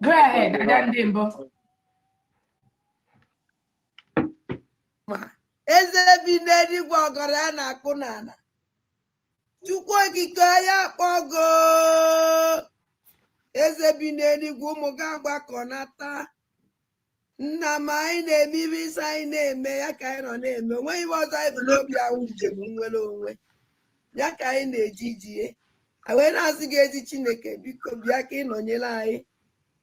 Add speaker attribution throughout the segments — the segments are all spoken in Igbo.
Speaker 1: Go ahead, Adandimbo.
Speaker 2: Eze bi n'eluigwe ọgọrọ ya na-akpụ n'ala. Chukwu okike ya akpọgo. Eze bi n'eluigwe ụmụ gị agbakọnata. Nna m anyị na-eme ibe isi anyị na-eme ya ka anyị nọ na-eme. Onweghị ibe ọzọ anyị bụ n'obi ahụ njem nwere onwe. Ya ka anyị na-eji jie. Wee na-asị gị ezi Chineke biko bịa ka ị nọnyere anyị.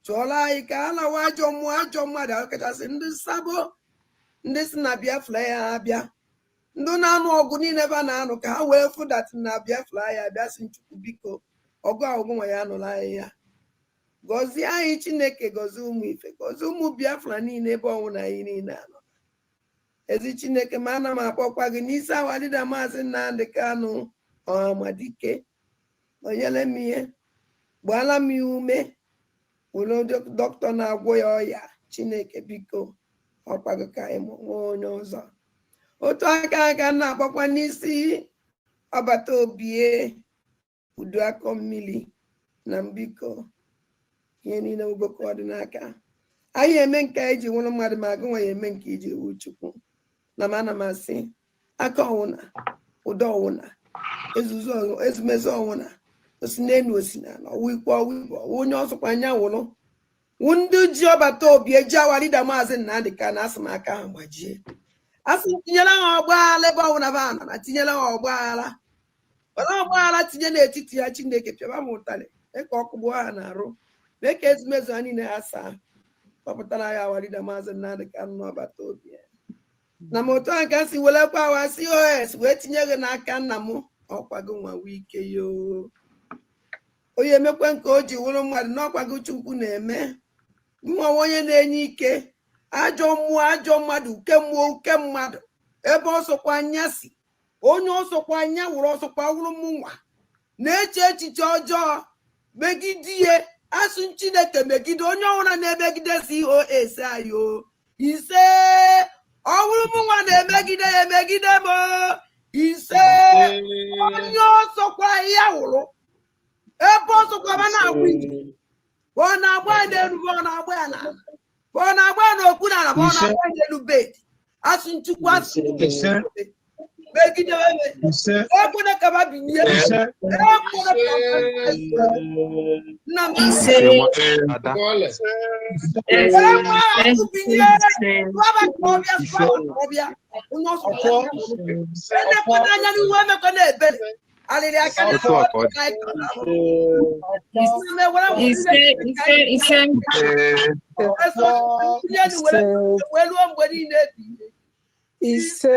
Speaker 2: Chụọrọ anyị ka a lawa ajọ mmụọ ajọ mmadụ ahụ kachasị ndị sabo ndị si na Biafra ya abịa. Ndị na-anụ ọgụ niile ebe a na-anụ ka ha wee fụdatị na Biafra ya abịa si Chukwu biko ọgụ ahụ nwa ya anụrụ anyị ya. Gọzie anyị Chineke gọzie ụmụ ife gọzie ụmụ Biafra niile ebe ọnwụ na anyị niile anọ. Ezi Chineke ma ana m akpọkwa gị n'isi awalida Maazị Nnamdi Kanu Ọhamadike. Onyere m ihe gbaala m ya ume were dọkịta na-agwọ ya ọya Chineke biko ọkwago ka anyị nwe onye ọzọ. Otu aka na-akpọkwa n'isi ọbata obie udu akọ mmiri na mbiko ihe niile ugoko ọdịnaka anyị eme nke anyị ji nwụrụ mmadụ ma agụ nwa ya eme nke iji wu Chukwu na m ana m asị aka ọwụna ụdọ ọwụna ezumezi ọwụna osi n'elu osi n'ala ọwụ ikpe ọwụ ibe ọwụ onye ọsọkwa anya wụrụ ndị ji ọbata obi eji awalida Maazị Nnamdi Kanu asị m aka ha gbajie asị tinyere ha ọgbaghara ebe ọbụla ba nọ na tinyere ha ọgbaghara ọgbaghara tinye n'etiti ya Chineke pịaba m ụtarị mee ka ọkụ gbuo ha na-arụ mee ka ezumezu ha niile ha saa kpọpụtara ya awalida Maazị Nnamdi Kanu n'ọbata obi ya na m otu a ka si welekwa awa COS wee tinye gị n'aka nna m ọkwago nwa wike yoo onye emekwe nke o ji wụrụ mmadụ n'ọkwago Chukwu na-eme mma onye na-enye ike ajọ mmụọ ajọ mmadụ uke mmụọ uke mmadụ ebe ọsọkwa anya si onye ọsọkwa anya wụrụ ọsọkwa wụrụ m nwa na-eche echiche ọjọọ megide ihe asụ Chineke megide onye ọbụla na-emegide COS ayo ise ọwụrụ m nwa na-emegide ya emegide m ise onye ọsọkwa ya wụrụ ebe ọsọkwa ma na-agwụ ije ọ na-agba ya n'elu ọ na-agba ya n'ala ọ na-agba ya n'okpuru ala ọ na-agba ya n'elu bedi asụ Chukwu asụ megide ekwene ka ba binye nna m anya n'ihu emekọ na-ebere alịrị aka weluo mgbe niile ise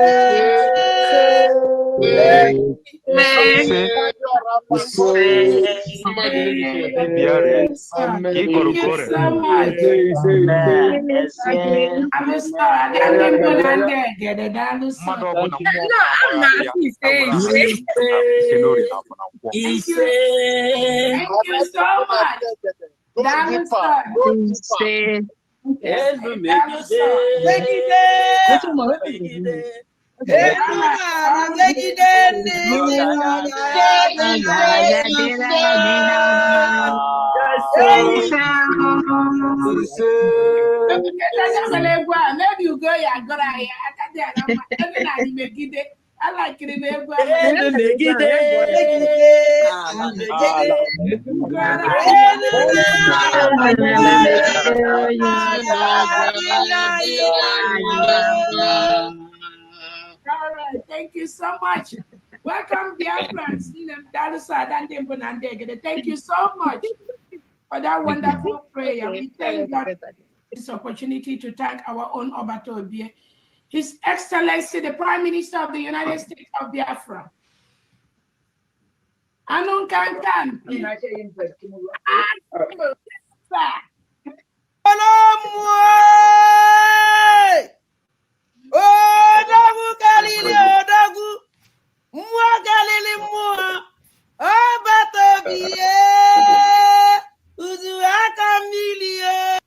Speaker 2: maybe you go ya agora ya megide I like it in All right, thank you so much. Welcome, dear friends. Thank you so much for that wonderful prayer. We thank God for this opportunity to thank our own Obato Obie, His Excellency, the Prime Minister of the United States of Biafra. Anun Kankan. Odagu Galili, Odagu, Mua Galili Mua, Obato Obie, Uzuaka Milie.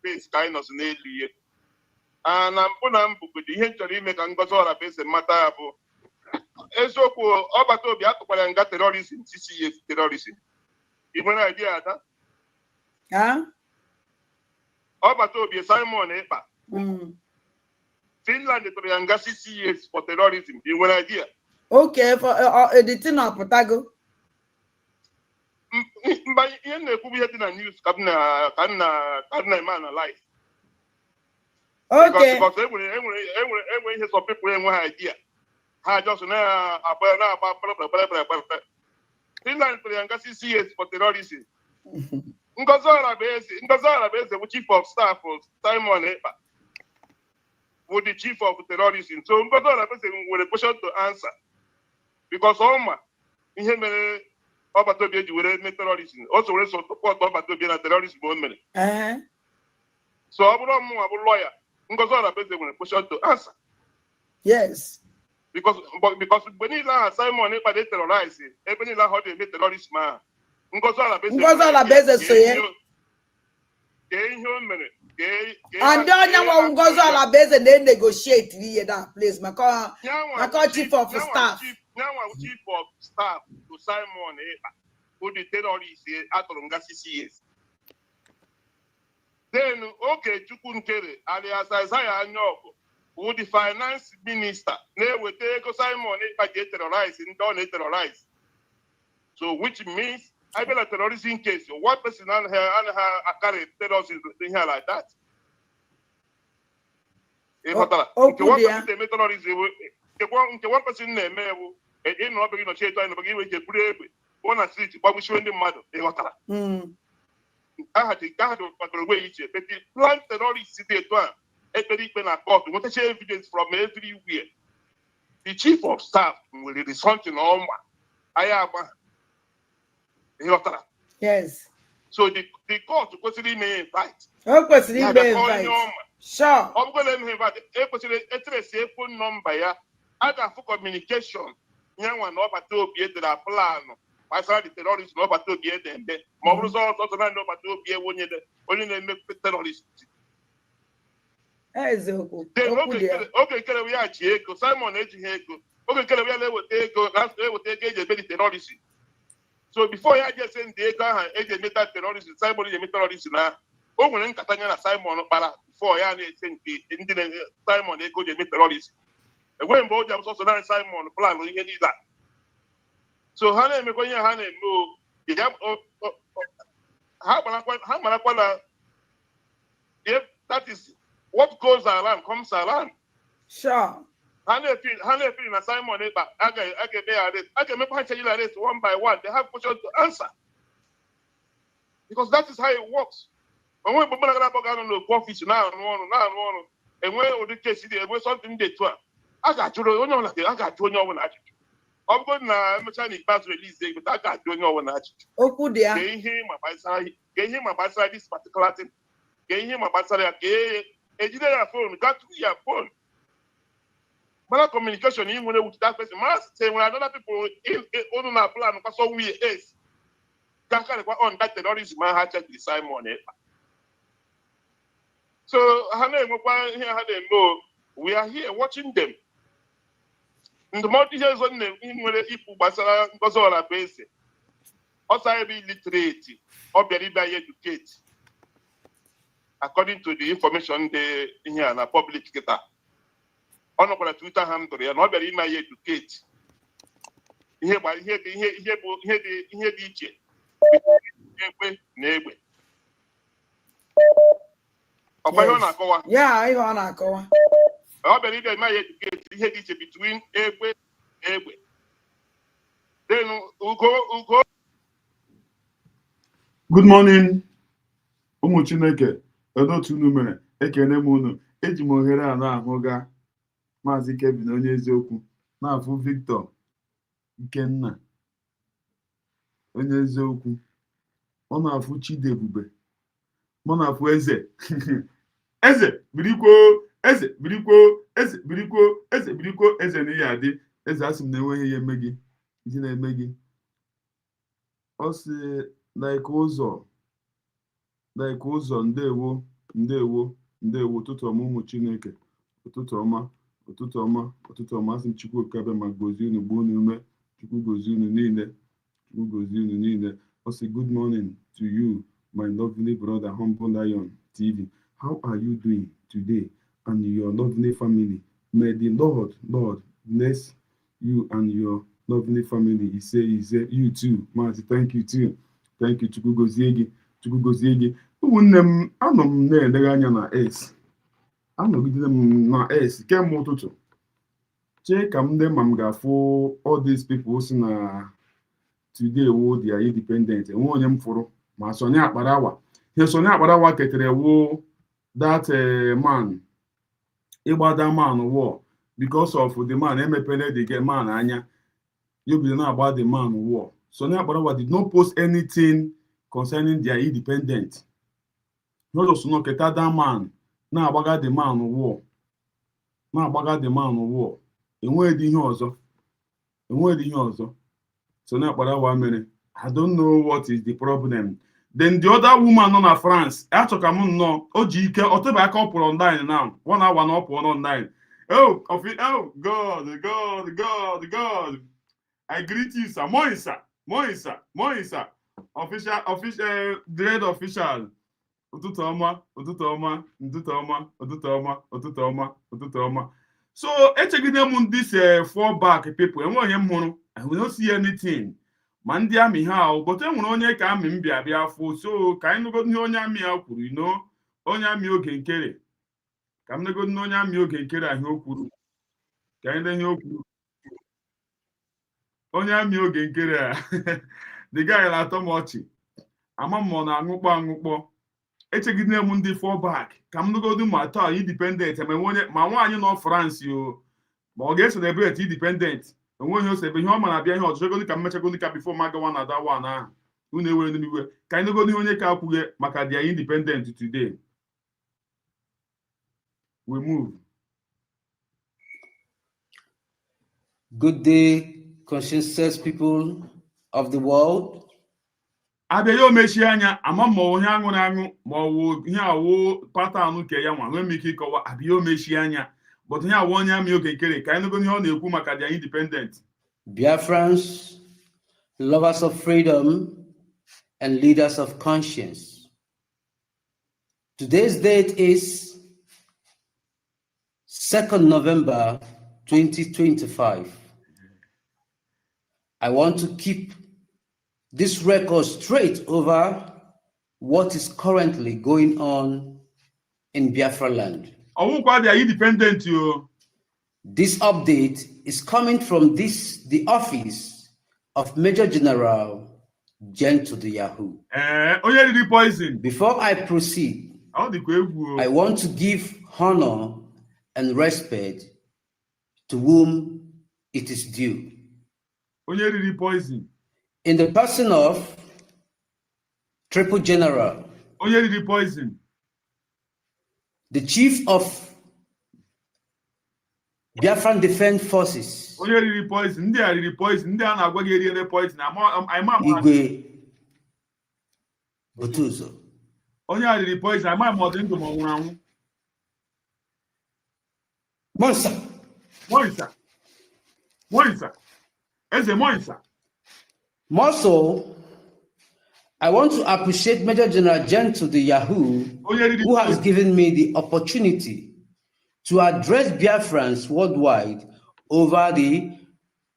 Speaker 3: base ka anyị nọzi n'elu ihe na mbụ na mbụgodi ihe chọrọ ime ka Ngozi Orabeze mata ya bụ eziokwu ọgbata obi atụkwara ya nga terorizm CCS terorizm ị nwere idea ada ọgbata obi Simon Ekpa Finland tụrụ ya nga 6 years for terrorism ị nwere idea
Speaker 2: okay for the thing apụtago
Speaker 3: mba ihe na-ekwu ihe dị na news ka nna eme analyze
Speaker 2: okay
Speaker 3: because enwere ihe some people enwe ha idea ha just na-agba kpere Finland tụrụ ya nga 6 years for terrorism Ngozi Orabeze bụ chief of staff Simon Ekpa bụ the chief of terrorism so Ngozi Orabeze nwere question to answer because ọma ihe mere ọgbata obi eji were mee terrorism o so were support ọgbata obi na terrorism o mere so ọ bụrụ ọmụnwa bụ lawyer Ngozi Orabeze nwere question to answer
Speaker 2: yes
Speaker 3: because mgbe niile ahụ Simon Ekpa dey terrorize ebe niile ahụ ọ dị eme terrorism ahụ Ngozi
Speaker 2: Orabeze so ya
Speaker 3: kee ihe o mere
Speaker 2: and onye nwa Ngozi Orabeze na-negotiate ihe that place maka chief of staff
Speaker 3: chief of staff to Simon Ekpa who the terrorist atụrụ nga 6 years then Okechukwu Nkere alias Isaiah Anyaoku who the finance minister na-eweta ego Simon Ekpa ji terrorize ndị ọ na-terrorize so which means I feel a terrorism case one person and her carry terrorism thing here like that one person na-eme ịnụ ọbụghị nọchi eto anyị nọbụghị iwe ike buru egbe ọ na street gbagbuchiwe ndị mmadụ ịghọtara aha dị kpatara onwe ya iche beti plan terrorist dị etu a ekpere ikpe na court nwetacha evidence from everywhere the chief of staff nwere result na ọma anyị agba ịghọtara
Speaker 2: yes
Speaker 3: so the court kwesịrị ime invite
Speaker 2: o kwesịrị ime invite sure
Speaker 3: ọ bụgolo eme invite ekwesịrị etresi phone number ya a ga-afụ communication ya nwa na ọbata obi edere planụ gbasara the terrorist na ọbata obi ede mbe ma ọ bụrụ ọzọ naanị ọbata obi ewe onye na-eme terrorist oge nkere ya ji ego Simon ejighị ego oge nkere ya na-eweta ego eji eme the terrorist so before ya ji ese ndị ego ahụ eji emeta terrorism Simon eji eme terrorism na o nwere nkata ya na Simon kpara before ya na-ese ndị Simon ego ji eme terrorism enweghị mgbe o ji abụsọsọ naanị Simon plan ihe niile a so ha na-emekwa ihe ha na-eme ha marakwa na that is what goes around comes around
Speaker 2: sure
Speaker 3: ha na-efiri na Simon Ekpa a ga-eme ya arrest a ga-emekwa ha chejila arrest one by one they have questions to answer because that is how it works onwe mgbe mmadụ gara abụọ ga-anọ n'okwu ọfisi na-arụ ọrụ enwe ụdị kesi dị enwe something dị etu a ga-ajụrụ onye ọbụla ajụjụ ọ bụrụ na emechaa na ikpeazụ release egbe a ga-ajụ onye ọbụla ajụjụ
Speaker 2: okwu dị ya
Speaker 3: ka ihe ma gbasara this particular thing ka ihe ma gbasara ya ka ejide ya phone gatụ ya phone mana communication ị nwere with that person ma say nwere another people unu na plan kwaso we is ka karịkwa on that terrorism ha check the Simon Ekpa so ha na-enwekwa ihe ha na-eme we are here watching them ndụmọdụ ihe ọzọ nwere ikwu gbasara Ngozi Orabeze ọ sara ebe illiterate ọ bịara ịbịa ya educate according to the information dị ihe a na public kịta ọ nọkwara Twitter ha m dụrụ ya na ọ bịara ime ya educate ihe dị iche egbe na egbe ọkwa ihe ọ na-akọwa
Speaker 2: ya ihe ọ na-akọwa
Speaker 3: ọ bịara ịbịa ime ya educate ihe dị iche between egbe na egbe then ugo
Speaker 4: good morning ụmụ Chineke otu unu mere ekene m unu eji m ohere a na-ahụ ga Maazị Kevin onye eziokwu na-afụ Victor Ikenna onye eziokwu ọ na-afụ Chidebube mụ na-afụ eze birikwo eze birikwo eze na ihe adị eze asị m na enweghị ihe eme gị iji na-eme gị ọ sị like ụzọ ndewo ndewo ụtụtụ ọma ụmụ Chineke, ụtụtụ ọma asị m Chukwu okebe ma gozie unu gbuo unu ume, Chukwu gozie unu niile. I say good morning to you, my lovely brother Humble Lion TV. How are you doing today and your lovely family? May the Lord bless you and your lovely family. He say you too, Maazị. Thank you too. Thank you. Chukwu gozie gị. Ụmụnne m, anọ m na-elegha anya na S. Anọgidere m na S kemgbe ụtụtụ. Chee ka m ma m ga-afụ all these people si na today wo their independent. Enwe onye m fụrụ ma Sonny Akparawa. Ihe Sonny Akparawa ketere wo that man. Ịgbada man war because of the man emepere the man anya. You be now about the man war. Sonny Akparawa did not post anything concerning their independent. No just no keta that man na agbaga the man war. Enweghị ihe ọzọ. Sonny Akparawa mere. I don't know what is the problem. Then the other woman nọ na France, achọka m nnọọ, o ji ike, ọ tebe aka ọ pụrụ online now. 1 hour na ọ pụọ online. Oh God. I greet you, sir. Moisa. Official, grade official. Ụtụtụ ọma. So, echegide m this fall back people. Enwe onye m hụrụ. I will not see anything. Ma ndị amị ha ụbọchị enwere onye ka amị m bịa afọ. So, ka anyị nụgodo ihe onye amị ya kwuru, onye amị oge nkere. Ka m nụgodo onye amị oge nkere ahụ o kwuru. Ka anyị ihe o kwuru. Onye amị oge nkere a. The guy na-atọ m ọchị. Ama m ọ na-aṅụkpọ. Echegide m ndị fallback ka m nụgodo ma taa independent ma nwaanyị nọ France ma ọ ga-celebrate independent enweghị osebe ihe ọ ma na-abịa ihe ọzọ ka m mechagodi ka before ma gawa na that one ahụ unu ewere n'iwe ka anyị nụgodo ihe onye ka akwụghị maka their independent today. We move.
Speaker 5: Good day, conscientious people of the world.
Speaker 4: Abịa ya omechi anya ama ma onye aṅụ ma ọwụ ihe awụ pattern nke ya nwa nwee m ike ịkọwa abịa omechi anya but ihe awụ onye amị oge nkere ka anyị nụgo ihe ọ na-ekwu maka their independent.
Speaker 5: Biafrans, lovers of freedom and leaders of conscience. Today's date is 2nd November 2025. I want to keep this record straight over what is currently going on in Biafra land.
Speaker 4: Independent.
Speaker 5: This update is coming from the office of Major General Gentle Yahoo. Before I proceed, I want to give honor and respect to whom it is due. In the person of Triple General, the Chief of Biafran Defense Forces, Igwe Botuzo. More so, I want to appreciate Major General Gentle Yahoo, who has given me the opportunity to address Biafrans worldwide over the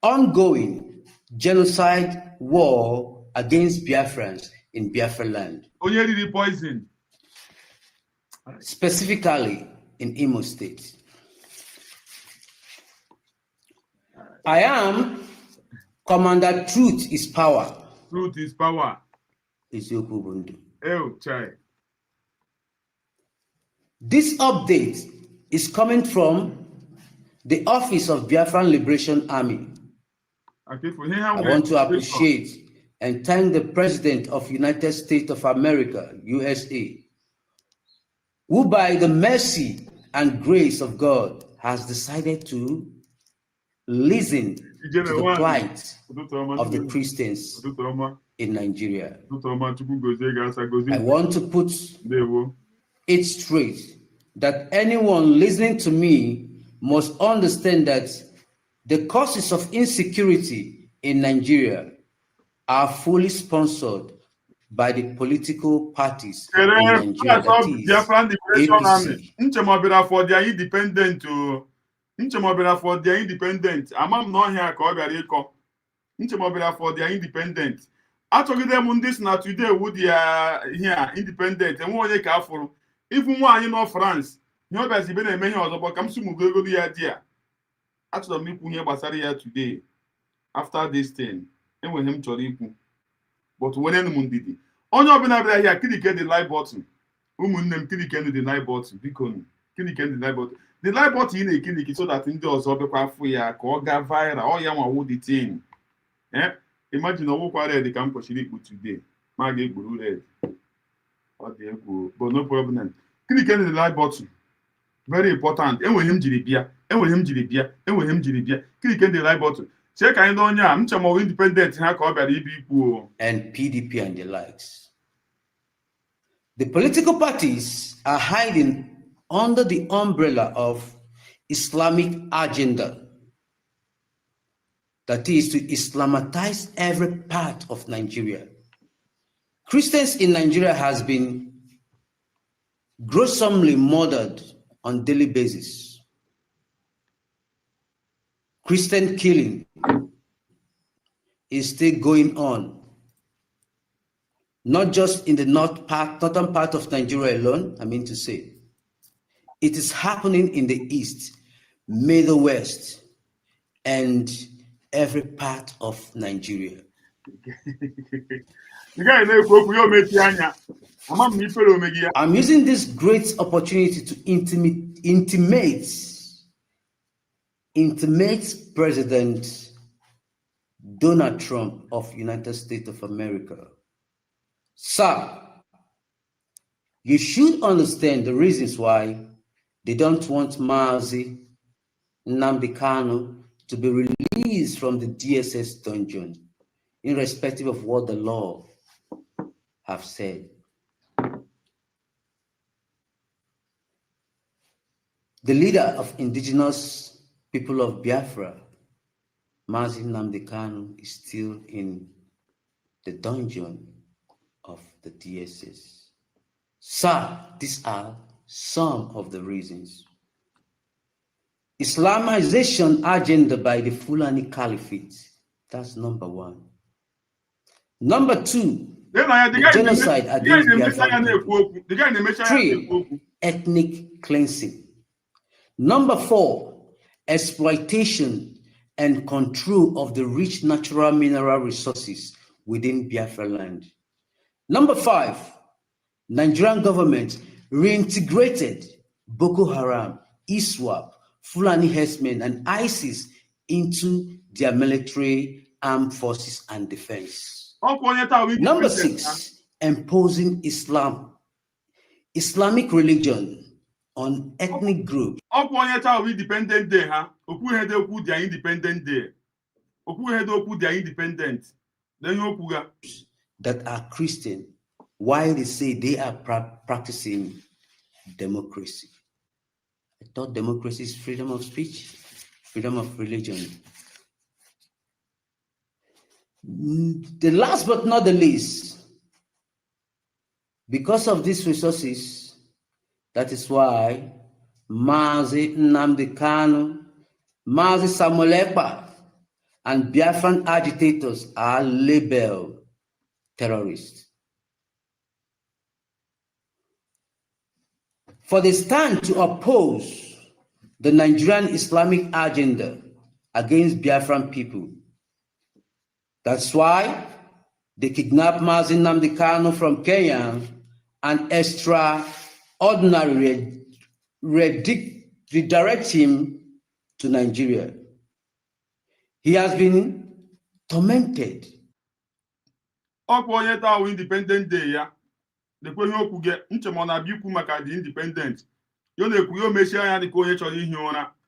Speaker 5: ongoing genocide war against Biafrans in Biafra land. Specifically in Imo State. I am Commander Truth is Power.
Speaker 4: Truth is power.
Speaker 5: This update is coming from the Office of Biafran Liberation Army. I want to appreciate and thank the President of United States of America, USA, who by the mercy and grace of God has decided to listen to the plight of the Christians in Nigeria. I want to put it straight that anyone listening to me must understand that the causes of insecurity in Nigeria are fully sponsored by the political parties in Nigeria, that is
Speaker 4: Biafran Liberation Army.
Speaker 5: APC.
Speaker 4: Nchemobira for their independent Nchemobira for their independent. Amam no here ka ọ bịara ịkọ. Nchemobira for their independent. Achọgide m ndị si na today would here independent. Enwe onye ka afụrụ. Even nwaanyị nọ France. Ihe ọ bịazi be na-eme ihe ọzọ bụ ka m si mugo ego ya di ya. Achọrọ m ikwu ihe gbasara ya today. After this thing, enweghị m chọrọ ikwu. But when m ndidi. Onye ọbụla bịara here kilike the like button. Ụmụnne m kilike the like button. Biko kilike the like button. The like button ị na-ekiliki so that ndị ọzọ bịakwa afụ ya ka ọ gaa viral. Ọ ya nwa wụ the thing. Imagine ọwụkwa red ka m kwesịrị ikpu today. Ma ga-ekpuru red. Ọ dị egwu, but no problem. Kilike the like button. Very important. Enweghị m jiri bịa. Enweghị m jiri bịa. Enweghị m jiri bịa. Kilike the like button. Check anyị onye a m chọrọ independent ha ka ọ bịara ibe ikwu.
Speaker 5: And PDP and the likes. The political parties are hiding under the umbrella of Islamic agenda, that is to Islamatize every part of Nigeria. Christians in Nigeria has been gruesomely murdered on daily basis. Christian killing is still going on, not just in the northern part of Nigeria alone, I mean to say. It is happening in the east, Middle West, and every part of Nigeria. I'm using this great opportunity to intimate President Donald Trump of United States of America. Sir, you should understand the reasons why they don't want Mazi Nnamdi Kanu to be released from the DSS dungeon, irrespective of what the law have said. The leader of indigenous people of Biafra, Mazi Nnamdi Kanu, is still in the dungeon of the DSS. Sir, these are some of the reasons. Islamization agenda by the Fulani Caliphate. That's number one. Number two, the genocide against Biafran people. 3, ethnic cleansing. Number 4, exploitation and control of the rich natural mineral resources within Biafra land. Number 5, Nigerian government reintegrated Boko Haram, ISWAP, Fulani herdsmen, and ISIS into their military, armed forces, and defense. Number 6, imposing Islamic religion on ethnic groups.
Speaker 4: Independent day, huh? Independent day. Independent.
Speaker 5: That are Christian, while they say they are practicing democracy. I thought democracy is freedom of speech, freedom of religion. The last but not the least, because of these resources, that is why Mazi Nnamdi Kanu, Mazi Samuel Ekpa, and Biafran agitators are labeled terrorists. For they stand to oppose the Nigerian Islamic agenda against Biafran people. That's why they kidnapped Mazi Nnamdi Kanu from Kenya and extraordinarily redirect him to Nigeria. He has been tormented.
Speaker 4: Independent day, yeah. The question you get Nchemona Biku Maka the independent. You know, you may share the coalition.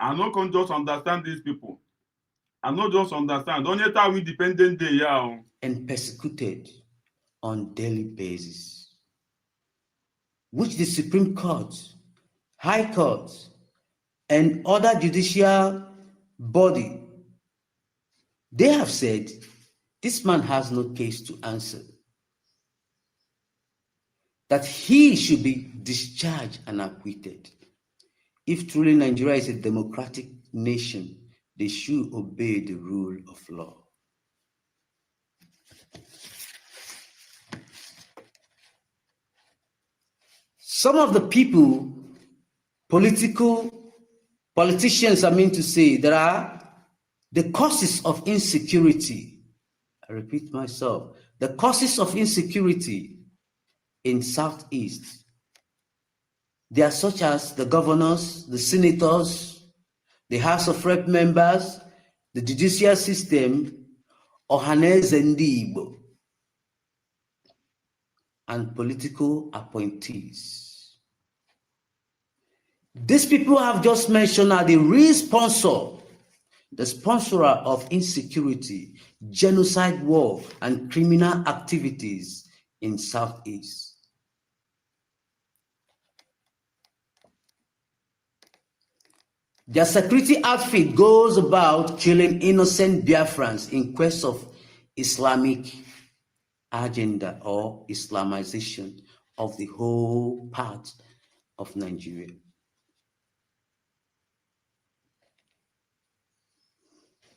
Speaker 4: I no can just understand these people. I not just understand. Don't yet have independent day, yeah.
Speaker 5: And persecuted on daily basis. which the Supreme Court, High Court, and other judicial body, they have said this man has no case to answer, that he should be discharged and acquitted. If truly Nigeria is a democratic nation, they should obey the rule of law. Some of the people, politicians, I mean to say, there are the causes of insecurity. I repeat myself, the causes of insecurity in Southeast. They are such as the governors, the senators, the House of Rep members, the judicial system, Ohaneze Ndi Igbo, and political appointees. These people I have just mentioned are the real sponsor, the sponsorer of insecurity, genocide, war, and criminal activities in Southeast. Their security outfit goes about killing innocent Biafrans in quest of Islamic agenda or Islamization of the whole part of Nigeria.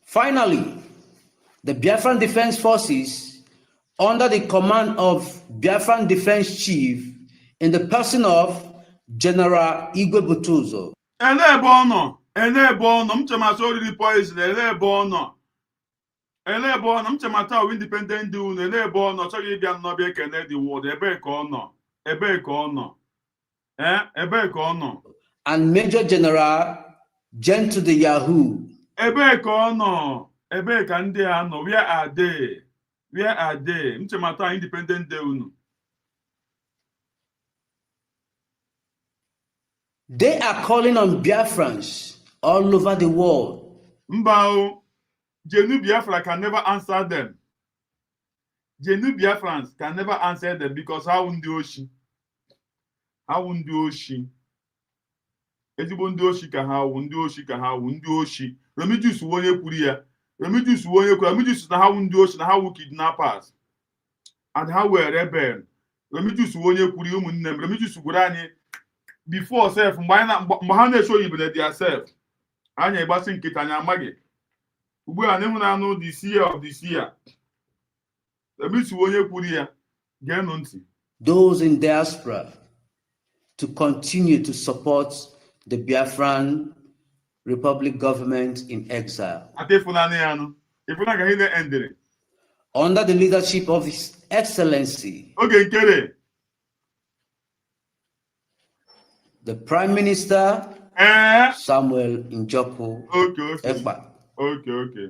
Speaker 5: Finally, the Biafran Defense Forces, under the command of Biafran Defense Chief in the person of General Igwe Butuzo. And Major General Gentile the Yahoo.
Speaker 4: Where are they? Where are they? Independent Day.
Speaker 5: They are calling on Biafrans all over the world.
Speaker 4: Mbao, Genu Biafra can never answer them. Genu Biafrans can never answer them because how undi oshi? How undi oshi? Ezibo ndi oshi ka ha undi oshi ka ha undi oshi. Remedius wonye kuriya. Remedius wonye kuriya. Remedius na how undi oshi na how kidnappers and how we rebel. Remedius wonye kuriya umunnem. Remedius gurani. Before self, Mahane show you their self. Anya Basin Kitanya Magi. We are never know this year of this year. The Miss Woye Puria, Genunti.
Speaker 5: Those in diaspora to continue to support the Biafran Republic government in exile. Under the leadership of His Excellency.
Speaker 4: Okay, Kere.
Speaker 5: The Prime Minister, Samuel Njoko Ekpa.
Speaker 4: Okay.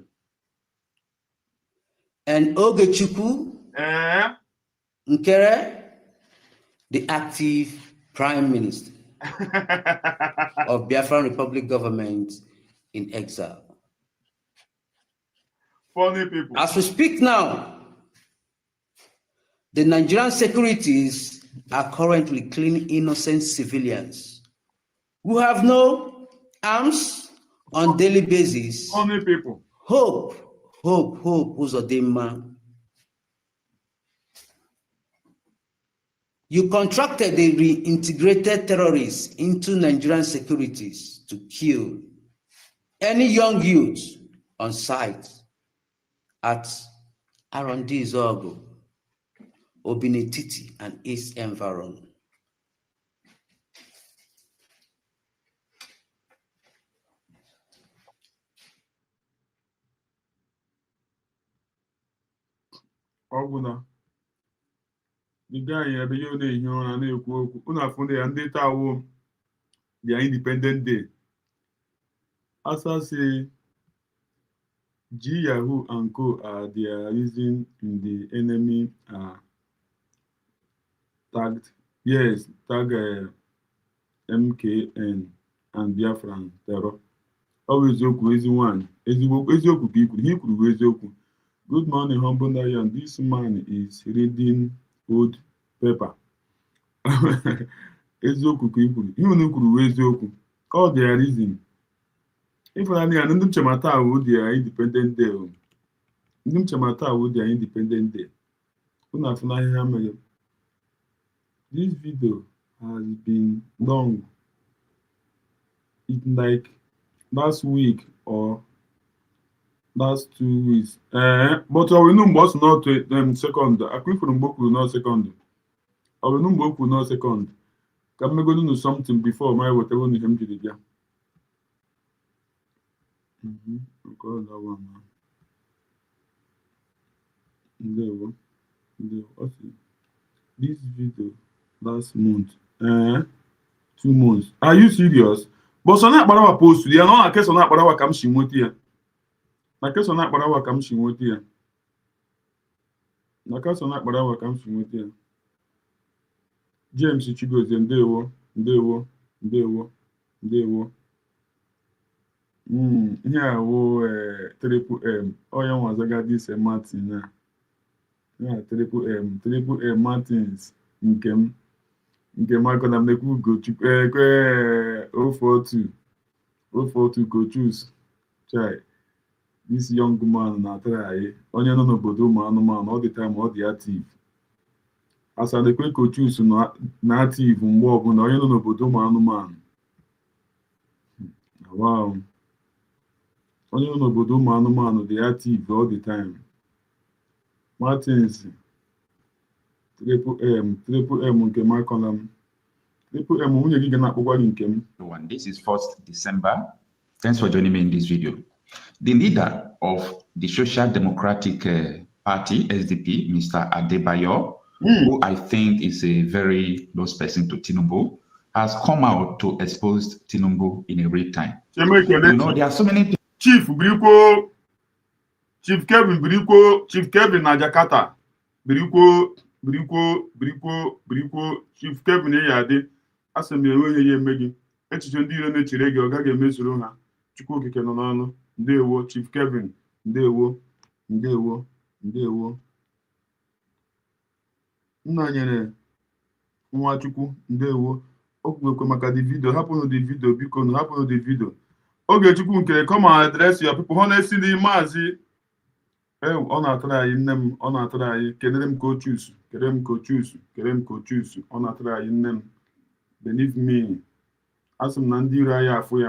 Speaker 5: And Ogechukwu Nkere, the active Prime Minister of Biafran Republic government in exile.
Speaker 4: Funny people.
Speaker 5: As we speak now, the Nigerian securities are currently killing innocent civilians who have no arms on daily basis.
Speaker 4: Funny people.
Speaker 5: Hope, Uzodimma. You contracted the reintegrated terrorists into Nigerian securities to kill any young youth on site at Arondi Zogo, Obinetiti, and East Environ.
Speaker 4: Oguna. The guy here, the young day, their Independent Day. As I say, G Yahoo and Co are their reason in the enemy tagged. Yes, tag MKN and Biafran terror. Always Oku is one. Ezoku people, he could raise Oku. Good morning, humble Nayan. This man is reading old paper. eziokwu ka i kwuru ihe unu kwuru wee eziokwu all their reason ịfụnanya ya ndị mchemata ahụ dị ya independent day ndị mchemata ahụ dị ya independent day unu afụnanya ha mere this video has been long it like last week or last 2 weeks but ọ winu mgbe ọ sị n'otu second akwụfụrụ mgbe o kwuru no second ọ winu mgbe o kwuru no second ka m megodu unu something before ma wetara unu ihe m jiri bịa ndewo this video last month 2 months are you serious but so na-akparawa post ya na ọ na-akesa na-akparawa ka m si nweta ya na kesa na-akparawa ka m si nweta ya na kesa na-akparawa ka m si nweta ya James Chigozie ndewo ihe a wụ triple M onye nwazaga dị St. Martin na triple M Martins nke aka na mmekwu Ugochukwu 042 go choose chai this young man na-atara anyị onye nọ n'obodo ụmụ anụmanụ all the time ọ dị active asadekwe coaches na active mgbe ọbụla onye nọ n'obodo ụmụ anụmanụ wow onye nọ n'obodo ụmụ anụmanụ dị active all the time Martins triple M nke makọla m triple M nwunye gị ga na-akpọkwa gị nke m.
Speaker 6: This is 1st December. Thanks for joining me in this video. The leader of the Social Democratic Party, SDP, Mr. Adebayo, who I think is a very close person to Tinubu, has come out to expose Tinubu in a real time. You know, there are so many things.
Speaker 4: Chief Kevin na Jakarta. Biriko, Chief Kevin Eyade. Asemi enweghị ya eme gị. Echiche ndị ire na-echere gị ọ gaghị emezuru ha. Chukwu okike nọ n'ọnụ. Ndewo Chief Kevin. Ndewo. Nna nyere Nwachukwu ndewo. Okwukwe maka the video. Hapụnụ the video biko nụ hapụnụ the video. Ogechukwu nkere come and address your people. Honestly Maazị ọ na-atara anyị nne m ọ na-atara anyị kelere m coaches ọ na-atara anyị nne m believe me asị m na ndị iro anyị afụ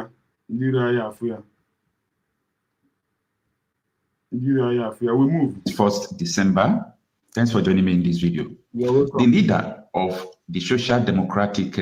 Speaker 4: ya we move
Speaker 6: 1st December. Thanks for joining me in this video.
Speaker 4: You're welcome.
Speaker 6: The leader of the Social Democratic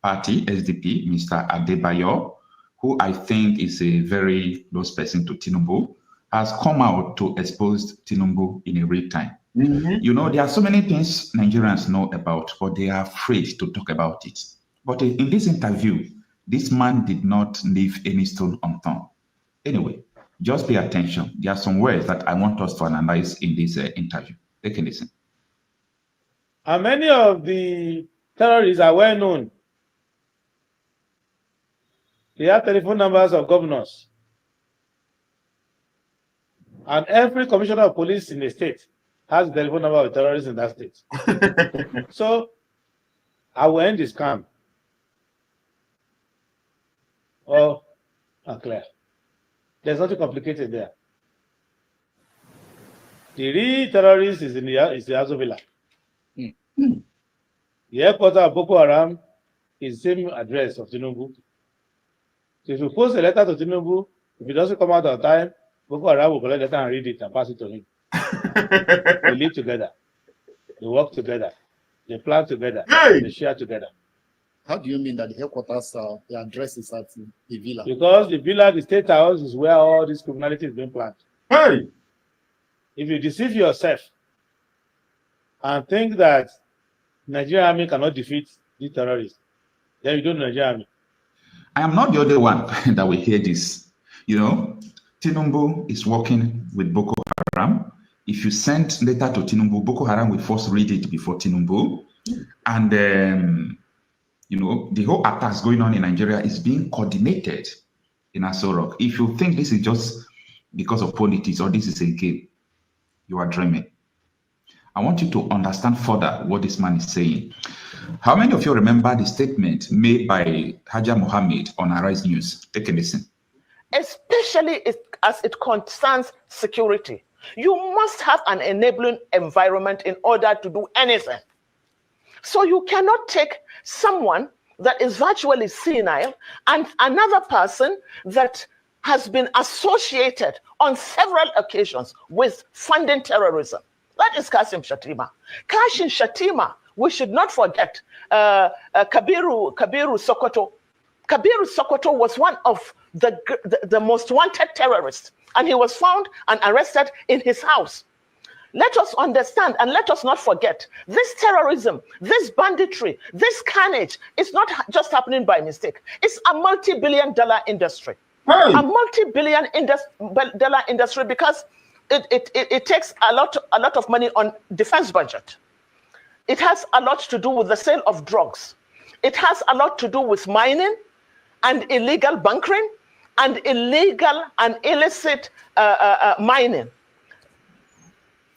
Speaker 6: Party, SDP, Mr. Adebayo, who I think is a very close person to Tinubu, has come out to expose Tinubu in a real time. You know, there are so many things Nigerians know about, but they are afraid to talk about it. But in this interview, this man did not leave any stone unturned. Anyway, just pay attention. There are some words that I want us to analyze in this interview. Take a listen.
Speaker 7: And many of the terrorists are well known. They have telephone numbers of governors. And every commissioner of police in the state has the telephone number of terrorists in that state. So I will end this scam. Oh, clear. There's nothing complicated there. The real terrorist is in the Azo Villa. The headquarters of Boko Haram is the same address of Tinubu. So if you post a letter to Tinubu, if it doesn't come out on time, Boko Haram will collect the letter and read it and pass it to him. They live together. They work together. They plan together. They share together.
Speaker 8: How do you mean that the headquarters, the address is at the villa?
Speaker 7: Because the villa, the state house, is where all this criminality is being planned.
Speaker 4: Hey!
Speaker 7: If you deceive yourself and think that Nigerian army cannot defeat the terrorists, then you don't know Nigerian army.
Speaker 6: I am not the only one that will hear this. You know, Tinubu is working with Boko Haram. If you send letter to Tinubu, Boko Haram will first read it before Tinubu. And, you know, the whole attacks going on in Nigeria is being coordinated in Aso Rock. If you think this is just because of politics or this is a game, you are dreaming. I want you to understand further what this man is saying. How many of you remember the statement made by Haja Mohammed on Arise News? Take a listen.
Speaker 9: Especially as it concerns security. You must have an enabling environment in order to do anything. So you cannot take someone that is virtually senile and another person that has been associated on several occasions with funding terrorism. That is Kashim Shettima. Kashim Shettima, we should not forget Kabiru Sokoto. Kabiru Sokoto was one of the most wanted terrorists, and he was found and arrested in his house. Let us understand and let us not forget, this terrorism, this banditry, this carnage is not just happening by mistake. It's a multi-billion-dollar industry. Hey. A multi-billion dollar industry because it takes a lot of money on defense budget. It has a lot to do with the sale of drugs. It has a lot to do with mining and illegal bunkering and illegal and illicit mining.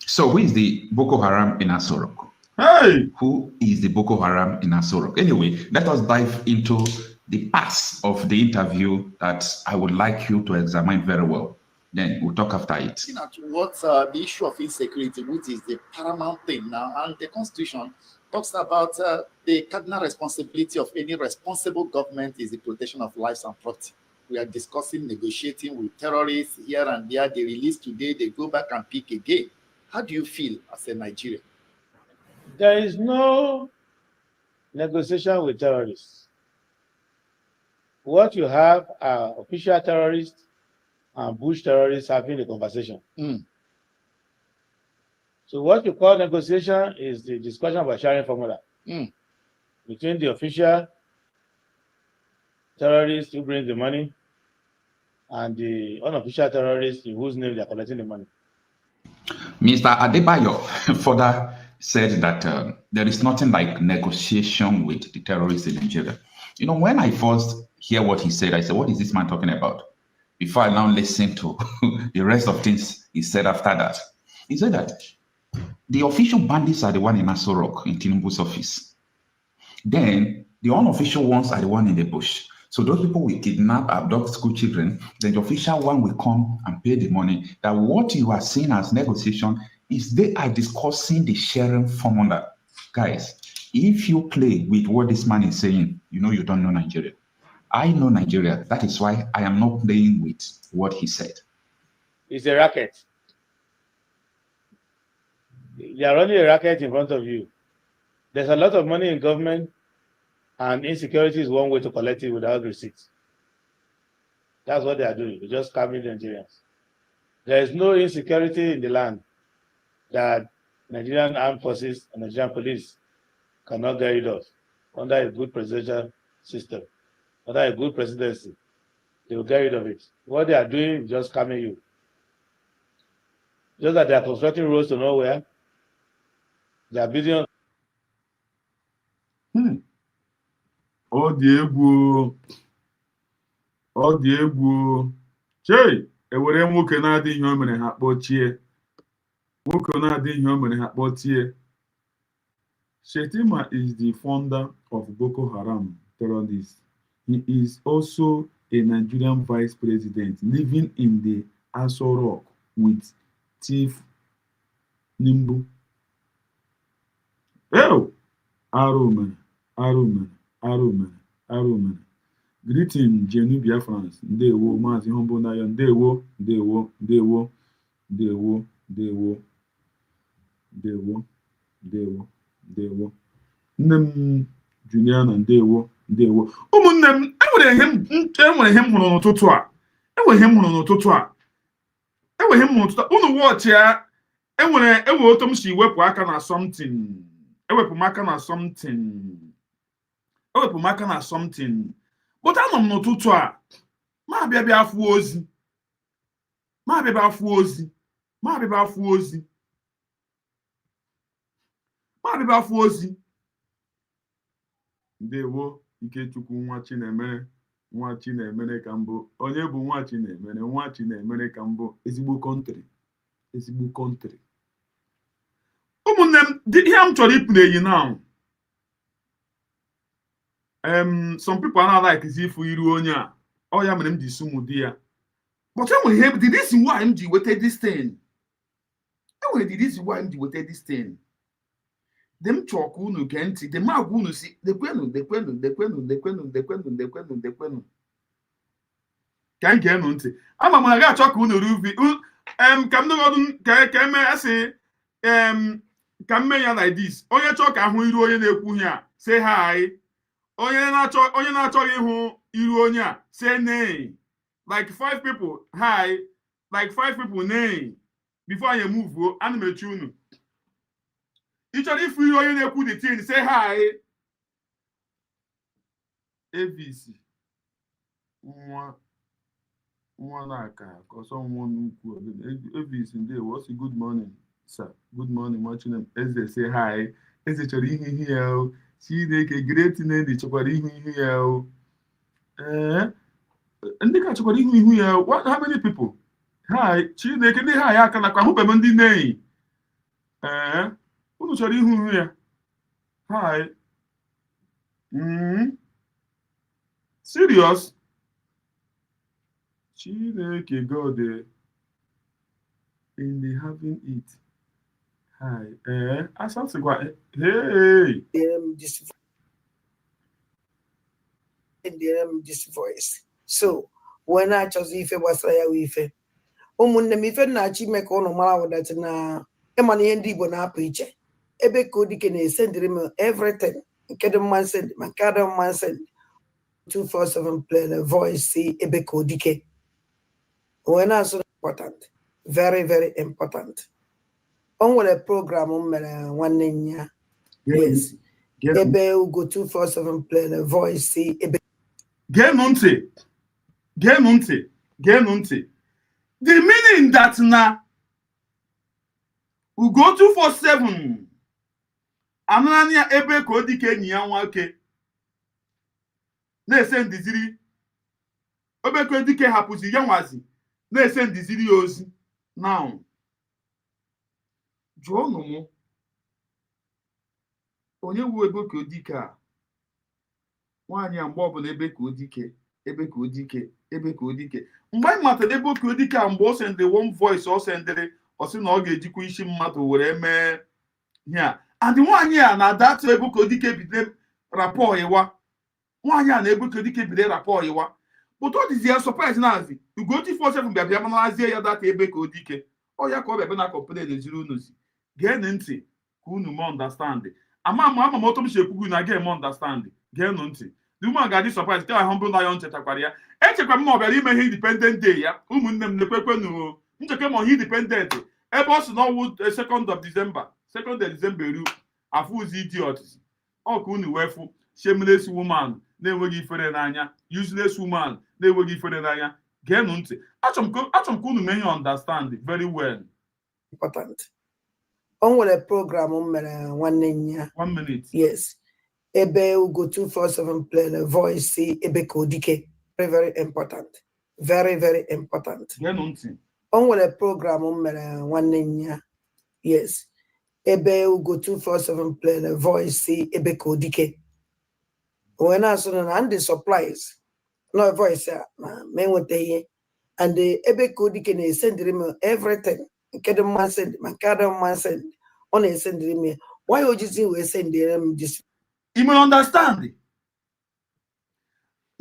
Speaker 6: So who is the Boko Haram in Asorok?
Speaker 4: Hey!
Speaker 6: Who is the Boko Haram in Asorok? Anyway, let us dive into the parts of the interview that I would like you to examine very well. Then we'll talk after it.
Speaker 8: What's the issue of insecurity, which is the paramount thing now, and the Constitution talks about the cardinal responsibility of any responsible government is the protection of lives and property. We are discussing negotiating with terrorists here and there. They release today, they go back and pick again. How do you feel as a Nigerian?
Speaker 7: There is no negotiation with terrorists. What you have are official terrorists and bush terrorists having a conversation. So what you call negotiation is the discussion about sharing formula between the official terrorists who bring the money and the unofficial terrorists in whose name they are collecting the money.
Speaker 6: Mr. Adebayo further said that there is nothing like negotiation with the terrorists in Nigeria. You know, when I first hear what he said, I said, what is this man talking about? Before I now listen to the rest of things he said after that. He said that the official bandits are the one in Asorok, in Tinubu's office. Then the unofficial ones are the one in the bush. So those people will kidnap, abduct school children, then the official one will come and pay the money. That what you are seeing as negotiation is they are discussing the sharing formula. Guys, if you play with what this man is saying, you know you don't know Nigeria. I know Nigeria. That is why I am not playing with what he said.
Speaker 7: It's a racket. They are running a racket in front of you. There's a lot of money in government, and insecurity is one way to collect it without receipts. That's what they are doing. They're just scamming the Nigerians. There is no insecurity in the land that Nigerian armed forces and Nigerian police cannot get rid of under a good presidential system, under a good presidency. They will get rid of it. What they are doing is just scamming you. Just that they are constructing roads to nowhere. They are building.
Speaker 4: Ọ dị egwu. Ọ dị egwu. Chei, ewere nwoke na-adịghị o mere ha kpọchie. Nwoke na-adịghị o mere ha kpọchie. Shettima is the founder of Boko Haram terrorists. He is also a Nigerian vice president living in the Aso Rock with Chief Nimbu. Oh, Aruman. Greeting, Jenu Biafrans. Ndewo, Mazi Hombonayo. Ndewo. Nnem Juliana, ndewo. Ụmụnne m, enwere ihe m hụrụ n'ụtụtụ a. Unu watch ya. Enwere otu m si wepụ aka na something. Ewepụ m aka na something. But anọ m n'ụtụtụ a. Ma bịa afụ ozi. Ndewo Ikechukwu nwa Chinemere ka mbụ. Onye bụ nwa Chinemere ka mbụ. Ezigbo country. Ụmụnne Here I'm trying to play you now. Some people are not like as if we ruonya. Oh, yeah, man, this dear. But I will have this in why MG with this thing. I will do this why MG with this thing. Them talk unu kenti, the mag unu see the quenu. Can't get on to. I'm a man, I talk unu ruby. Come no, can I say, come like this. Oh, you talk and who you know, say hi. Oh, you're not talking who you know, say nay. Like 5 people, hi. Like 5 people, nay. Before you move, go animate you. Each of if we know put the thing, say hi. ABC. One because someone who ABC there was a good morning, sir. Good morning, watching them as they say hi. As they chori here, see they get great in the chori here. And they catch chori here. What? How many people? Hi, she they can hi. I can like who be Monday name. Who chori here? Hi. Serious? Chineke God in the having it. Hi. I sound like hey.
Speaker 2: This voice. So when I chose if it was like if umunne mi fe na chi make ono mara wodat na e man ye ndi bo na preacher. Ebe ko dike na send me everything. Kedem man send, man kadem man send. 247 play the voice see ebe ko dike. When I so important, very, very important. On what a program on one name, yes. Ebe go 247 play the voice see ebe.
Speaker 4: Genunte. The meaning that na we go 247. Anania ebe ko dike ni anwake. Na send diziri. Ebe ko dike hapuzi yanwazi. Na send diziri ozi. Now. Jụọ nụ onye wu ebe ka odike a nwaanyị a mgbe ọbụla ebe ka odike mgbe anyị matara ebe ka odike a mgbe o sendịrị one voice o sendịrị ọ sị na ọ ga-ejikwa isi mmadụ were mee ya and nwaanyị a na-adatụ ebe ka odike bidoro rapọ ịwa nwaanyị a na ebe ka odike bidoro rapọ ịwa but ọ dịzi ya surprise na-azị Ugochi 47 bịa manazie ya data ebe ka odike ọ ya ka ọ bịa na complain eziri unu si geenụ ntị ka unu ma understand ama m otu m si ekwugu na gee m understand geenụ ntị the woman ga-adị surprise ka ahụ mbụ na ya nchetakwara ya echekwa m ma ọ bịara ime ihe independent day ya ụmụnne m na-ekwekwenụ ncheke ma ihe independent ebe ọ sị na ọwụ 2nd of December 2nd of December ru afụzi idiot ọ ka unu wee fụ shameless woman na-enweghị ifere n'anya useless woman na-enweghị ifere n'anya geenụ ntị achọm ka unu mee ihe understand very well.
Speaker 2: Important. On what a program on 1 minute. Yes. Ebe Ugo 247 play the voice see ebe kodike. Very, very important. Very, very important. On what a program on 1 minute. Yes. Ebe Ugo 247 play the voice see ebe kodike. When I saw and the supplies, no voice, men with the and the ebe kodike send him everything. Kedem man send, man kadem man send. On a send me. Why would you see we send them this?
Speaker 4: You may understand.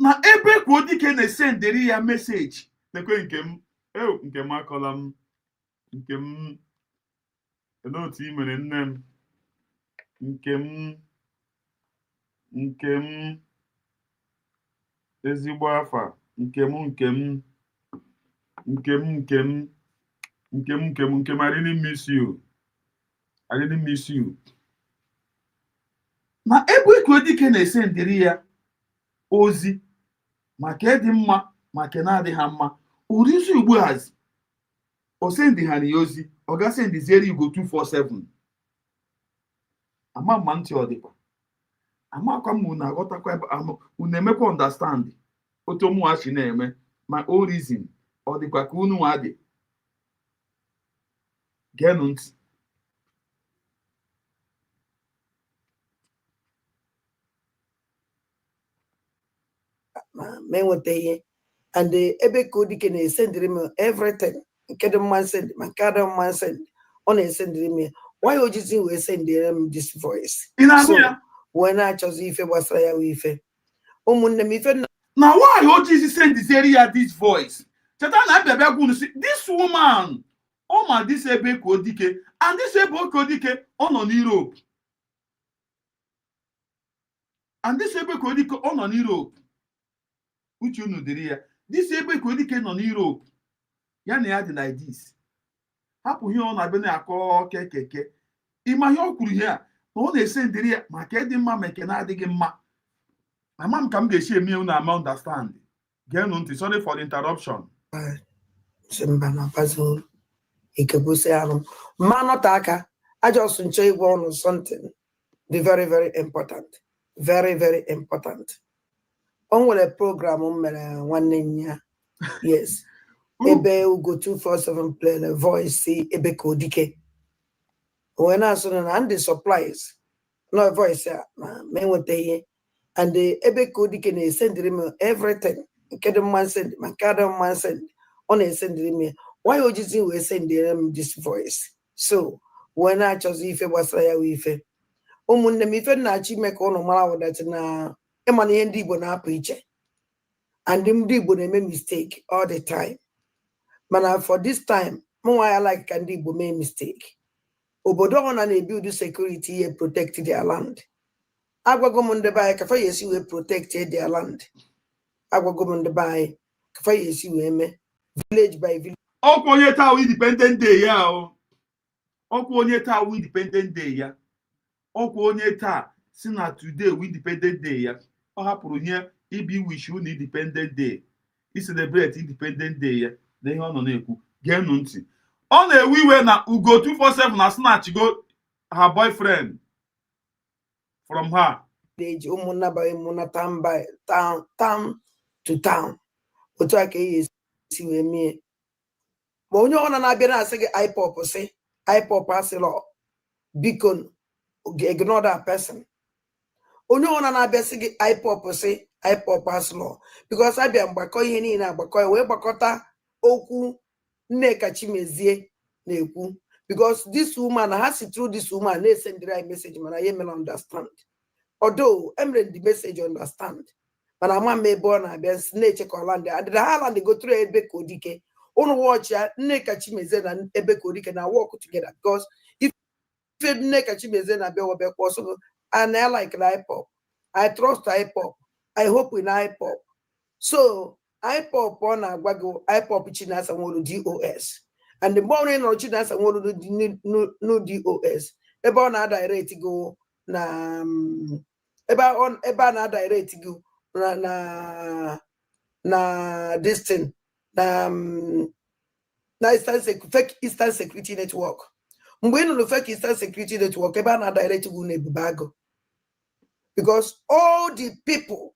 Speaker 4: Now ebe kodike na send ya message. Nekwe nke m akọla m nke m otu i mere nne m nke m ezigbo afa nke m I really miss you. I didn't miss you. Na ebe kodike na sendiri ya ozi maka edi mma maka na adị ha mma orisi ugbu hazi o sendi ha ni ozi o ga sendi zeri Ugo 247 ama ma ntị ọdịkwa ama kwa m na aghọtakwa unu emekwa understand otu mụ achi na-eme my own reason ọ dịkwa ka unu nwa dị geenụ ntị
Speaker 2: men with the and the ebe kodi can send him everything. Kedem man send, my cadam man send on a send me. Why would you think we send them this voice? So when I chose if it was if
Speaker 4: now why OGC send this area this voice? This woman, oh my this ebe kodike, and this ebe kodike on Europe. And this ebe kodike on Europe. Which you know the area. This ebe kodike on Europe. Yani had like this. Happen here on Abene Ako Keke. In my young here, no they send the area, my kedin ma make an adig ma. My mom come get me on understand. Get on sorry for the interruption.
Speaker 2: Simbana puzzle. Ikebuse Manotaka. I just enjoy one or something. The very, very important. Very, very important. On a program on one name. Yes. Ebe go 247 play the voice see ebe kodike. When I saw and the supplies. No voice men with the and the ebe kodike send him everything. Kedem man send, my cadam man send on a send me. Why would you think we send them this voice? So when I chose if it was ife. Umunne mi fe na chi make ono mara that na emani ndi Igbo na preacher. And them Igbo na make mistake all the time. But for this time, more I like can Igbo make mistake. Obodo on and build security and protect their land. Agwa gomunde by kafa yesi we protect their land. Agwa gomunde by kafa yesi we me village by village.
Speaker 4: Okwonyeta independent day ya o. Okwonyeta independent day ya. Okwonyeta si na today independent day ya. O hapụrụ nye ibi wish you independent day. I celebrate independent day ya. Na ihe ọ nọ na-ekwu. Geenụ ntị. Ọ na-ewe iwe na Ugo 247 na snatch go her boyfriend from her.
Speaker 2: Umuna by muna town to town. Otu aka ihe si wee mie. Ma onye ọ na-abịa na-asị gị IPOB sị IPOB asịlọ biko ignore that person. Onye ọ na-abịa sị gị IPOB sị IPOB asịlọ because abịa mgbakọ ihe niile agbakọ ya wee gbakọta okwu Nneka Chimezie na-ekwu because this woman has to through this woman na-send a message mana ye may understand. Although I'm read the message understand. But I'm a born na-abịa na-eche ka Holland and the Holland go through ebe kodike. Unu watch ya Nneka Chimezie na ebe kodike na work together because if Nneka Chimezie na abịa webe kwa so and I like IPOB. I trust IPOB. I hope in IPOB. So IPOB on Agwago, IPOB Chinasa Wolu DOS. And the morning or Chinasa Wolu no DOS. Eba na direct go na eba na direct go na this thing na fake Eastern Security Network. Mgbe no fake Eastern Security Network eba na direct go na Ebubago. Because all the people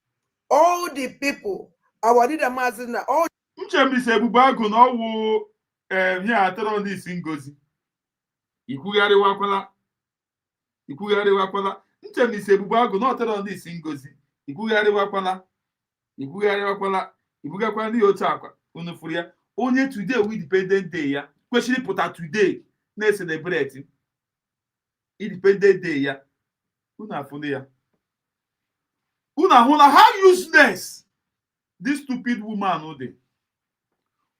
Speaker 2: our leader Mazina all
Speaker 4: Nchembi se Ebubago na ọwụ here atọrọ ndị isi ngozi. Ikwugharịwakwala. Nchembi se Ebubago na atọrọ ndị isi ngozi. Ikwugharịwakwala ndị otu akwa unu furu ya. Onye today we independent day ya. Kwesịrị pụta today na celebrate independent day ya. Unu afụnụ ya. Unu ahụ na how useless this stupid woman no dey.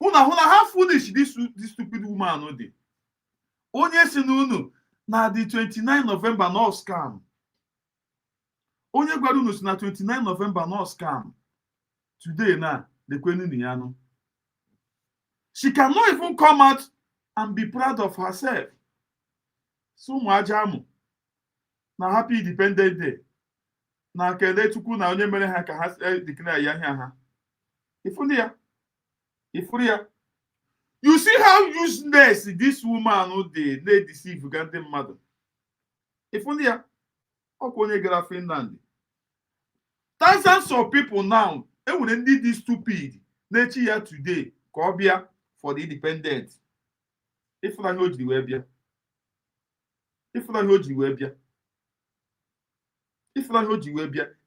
Speaker 4: Una how foolish this stupid woman no dey. Onye si n'unu na the 29 November no scam. Onye gwara unu si na 29 November no scam. Today na the kwenu ya no. She cannot even come out and be proud of herself. So muajamu na happy independent day. Na kele Chukwu na onye mere ha ka ha declare ya ha. Ifuria. You see how useless this woman who they deceive Ugandan mother. Ifuria. Okonye gara Finland. Thousands of people now, and when they this stupid, nature here today, Kobia for the independent. If I hold the webia.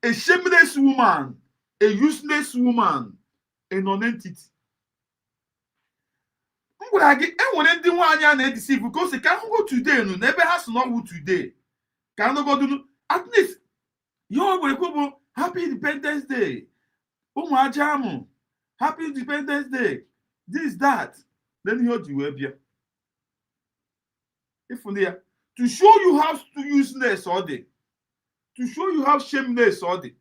Speaker 4: A shameless woman. a useless woman, a non-entity. Enwere ndị nwaanyị a na-edeceive because ka ahụ go today no n'ebe ha so not who today. Ka no go do at least you nwere kwuo Happy Independence Day. Ụmụ aja amụ. Happy Independence Day. This, that. Then you do bia. If to show you how useless all day. To show you how shameless all day.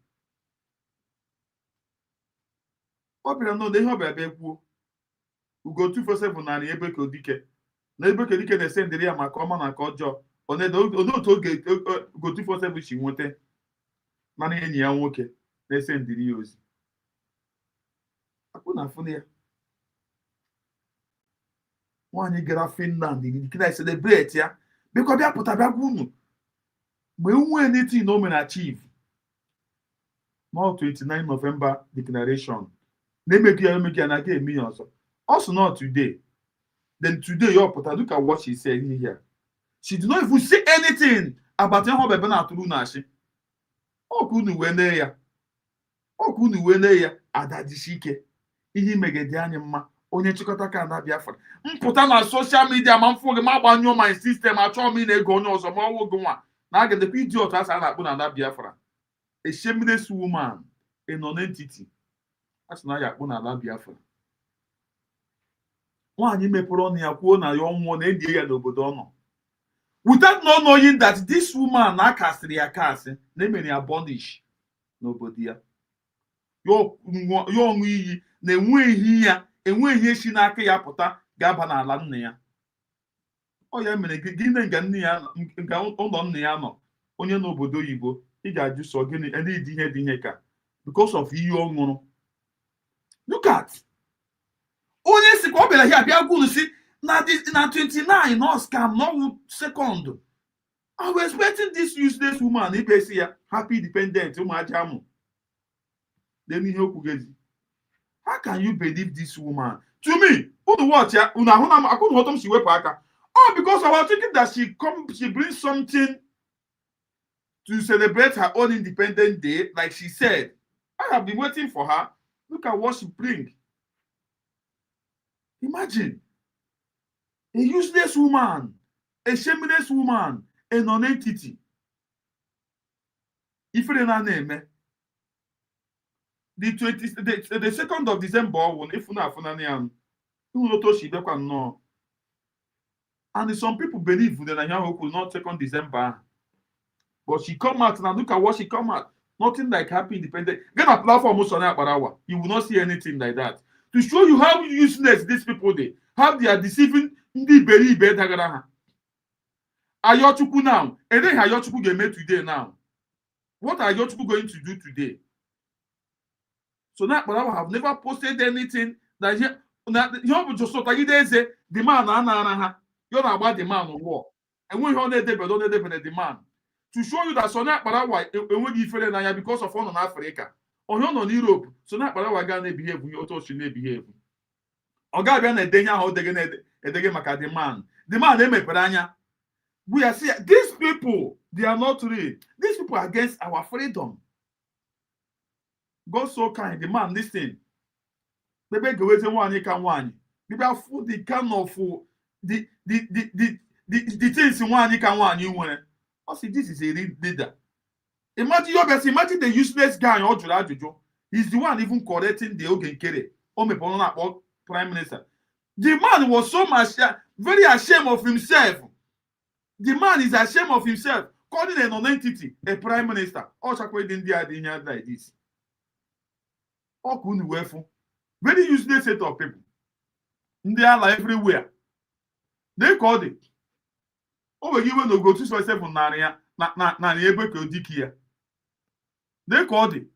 Speaker 4: Obira no they have a beku. We go 247 na ebe ko dike. Na ebe ko dike na send ya maka ọma na ka ọjọọ. One do to go 247 shi nwote. Mana enyi ya nwoke na send ya ozi. Akuna afune ya. Nwanyị gara Finland can celebrate ya because bịa pụta bịa gwa unu mgbe nwe anything no men achieve. More 29 November declaration. Na-emegi ya na ga eme ya ọzọ. Also not today. Then today you put look at what she said here. She did not even say anything about how bebe na atụrụ na ashị. Okunu wene ya. Okunu wene ya adadishike. Ihe megede anyị mma. Onye chịkọta ka na Biafra. Mpụta na social media ma mfụ gị ma gbanyụọ my system achọ m na-ego onye ọzọ ma ọwụ gị nwa. Na agedekwa idiot asa na-akpụ na Biafra. A shameless woman, a non-entity. That's na ya akpụ na Biafra. Nwaanyị mepụrụ ọnụ ya kwuo na ya ọnwụọ na enyi ya n'obodo ọ nọ. Without not knowing that this woman na-akasịrị ya kasị na emere ya bondage n'obodo ya. Ya ọṅụ iyi na enweghị ihe si n'aka ya pụta ga-aba n'ala nna ya. Ọ ya mere gịnị nga nne ya nga ụlọ nna ya nọ onye n'obodo oyibo ị ga-ajụ sọ gịnị dị ihe ka because of ihe ọ ṅụrụ. Look at onye si ka ọ bịara ya bịa gwuru si na 29 no scam no second. I was expecting this useless woman ibe si ya happy independent ụmụ aja amụ. Then ihe okwu gezi. How can you believe this woman? To me, unu watch ya, unu ahụ na akụnụ hotom si wepụ aka. Oh, because I was thinking that she brings something to celebrate her own Independent Day, like she said. I have been waiting for her. Look at what she brings. Imagine a useless woman, a shameless woman, a non-entity. If you don't name the 2nd of December, if you know, and some people believe that Netanyahu will not 2nd December. But she come out and look at what she come out. Nothing like Happy Independent. Get a platform, you will not see anything like that. To show you how useless these people they, how they are deceiving the very better. Ayochukwu now, and then Ayochukwu get made today now. What are Ayochukwu going to do today? So now, but I have never posted anything that you just so that the man you're about the man of war. And when you're the demand to show you that so now, but I will give you because of on Africa or you're on Europe. So now, but I gonna behave, you also should behave. Or Gabian a danger how they get the man. The man they make Peranya. We are seeing these people, they are not real. These people are against our freedom. God so kind, the man, listen. Maybe go away one, you can one. Maybe I food the kind of the things in one, you can one, you want. I see this is a real leader. Imagine the useless guy in Ojo. He's the one even correcting the Ogen Kere. Prime Minister. The man was so much very ashamed of himself. The man is ashamed of himself, calling a non-entity a prime minister. Also, like this. Very useless set of people. They are everywhere. They called it. Over you when go to 7 na they called it.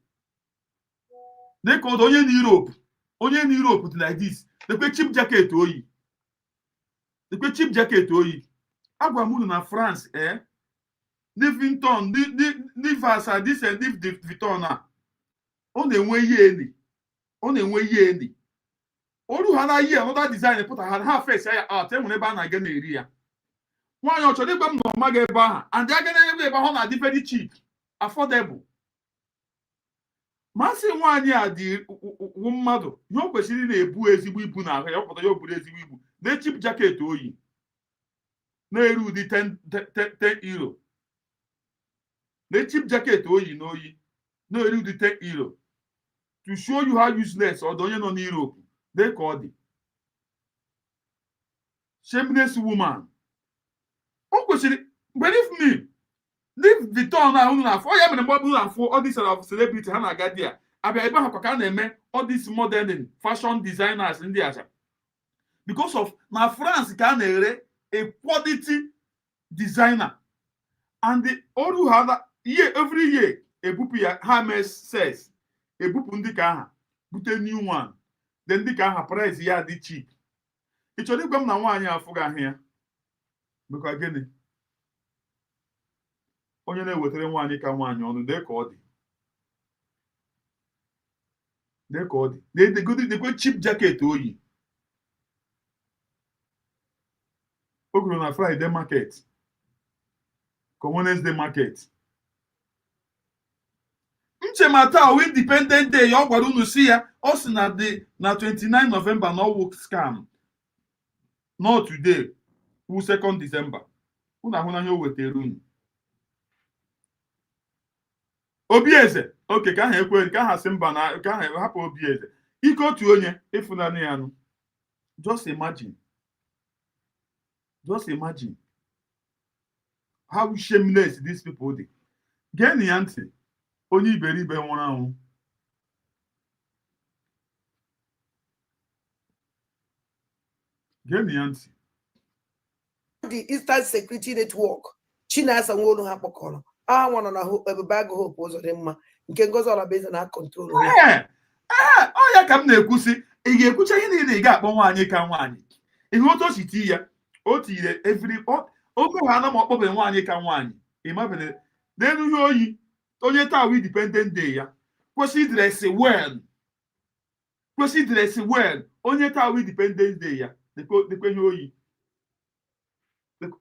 Speaker 4: They called only in Europe. Only in Europe like this. They pay cheap jacket to you. They pay cheap jacket to you. Agwamudu na France, Ni Vinton, ni Vasa, this and this Vitona. On the way ye. On the way ye. Olu hana ye another design put a half face out and never again area. One or two them no mageba and they're gonna be very cheap, affordable. masị nwaanyị a dị mmadụ ihe o kwesịrị na-ebu ezigbo ibu na ahụ ya ọpụta ya oburu ezigbo ibu na-echip jaket oyi na-eru ụdị 10 euro na-echip jaket oyi na oyi na-eru ụdị 10 euro to show you how useless ọ dị onye nọ n'Europe dị ka ọ dị shameless woman o kwesịrị believe me leave the turn ahụ na afọ ya mere mgbe ọ bụrụ na afọ all these of celebrity ha na-aga di ya abịa ebe ha ka a na-eme all these modern fashion designers ndị acha because of na France ka a na-ere a quality designer and the oru ha year every year ebupụ ya ha mes says ebupụ ndị ka aha bute new one then ndị ka aha price ya dị cheap ị chọrọ ịgwa m na nwaanyị afụghị ahụ ya maka gịnị onye na-ewetara nwaanyị ka nwaanyị ọnụ dị ka ọ dị dekwe cheap jacket oyi o gụrụ na Friday market ka Wednesday market nchemata o Independent Day ya ọ gwara unu si ya ọ si na 29 November na ọwụ scam not today wụ 2nd December unu ahụ na ihe o wetara unu Obieze oke ka aha ekwe nke aha si mba na ka aha hapụ Obieze ike otu onye ịfụnanị ya nụ just imagine how shameless these people dị geenụ ya ntị onye iberibe nwụrụ anwụ geenụ ya ntị
Speaker 2: the Eastern Security Network Chinasa Nwolu ha kpọkọrọ aha nwa nọ na Ebube Agụ Hope Uzodimma nke Ngozi Olabeze na control
Speaker 4: ọ ya ka m na-ekwusi ị ga-ekwucha ihe niile ị ga-akpọ nwaanyị ka nwaanyị ihe otu o si ti ya o tire oge ha na ma ọkpọbe nwaanyị ka nwaanyị ịmabere n'elu ihe oyi onye taa Independent Day ya kwesị dresi well onye taa Independent Day ya dekwe ihe oyi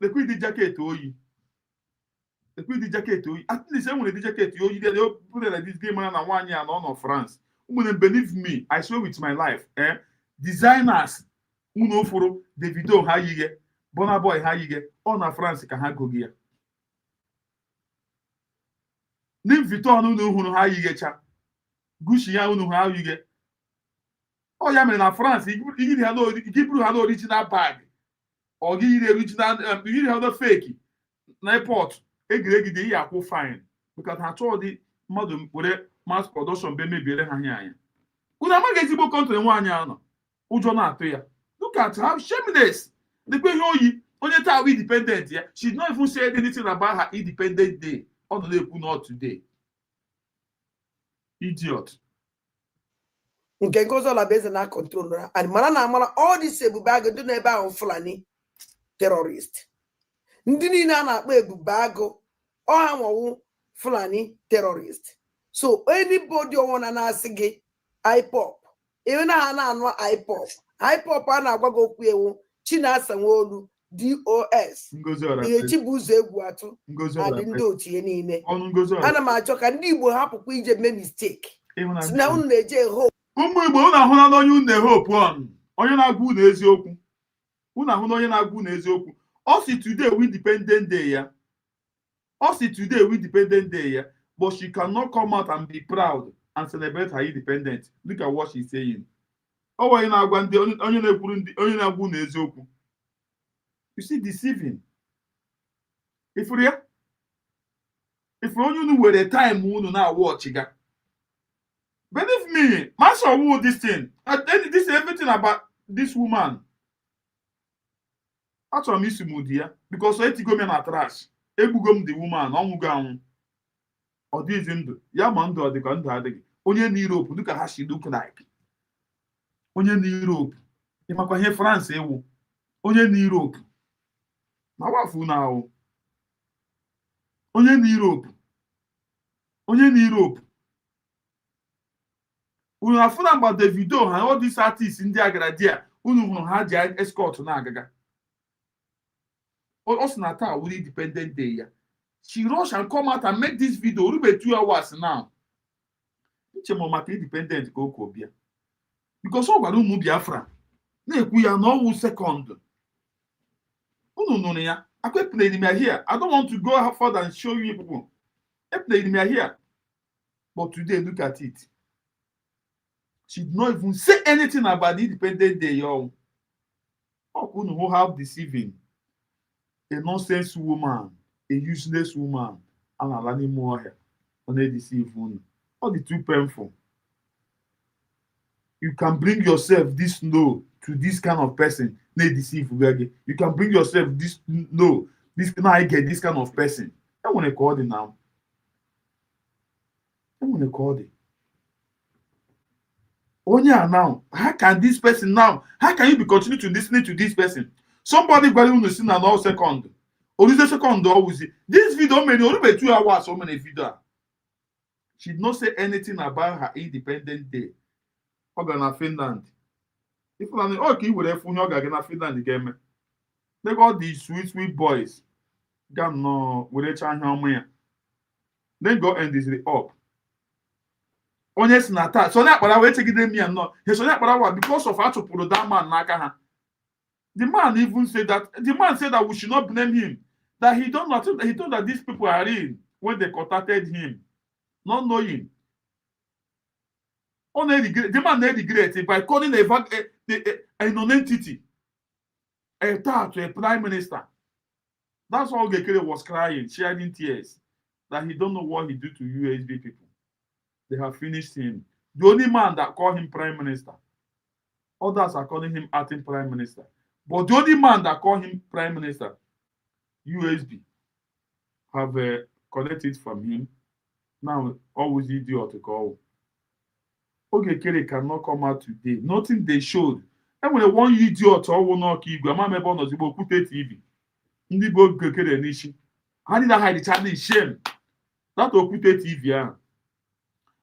Speaker 4: dekwe ịdị jaket oyi at least enwere dị jaket oyi dị put like this game na nwaanyị a nọ France ụmụnne believe me I swear with my life designers unu ofuru Davido ha yighe Burna Boy ha yighe ọ na France ka ha gogi ya Louis Vuitton unu hụrụ ha yighecha Gucci ya unu ha yighe ọ ya mere na France igiburu ha na original bag ọ gị yiri ha na fake na airport egide ihe akwụ fine because ha chọọ dị mmadụ were mass production be mebiere ha anya unu amaghị ezigbo country nwaanyị anọ ụjọ na-atụ ya look at how shameless dịkwa ihe oyi onye taa Independent ya she not even say anything about her Independent Day ọ nọ na-ekwu not today idiot
Speaker 2: nke Ngozi Olabeze na control and mara na amara all this Ebube Agụ dị n'ebe ahụ Fulani terrorist ndị niile a na-akpọ Ebube Agụ ọha nwawu Fulani terrorist so anybody ọwụna na-asị gị IPOB ewe na ha na-anụ IPOB a na-agwa gị okwu ewu Chinasa Nwolu DOS ihe Chibuzo Egwu Atụ adị ndị otu ihe niile ana m achọ ka ndị Igbo hapụkwa ije mee mistake si na unu na-eje hope
Speaker 4: ụmụ Igbo unu ahụ na onye unu na-ehope onye na-agwa unu eziokwu unu ahụ na onye na-agwa unu eziokwu ọ si today Independent Day ya but she cannot come out and be proud and celebrate her independence. Look at what she's saying. Onye na-agwa ndị onye na-ekwuru ndị onye na-agwa unu eziokwu. You see deceiving. Ifuru onye unu were time unu na watch ga. Believe me, master who this thing. This everything about this woman. Achọrọ m isi m ụdị ya because etigo m na trash. Egbugo m the woman ọnwụgo anwụ. Ọ dịghịzi ndụ ya ma ndụ ọ dịka ndụ adịghị. Onye na Europe look at how she look like. Onye na Europe ịmakwa ihe France ewu. Onye na Europe na wafu na ahụ. Onye na Europe unu afụna mgba Davido ha all these artists ndị agaradia unu hụrụ ha ji escort na-agaga. Also na taa wuri Independent Day ya. She rush and come out and make this video rube 2 hours now. nchemo maka independent ka okwu bịa because ọ gwara ụmụ Biafra na-ekwu ya na ọwụ second unu nụrụ ya akwa played me here. I don't want to go further and show you people. I played me here. But today, look at it. She did not even say anything about the Independent Day, y'all. How could who have deceiving a nonsense woman, a useless woman, and a lot more here, and they deceive one. All the too painful. You can bring yourself this low to this kind of person. They deceive you. You can bring yourself this low. This now I get this kind of person. I want to call it now. I want to call it. Oh yeah, now how can this person now? How can you be continue to listening to this person? Somebody going to listen another second. Or is the second always this video many only 2 hours? So many video. She did not say anything about her Independent Day. Ogana Finland. If you okay, with a phone, Ogana Finland again. They got these sweet boys. Gan no with a China. Then go end this up. Honest Nata. So that but I will take it me and no. He said that but because of how to put that man naka. The man even said that we should not blame him. That he thought that these people are in when they contacted him, not knowing. The man made regret by calling a non-entity a third to a prime minister. That's why Gekele was crying, shedding tears, that he don't know what he did to USB people. They have finished him. The only man that called him prime minister. Others are calling him acting prime minister. But the only man that called him prime minister, USB, have collected from him. Now, always idiot to call. Ogekere cannot come out today. Nothing they showed. And when one idiot or will not keep Grandma Mebon or put TV. Ndị bụ Ogekere n'ishi. Ha did hide the child in shame. That Okute TV.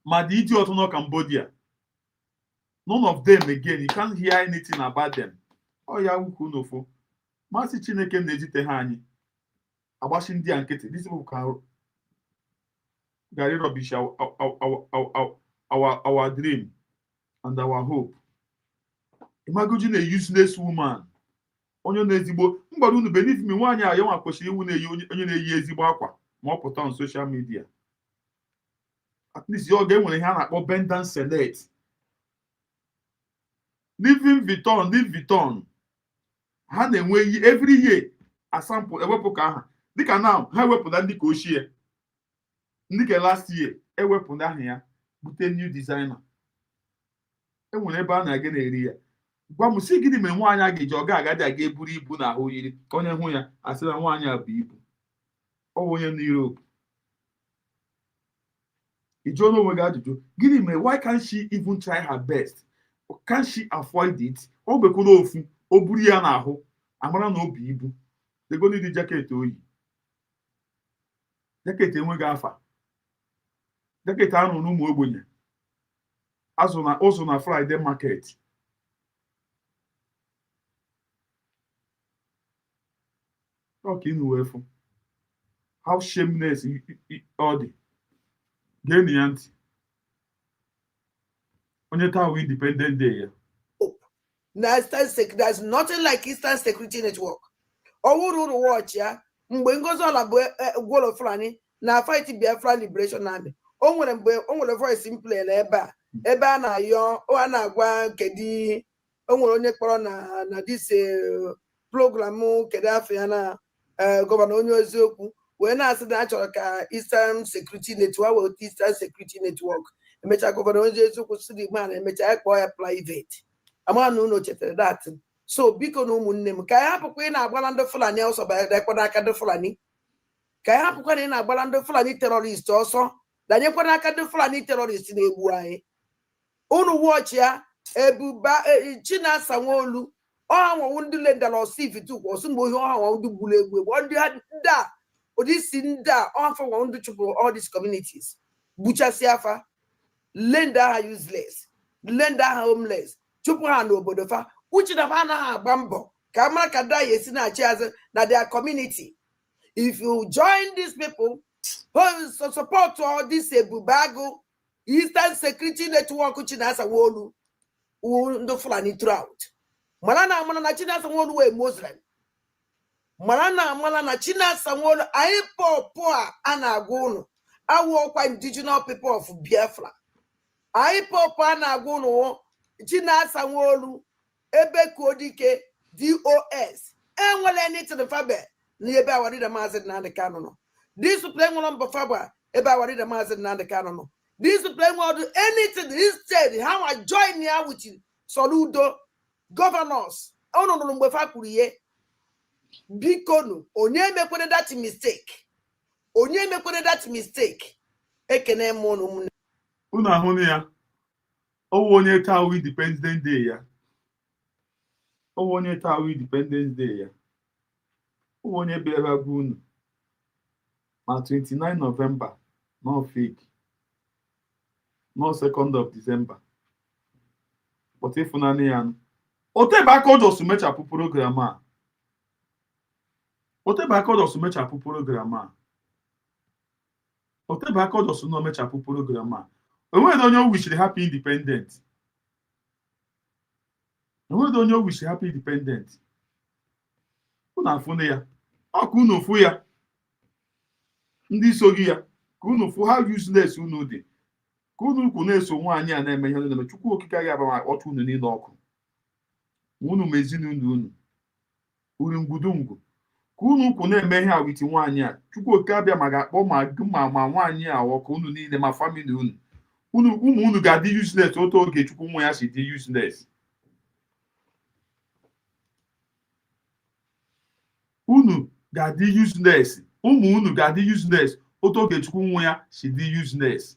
Speaker 4: Ma the idiot no Cambodia. None of them again. You can't hear anything about them. Oh yeah, ukunofo. Masi Chineke na-ejite ha anyị. Agbashi ndị a nkịtị. These people can get rubbish our dream and our hope. Imagine a useless woman. Onye na-ezigbo mgbara unu believe me nwaanyị a yanwa kwesịrị iwu na-eyi onye na-eyi ezigbo akwa ma ọ pụta on social media. At least ọ ga-enwere ihe a na-akpọ bend and select. Louis Vuitton. Ha na-enwe every year a sample ewepụ ka aha. Dịka now ha ewepụta ndị ka ochie. Ndị ka last year ewepụta aha ya. Bute new designer. Enwere ebe a na-aga na-eri ya. Gwa m si gịnị mere nwaanyị a ga-eji ọ ga-agadi aga eburu ibu na ahụ yiri ka onye hụ ya asị na nwaanyị a bụ ibu. Ọ bụ onye na Europe. Ijụọ n'onwe gị ajụjụ gịnị mere why can't she even try her best? Can she avoid it? Ọ bekwala ofu o buru ya n'ahụ amara na obi ibu. Dego ndị jaket oyi. Jaket enweghị afa. Jaket anụ n'ụmụ ogbenye. Azụ na Friday market. Okay, no how shameless all the Ghanaian. Onye taa Independent Day.
Speaker 2: There's nothing like Eastern Security Network. Owuru watch ya. Mgbe Ngozi Ola gwolo Fulani na fight Biafra Liberation Army. O nwere voice simple ebe a na-ayọ a na-agwa kedi o nwere onye kpọrọ na this program kedi afọ ya na gọvanọ onye eziokwu wee na-asị na achọrọ ka Eastern Security Network Eastern Security Network emecha gọvanọ onye eziokwu siri ma na emecha ya kpọọ ya private ama na unu chetara that. So biko na ụmụnne m ka ya hapụkwa ị na-agbara ndị Fulani ọsọ danyekwa aka ndị Fulani ka ya hapụkwa na ị na-agbara ndị Fulani terrorist ọsọ danyekwa aka ndị Fulani terrorist na-egbu anyị. Unu watch ya Ebuba Chinasa Nwaolu ọhanwa ndị lendara osivitu osumbo ihe ọhanwa ndị gburu egbu ndị da odisi nda ọhanwa ndị chụpụrụ all these communities buchasị afa lenda ha useless lenda ha homeless chụpụ ha n'obodo fa uchinafa anaghị agba mbọ ka mara ka da ya esi na-achị azụ na their community. If you join these people support all this Ebubagu Eastern Security Network Chinasa Wolu the Fulani throughout. Marana Mana Chinasa Wolu were Muslim. Marana Malana Chinasa Wolu Aipo Poa Anagono. I walk by indigenous people of Biafra. Aipo Poa Anagono Chinasa Wolu Ebe Kodike DOS. And well anything the Faber near Bawari the Mazet and the Canono. This will play one Faber about the Mazet and the Canono. This will play more do anything instead. How I join here with you. Soludo governors. Oh no, no, no, Bikonu. Onye me put that mistake. Onye me put that mistake. Ekene mono.
Speaker 4: Una honia. Oh, onye tawi Independence Day ya. Oh, onye tawi Independence Day ya. Oh, onye bera gun. Ma 29 November. No fake. No 2nd of December. But if unanian. Ote bako just to match a program. Ote bako just to match a program. Ote bako just to no match a program. And we don't know we should happy independent. And we don't know we should happy independent. Una fune ya. Akuno fu ya. Ndi sogi ya. Kuno fu how useless you know de. Kunu kuneso nwanyị a na-eme ihe na-eme Chukwu okike ya ba otu unu niile ọkụ. Unu mezinu unu. Uri ngudungu. Kunu ku na-eme ihe awiti nwanyị a. Chukwu okike abịa ma ga-akpọ ma nwanyị a ọkụ unu niile ma family unu. Ụmụ unu ga-adị useless otu oge Chukwu nwa ya si dị useless. Unu ga-adị useless. Ụmụ unu ga-adị useless otu oge Chukwu nwa ya si dị useless.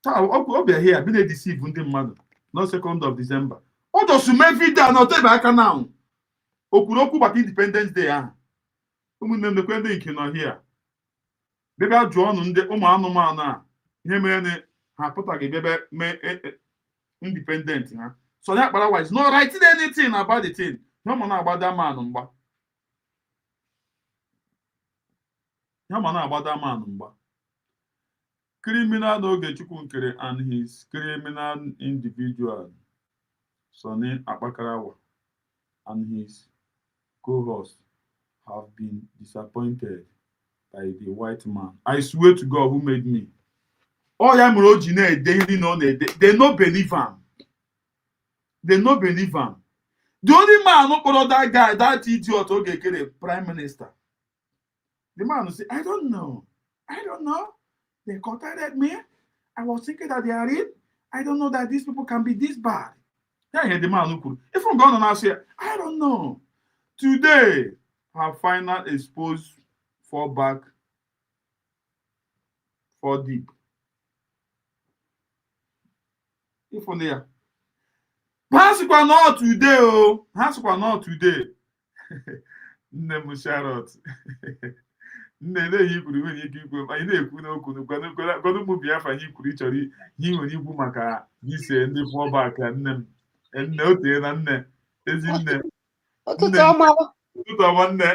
Speaker 4: I'll be here. Be deceive ndị mmadụ. No 2nd of December. O just make video na otebe aka now. Okwuru okwu maka Independence Day ahụ. Ụmụnne m nekwe ndị nke nọ here. Bebe ajụ ọnụ ndị ụmụ anụmanụ a. Ihe mere na ha pụtaghị bebe mee independent ha. So ya kpara wise. No writing anything about the thing. No man agbada man mgba. Ya man agbada man mgba. Criminal Ogechukwu Nkere and his criminal individual, Sonny Abakarawa, and his co-host have been disappointed by the white man. I swear to God who made me. All I'm original, they no believe him. They no believe him. The only man who put that guy, that idiot, Ogekere, prime minister. The man will say, I don't know. They contacted me. I was thinking that they are in. I don't know that these people can be this bad. Yeah, the man who could. If I'm going to say, I don't know. Today, her final exposed 4 back, 4 deep. If on there. Hansikwa not today, oh. Hansikwa not today. Nemo Charlotte. Nne ihe kwuru nwere ike ikwu anyị na-ekwu n'okwu gọdụ mụ Biafra anyị kwuru ịchọrọ ihe nwere ikwu maka ise ndị fọbak nne otee na nne ezi nne ụtụtụ ọma nne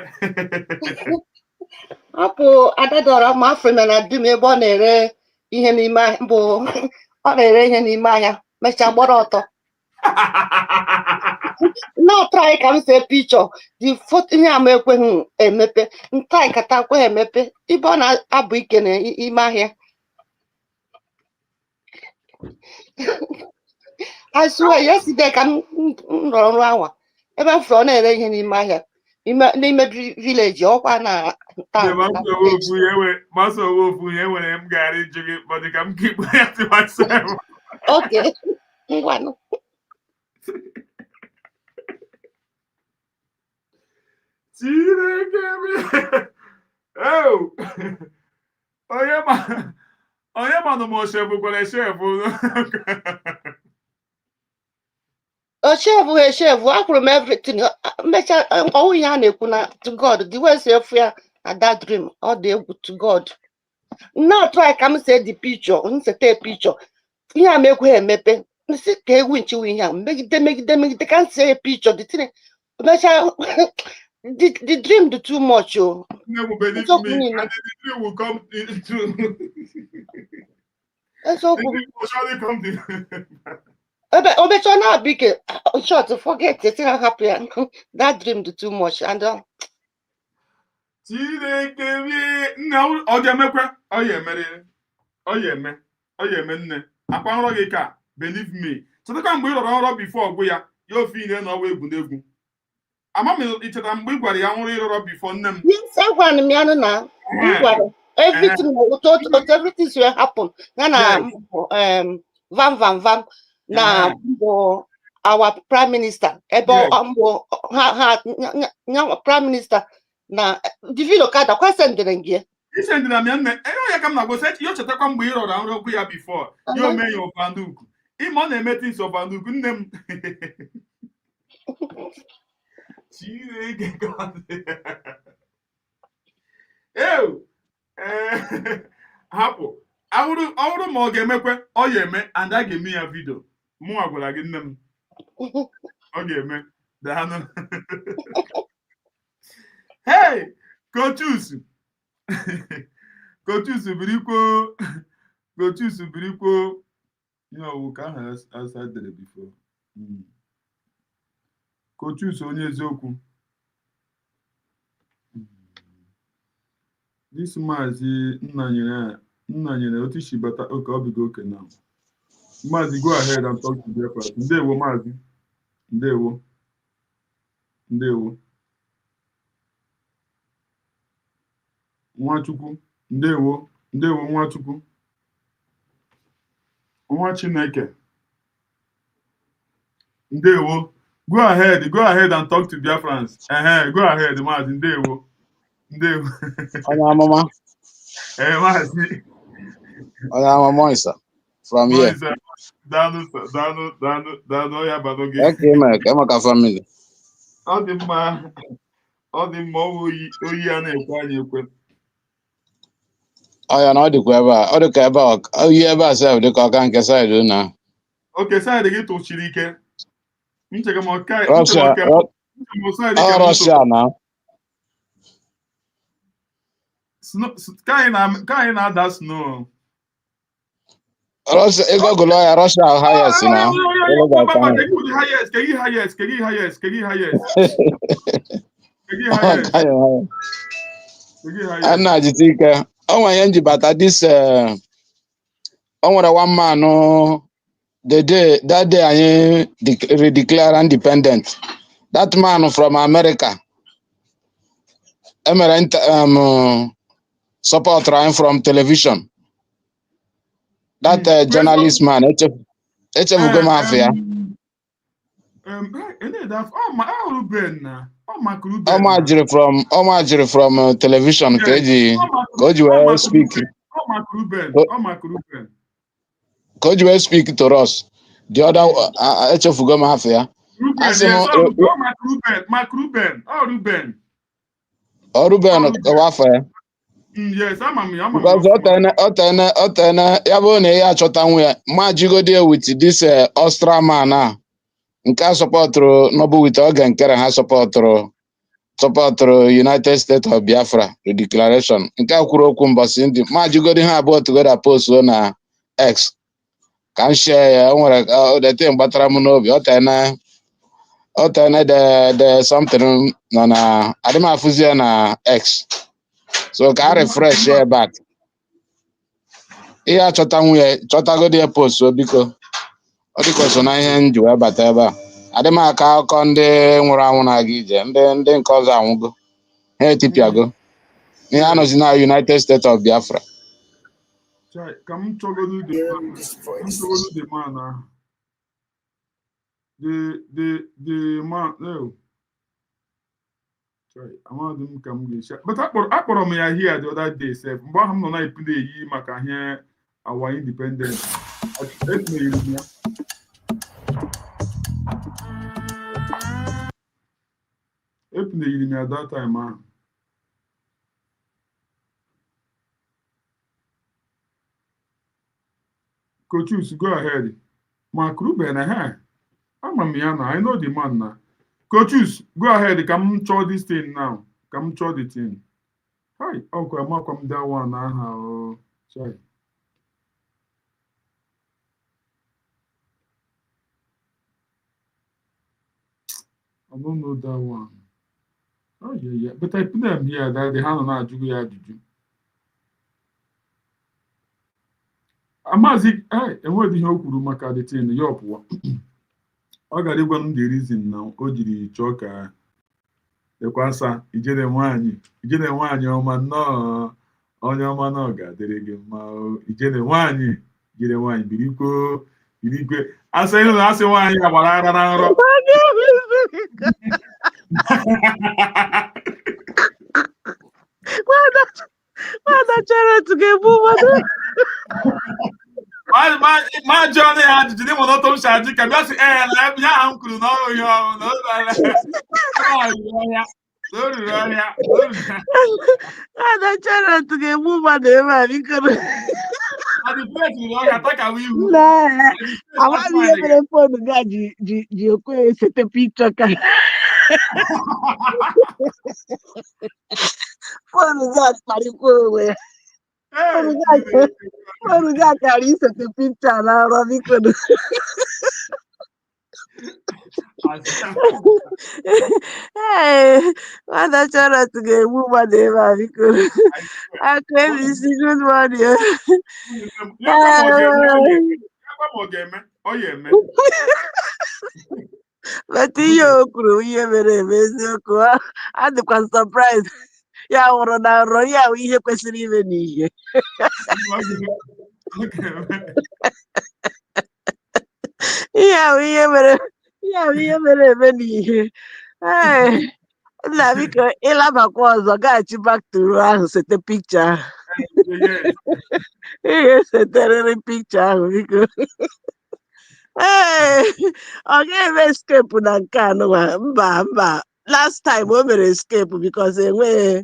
Speaker 10: hapụ adadọrọ ma afọ na di m ebe ọ na-ere ihe n'ime mbụ ọ na-ere ihe n'ime ahịa mechaa gbọrọ ọtọ no try ka m see picture the photo ihe ama ekweghị emepe nta nkata kwe emepe ibe ọ na-abụ ike n'ime ahịa. I swear yesterday ka m rọrọ ọrụ awa ebe m fụrụ ọ na-ere ihe n'ime ahịa n'ime village ọkwa na
Speaker 4: masị owe ofu ihe nwere m gara ịjụ gị bọdị ka m kekpu ya to myself.
Speaker 10: Okay, ngwanụ.
Speaker 4: Oh, onye manụ m oshefu kwere eshefu.
Speaker 10: Oshefu eshefu akwụrụ m everything mecha ọwụ ihe a na-ekwu na to God the way efu ya na that dream ọ dị egwu to God. Now try ka m see the picture nsete picture ihe a mekwe emepe nsi ka egwu nchiwu ihe a megide ka m see picture the thing mecha The dream do too much, oh.
Speaker 4: Never believe
Speaker 10: So,
Speaker 4: me, and the dream will come true.
Speaker 10: That's
Speaker 4: The
Speaker 10: all.
Speaker 4: dream will surely come to
Speaker 10: Obechona big short to forget it. Happy. That dream do too much. And
Speaker 4: Chineke bi nna ọ ga-emekwe ọ ya emere ọ ya eme nne akwa nrọ gị ka believe me chetakwa mgbe ị rọrọ nrọ before ọgwụ ya ofe ile na ọwa egwuregwu ama m icheta mgbe ị gwara ya nwụrụ ịrọrọ before nne m
Speaker 10: yes, I want me na everything everything will happen. Nana vam na our prime minister prime minister na divilo kada kwa sendere ngie
Speaker 4: isendira m ya nne ya ka m na-agwụsị echi ya chetakwa mgbe ị rọrọ nrọ ọgwụ ya before ya ome ya ọbanduku ime ọ na-eme tins ọbanduku nne m Chineke hapụ ọhụrụ ma ọ ga-emekwe ọ ya eme and a ga-eme ya vidio mụ gwara gị nne m ọ ga-eme daanụ hey Kochus birikwo ihe ọwụ ka aha asa dere bifo Kochus onye eziokwu this maazi nna nyere otu isi bata oke ọ bigo oke na maazi go ahead and talk to their person. Ndewo maazi ndewo Nwachukwu ndewo Nwachukwu nwa Chineke ndewo go ahead and talk to Biafrans. Go ahead maazi ndewo
Speaker 11: Onye amụma
Speaker 4: maazi
Speaker 11: onye amụma Isa from here
Speaker 4: danu ya bado gị
Speaker 11: maka family
Speaker 4: ọ dị mma oyi a na-ekwe anyị ekwe
Speaker 11: ọya na ọ dịkwa ebe a ọ dịka ebe a oyi ebe a sef dịka ọka nke saịdị na
Speaker 4: oke saịdị gị tụchiri ike nchega m ọka
Speaker 11: Russia na
Speaker 4: ka anyị na-ada snow
Speaker 11: Russia ego gụlọ ya Russia highest na a na-ajite ike o nwere ihe njibata this o nwere one man that day anyị redeclare independent that man from America emere support anyị from television that journalist man echefugo m afọ ya ọmajiri from television ka o ji wee speak ka o ji wee speak to us the other echefugo m afọ ya Ruben afọ ya
Speaker 4: yes,
Speaker 11: because otene ya bụ na ya achọta nwe ya ma jigode with this Australian man a nke a sọpọtụrụ n'ọbụ wit oge nkere ha sọpọtụrụ United States of Biafra Declaration nke a kwuru okwu mbọsị ndị ma jigode ha abụọ together post na X ka m share ya o nwere odete gbatara m n'obi otene the something nọ na adịmafụzi ya na X so ka refresh ya back ihe achọta nwunye chọtagodi ya post biko ọ dịka so na ihe nji wee bata ebe a adị m aka akụkọ ndị nwụrụ anwụ na-aga ije ndị nke ọzọ anwụgo ha etipịago ihe anọzi na United States of Biafra
Speaker 4: ka m chọgodu the man the man amadị m ka m ga-eche but akpọrọ m ya here the other day sef mgbe ahụ m nọ na-epude eyi maka ihe our independence epuneghiri m ya that time ahụ Kochus go ahead Mark Ruben ama m ya na I know the man na Coaches, go ahead. Come show this thing now. Come show the thing. Hi. Okay, I'm not coming that one now. Sorry. I don't know that one. Oh yeah. But I put them here that the hand on Jugu. Amazi, enweghị ihe o kwuru maka the thing ya ọpụwa. Ọ gara ịgwa m the reason na o jiri chọọ ka ekwasa ijere nwaanyị ọma nnọọ onye ọma na ọ ga-adịrị gị mma ijere nwaanyị birikwe asị ịhụ na asị nwaanyị agbara ara na nrọ.
Speaker 12: Mada chọrọ to ga-egbu mmadụ.
Speaker 4: Ma jụọ ọnụ ya ajụjụ n'ịmụ n'otu m si ajụ ka bịa sị na ya ahụ m kwuru na ọ rụghị ọrụ na o ruru ọhịa.
Speaker 12: Mada chọrọ to ga-egbu mmadụ ebe a biko. Amaghị ihe mere fonu ga ji okwe esete pikchọ ka fonu ga kparịkwa onwe ya. Fonu ga kara isete pikchọ na nrọ biko. Mada chọrọ to ga-egbu mmadụ ebe a biko. Akụ ebisi good morning. But ihe o kwuru ihe mere eme eziokwu adịkwa surprise ya nwụrụ na nrọ ya ahụ ihe kwesịrị ime n'ihe. Ihe ahụ ihe mere eme n'ihe. Nna biko ịlabakwa ọzọ gaghachi back to ahụ sete pikchọ ahụ. Ihe seterịrị pikchọ ahụ biko. Ọ ga-eme escape na nke anụwa mba last time o mere escape because enwe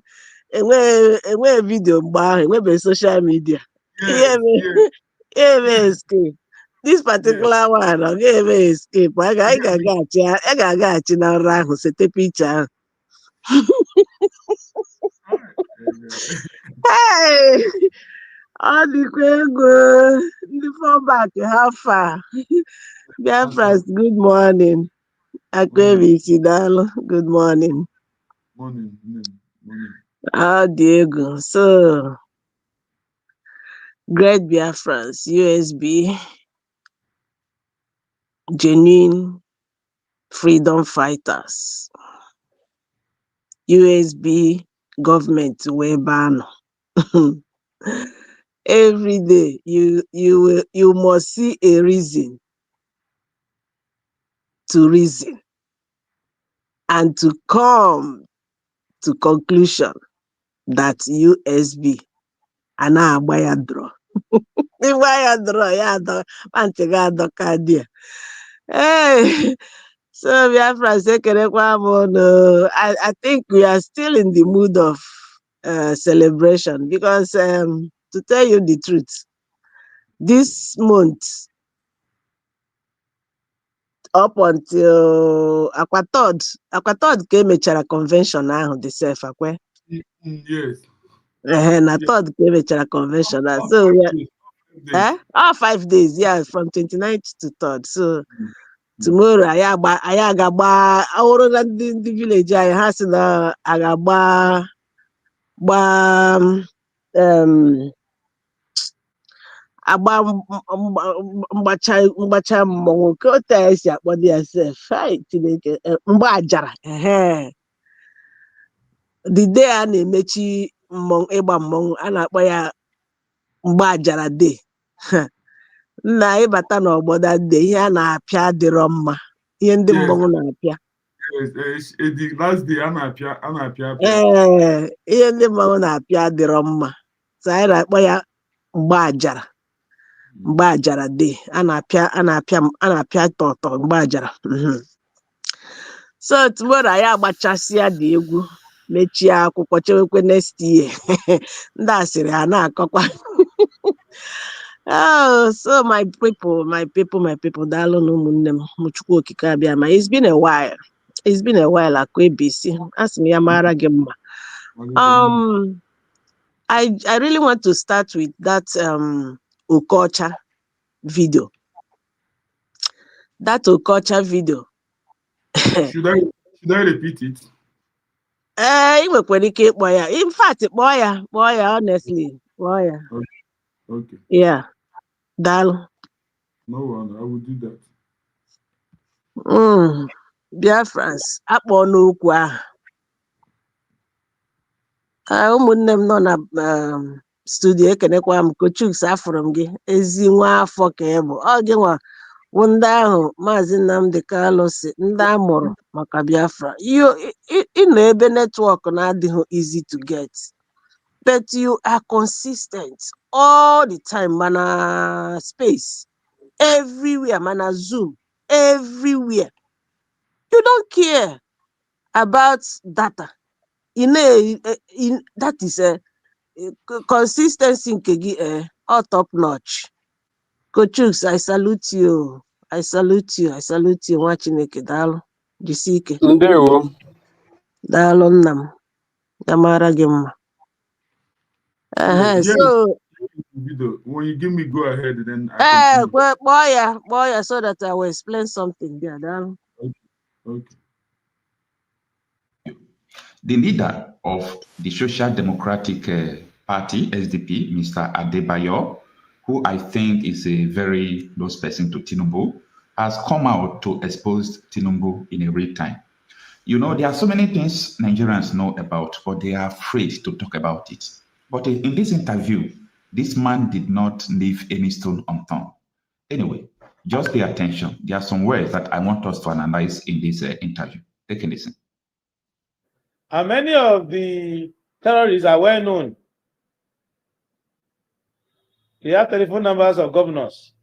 Speaker 12: vidio mgbe ahụ enwebeghị social media. Ihe eme escape. This particular one ọ ga-eme escape. A ga-agaghachi na nrọ ahụ sete pikchọ ahụ. Ọ dịkwa ego ndị fọbak ha fa Biafras, good morning. Akwebisi daalụ, good morning. Ọ dị ego. So great Biafrans, USB, genuine freedom fighters. USB government wee banụ. Every day you must see a reason to reason and to come to conclusion that USB ana-agba ya draw. Ịgba ya draw ya adọ pantị ga adọka dị. So Biafra sekerekwa m no. I think we are still in the mood of celebration because to tell you the truth, this month up until Aqua third ka emechara convention ahụ the self akwe.
Speaker 4: Yes.
Speaker 12: Na third ka emechara convention ahụ. So all 5 days, yeah, from 29th to 3rd. So tomorrow anyị ga-agba ọhụrụ na ndị village anyị ha sị na a ga-agba mgbacha mmọnwụ ka otu anyị si akpọ dị ya sef Chineke mgbe ajara the day a na-emechi ịgba mmọnwụ a na-akpọ ya mgbe ajara day. Nna ịbata n'ọgbọda dị ihe a na-apịa adịrọ mma, ihe ndị mmọnwụ na-apịa.
Speaker 4: The last day a na-apịa.
Speaker 12: Ihe ndị mmọnwụ na-apịa adịrọ mma. So anyị na-akpọ ya mgbe ajara dị a na-apịa tọtọ mgbe ajara. So tomorrow anyị agbachasịa dị egwu mechie akwụkwọ chewekwe next year. Ndị asịrị ha na-akọkwa. Oh, so my people, daalụ na ụmụnne m Chukwu okike abịa ma it's been a while. It's been a while. ABC. Ask me, Amara Gemma. I really want to start with that Okocha video. That Okocha video.
Speaker 4: Should I repeat it?
Speaker 12: In fact, boy, honestly, boy.
Speaker 4: Okay.
Speaker 12: Yeah, Dal.
Speaker 4: No one, I will do that.
Speaker 12: Biafrans, akpọ n'okwu ahụ. Ụmụnne m nọ na studio ekenekwa m Kochuks afụrụ m gị ezi nwa afọ ka ị bụ. Ọ gị nwa bụ ndị ahụ Maazị Nnamdi Kanu si ndị a mụrụ maka Biafra. Ị nọ ebe netwọk na-adịghị easy to get, but you are consistent all the time. Mana space everywhere, mana Zoom everywhere. You don't care about data. That is a consistency all top notch. Kochuks, I salute you. I salute you. I salute you. Watching Dalo. Jisike. Dalo nam. Yamara Gemma. So
Speaker 4: when you give me go ahead, then
Speaker 12: boy, so that I will explain something there. Dalo.
Speaker 4: Okay.
Speaker 6: The leader of the Social Democratic Party, SDP, Mr. Adebayo, who I think is a very close person to Tinubu, has come out to expose Tinubu in a real time. You know, there are so many things Nigerians know about, but they are afraid to talk about it. But in this interview, this man did not leave any stone unturned. Anyway, just pay attention. There are some words that I want us to analyze in this interview. Take a listen.
Speaker 7: And many of the terrorists are well known. They have telephone numbers of governors.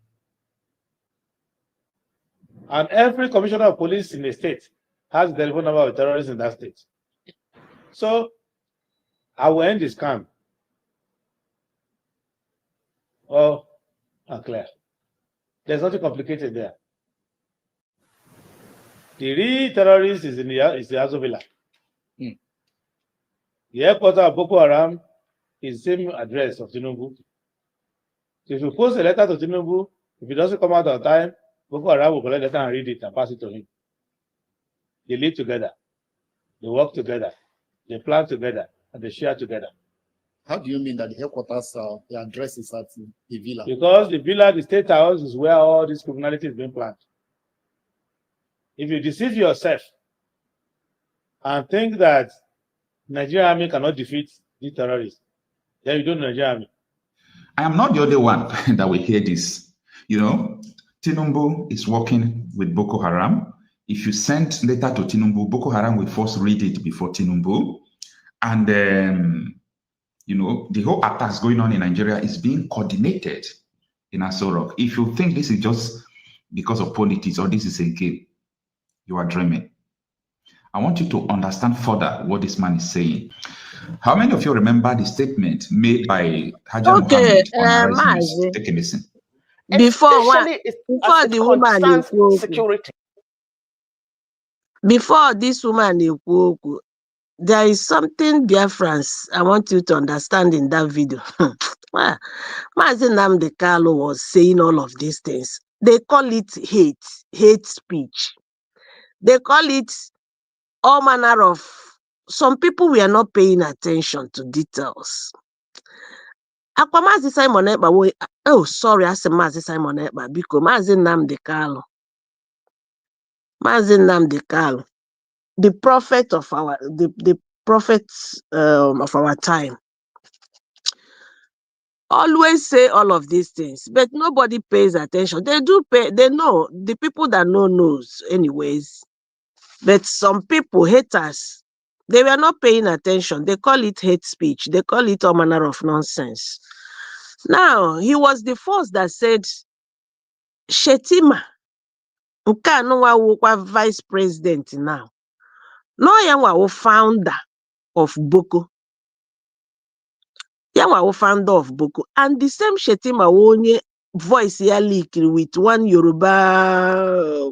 Speaker 7: And every commissioner of police in the state has the telephone number of terrorists in that state. So I will end this camp. Oh, clear. There's nothing complicated there. The real terrorist is the Azovila. The headquarters of Boko Haram is the same address of Tinubu. So if you post a letter to Tinubu, if it doesn't come out on time, Boko Haram will collect the letter and read it and pass it to him. They live together, they work together, they plan together, and they share together.
Speaker 8: How do you mean that the headquarters, the address is at the villa?
Speaker 7: Because the villa, the state house, is where all this criminality is being planned. If you deceive yourself and think that Nigerian army cannot defeat the terrorists, then you don't know Nigerian army.
Speaker 6: I am not the only one that will hear this. You know, Tinubu is working with Boko Haram. If you send letter to Tinubu, Boko Haram will first read it before Tinubu. And then, you know, the whole attacks going on in Nigeria is being coordinated in Aso Rock. If you think this is just because of politics or this is a game, you are dreaming. I want you to understand further what this man is saying. How many of you remember the statement made by Haja Mohammed on Arise News? Take a listen.
Speaker 12: Before the woman security. Before this woman, there is something Biafrans I want you to understand in that video. Maazị Nnamdi Kanu was saying all of these things. They call it hate speech. They call it all manner of. Some people were not paying attention to details. Maazị Simon Ekpa, oh sorry, I said Maazị Simon Ekpa because Maazị Nnamdi Kanu. Maazị Nnamdi Kanu, the prophet of our of our time, always say all of these things, but nobody pays attention. They do pay, they know, the people that knows anyways. But some people, haters, they were not paying attention. They call it hate speech. They call it all manner of nonsense. Now, he was the first that said, Shetima, vice president now. No, Yanwa founder of Boko. Yanwa founder of Boko. And the same Shetima wonye voice ya leak with one Yoruba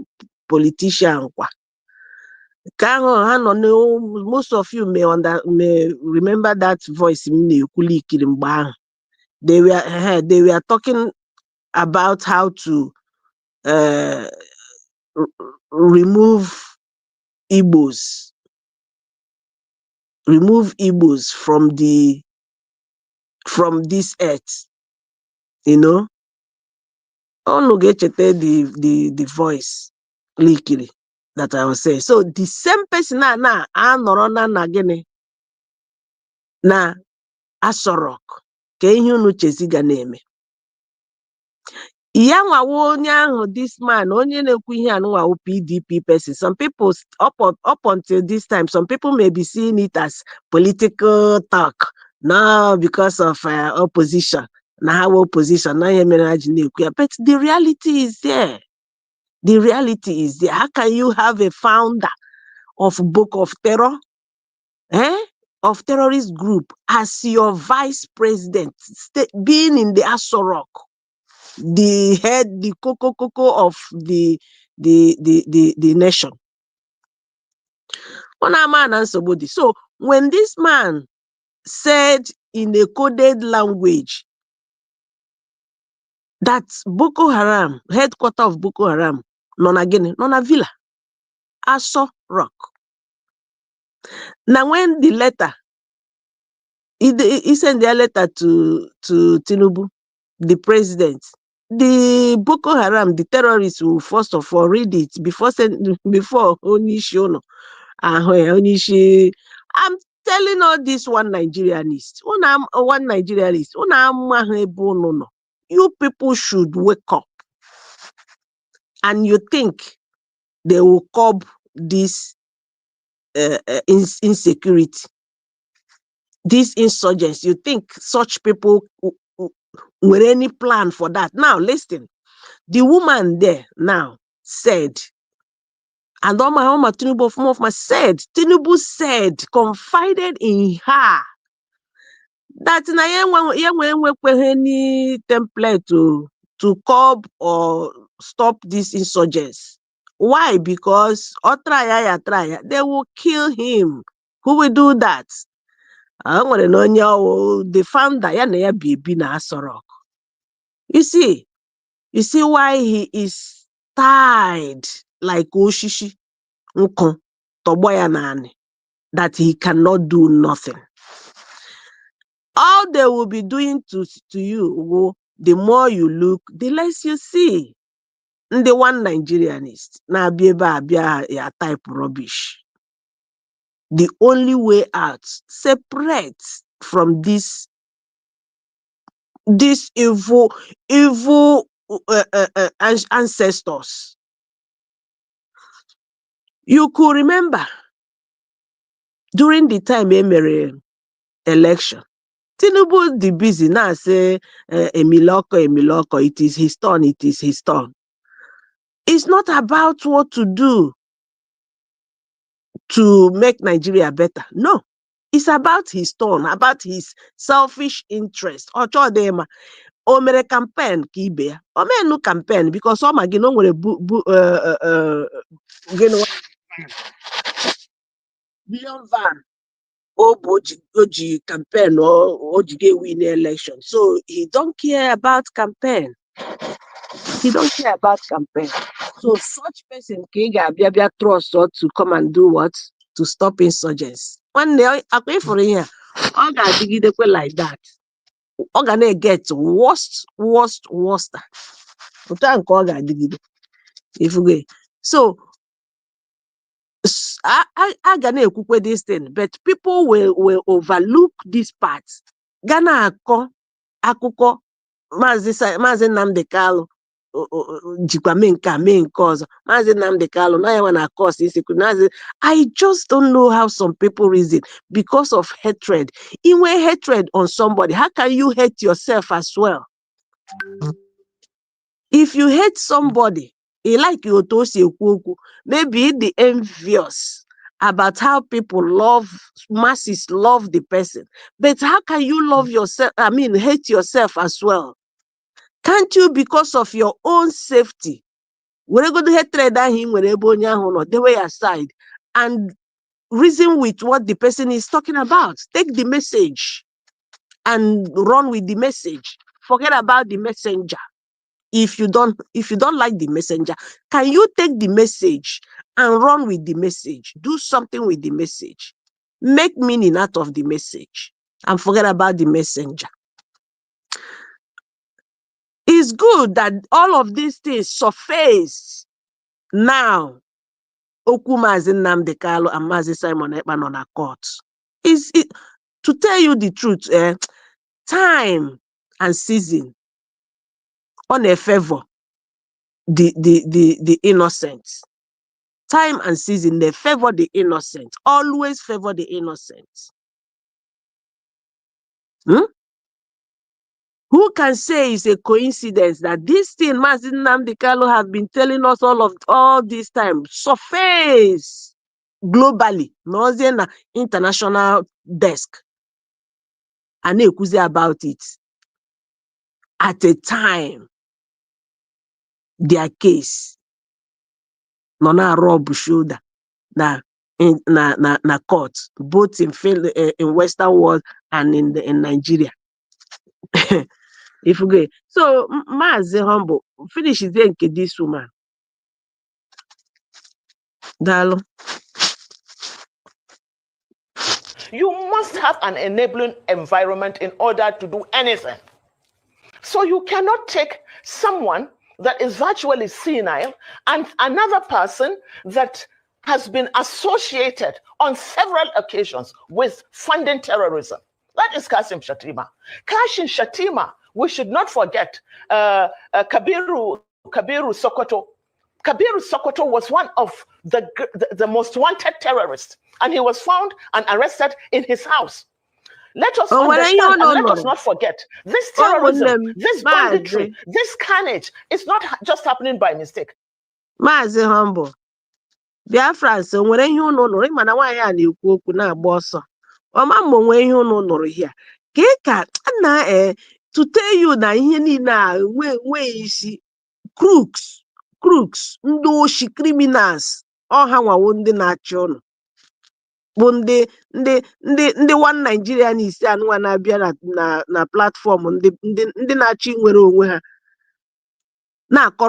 Speaker 12: politician. Most of you may remember that voice. They were talking about how to remove Igbos from this earth, you know. Onu ga-echeta the voice likiri that I was saying. So the same person na anọrọ na gịnị na Aso Rock ka ihe unu chezi ga na-eme. Ya nwawo onye ahụ, this man, onye na-ekwu ihe anụnwawo PDP person. Some people up until this time, some people may be seeing it as political talk. No, because of opposition. Now opposition, now but the reality is there. The reality is there. How can you have a founder of Book of Terror, of terrorist group, as your vice president, being in the Aso Rock, the head, the coco of the nation? So when this man said in a coded language that Boko Haram, headquarter of Boko Haram, Nona Villa, Aso Rock. Now when the letter, he sent the letter to Tinubu, the president, the Boko Haram, the terrorists will first of all read it before Onishi. I'm telling all this one Nigerianist. You people should wake up, and you think they will curb this insecurity, this insurgents. You think such people with any plan for that? Now listen, the woman there now said, and Tinubu said, confided in her, that any template to curb or stop these insurgents. Why? Because they will kill him. Who will do that? The founder, Aso Rock. You see why he is tied like Oshishi that he cannot do nothing. All they will be doing to you, the more you look, the less you see. The one Nigerianist na ya type rubbish. The only way out, separate from this evil ancestors. You could remember during the time Emery election, Tinubu the busy now say Emiloko, it is his turn, it is his turn. It's not about what to do to make Nigeria better. No, it's about his turn, about his selfish interest. Omere campaign kibe. No campaign because billion van Oji campaign or Oji win the election. So he don't care about campaign. He don't care about campaign. So such person can trust or to come and do what? To stop insurgents. One day, I pay for here. I got to give like that. I'm gonna get worst. So I gonna equip this thing, but people will overlook this part. Ghana akuko Mazi Nnamdi Kanu jikwa main cause. Mazi Nnamdi Kanu na yawana cause insecurity. I just don't know how some people reason because of hatred. In hatred on somebody, how can you hate yourself as well? If you hate somebody, like you maybe the envious about how masses love the person. But how can you love yourself? Hate yourself as well? Can't you, because of your own safety, they way aside and reason with what the person is talking about. Take the message and run with the message. Forget about the messenger. If you don't like the messenger, can you take the message and run with the message? Do something with the message. Make meaning out of the message and forget about the messenger. It's good that all of these things surface now. Okwu Mazi Nnamdi Kanu and Mazi Simon Ekpa on a court. To tell you the truth, time and season on a favor the innocent. Time and season, they favor the innocent. Always favor the innocent. Who can say it's a coincidence that this thing Mazi Nnamdi Kanu have been telling us all this time surface globally, not in international desk, and they about it at a time their case no na rub shoulder na court, both in Western world and in Nigeria. If we go, so Mazi Humble finish this woman. Dalo.
Speaker 9: You must have an enabling environment in order to do anything. So you cannot take someone that is virtually senile and another person that has been associated on several occasions with funding terrorism. That is Kashim Shettima. Kashim Shettima, we should not forget Kabiru Sokoto. Kabiru Sokoto was one of the most wanted terrorists, and he was found and arrested in his house. Let us understand and let us not forget, this terrorism, this banditry, this carnage is not just happening by mistake.
Speaker 12: Mazi Humble, Biafra so nwere ihe unu nụrụ ịma na nwaanyị a na-ekwu okwu na-agba ọsọ. Ọma mma onwe ihe unu nụrụ here. Ka na to tell you na ihe niile a nwe isi crooks, ndị oshi criminals, ọha nwawo ndị na-achị ụnụ. Bụ ndị one Nigeria na isi anụnwa na-abịa na platform ndị na-achị nwere onwe ha na-akọ